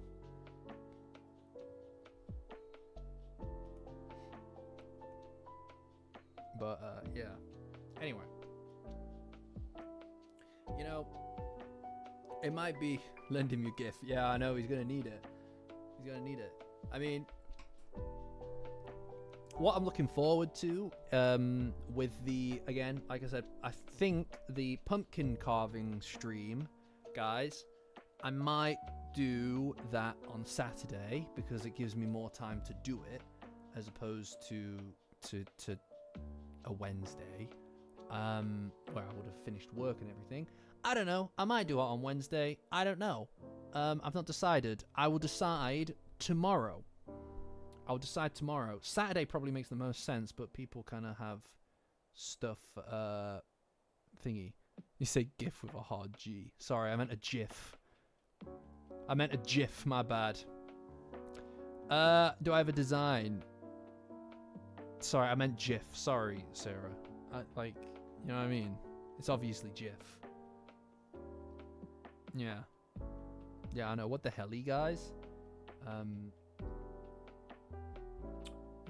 But, yeah. Anyway. You know, it might be lend him your gift. Yeah, I know, he's going to need it. He's going to need it. I mean, what I'm looking forward to with the, again, like I said, I think the pumpkin carving stream, guys, I might do that on Saturday because it gives me more time to do it as opposed to a Wednesday where I would have finished work and everything. I don't know. I might do it on Wednesday. I don't know. I've not decided. I will decide tomorrow. I'll decide tomorrow. Saturday probably makes the most sense, but people kind of have stuff thingy. You say GIF with a hard G. Sorry, I meant a GIF. I meant a GIF, my bad. Do I have a design? Sorry, I meant GIF. Sorry, Sarah. Like, you know what I mean? It's obviously GIF. Yeah. Yeah, I know. What the hell, guys?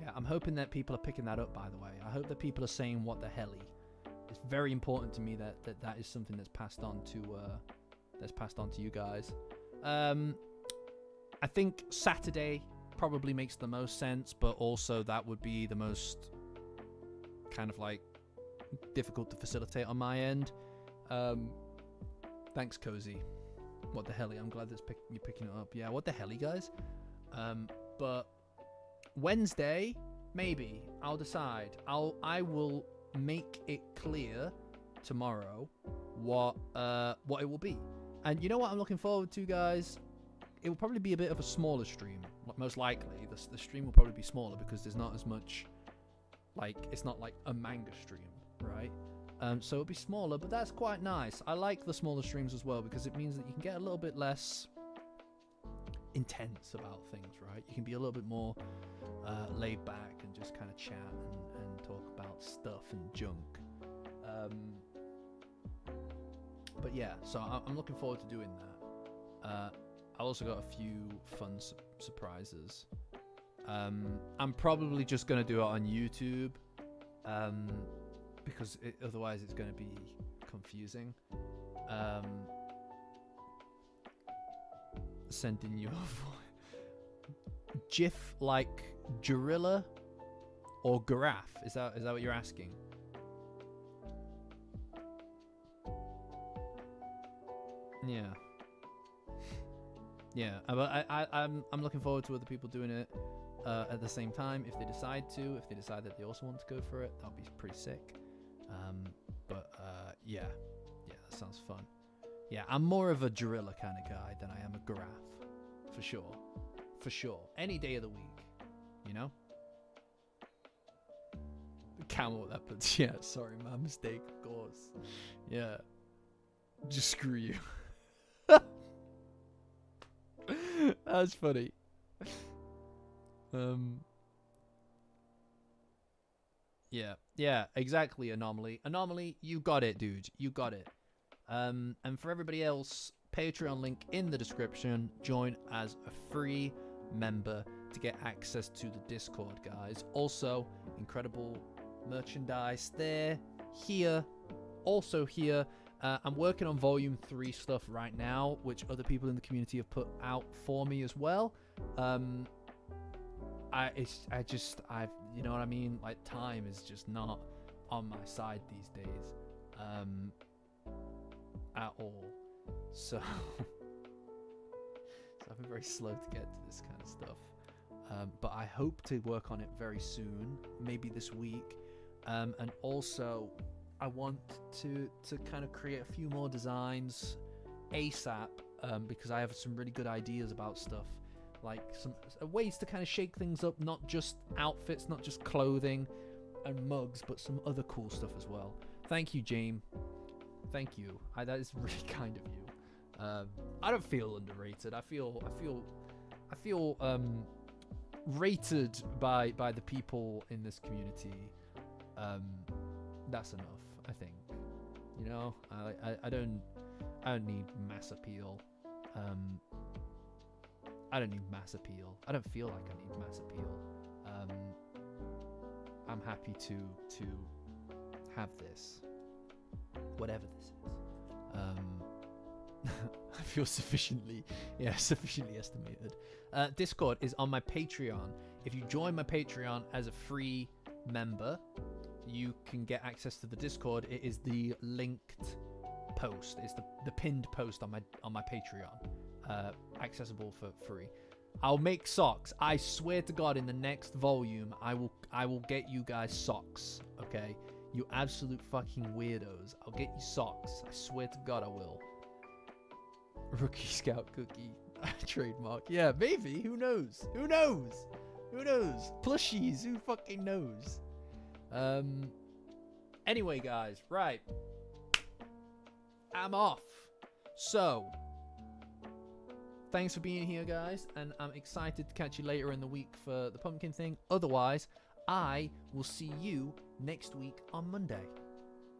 Yeah, I'm hoping that people are picking that up, by the way. I hope that people are saying what the helly. It's very important to me that is something that's passed on to you guys. I think Saturday probably makes the most sense, but also that would be the most kind of like difficult to facilitate on my end. Thanks, Cozy. What the helly? I'm glad that's you're picking it up. Yeah, what the helly, guys? But Wednesday, maybe I'll decide. I will make it clear tomorrow what it will be. And you know what I'm looking forward to, guys? It will probably be a bit of a smaller stream. Most likely, the stream will probably be smaller because there's not as much, like, it's not like a manga stream, right? So it'll be smaller, but that's quite nice. I like the smaller streams as well because it means that you can get a little bit less intense about things, right? You can be a little bit more laid back and just kind of chat and talk about stuff and junk. But yeah, so I'm looking forward to doing that. I also got a few fun surprises. I'm probably just going to do it on YouTube because otherwise it's going to be confusing. Sending you a GIF like gorilla or giraffe? Is that what you're asking? Yeah, but I'm looking forward to other people doing it. at the same time if they decide to. If they decide that they also want to go for it, that'll be pretty sick. Yeah, that sounds fun. Yeah, I'm more of a gorilla kind of guy than I am a giraffe, for sure. For sure. Any day of the week, you know? Camel leopards. Yeah, sorry, my mistake, of course. Yeah. Just screw you. That's funny. Yeah, exactly, Anomaly. Anomaly, you got it, dude. You got it. And for everybody else, Patreon link in the description. Join as a free member to get access to the Discord, guys. Also, incredible merchandise there, here, also here. I'm working on Volume 3 stuff right now, which other people in the community have put out for me as well. You know what I mean? Like, time is just not on my side these days, at all. So I've been very slow to get to this kind of stuff. But I hope to work on it very soon, maybe this week. And also, I want to kind of create a few more designs ASAP, because I have some really good ideas about stuff. Like some ways to kind of shake things up, not just outfits, not just clothing and mugs, but some other cool stuff as well. Thank you, James. Thank you. That is really kind of you. I don't feel underrated. I feel rated by the people in this community. That's enough, I think. You know, I don't need mass appeal. I don't need mass appeal. I don't feel like I need mass appeal. I'm happy to have this, whatever this is. I feel sufficiently estimated. Discord is on my Patreon. If you join my Patreon as a free member, you can get access to the Discord. It is the linked post. It's the pinned post on my Patreon. Accessible for free. I'll make socks. I swear to God, in the next volume, I will get you guys socks. Okay, you absolute fucking weirdos. I'll get you socks. I swear to God, I will. Rookie Scout cookie trademark. Yeah, maybe. Who knows? Who knows? Who knows? Plushies. Who fucking knows? Anyway, guys, right. I'm off. So, thanks for being here, guys, and I'm excited to catch you later in the week for the pumpkin thing. Otherwise, I will see you next week on Monday.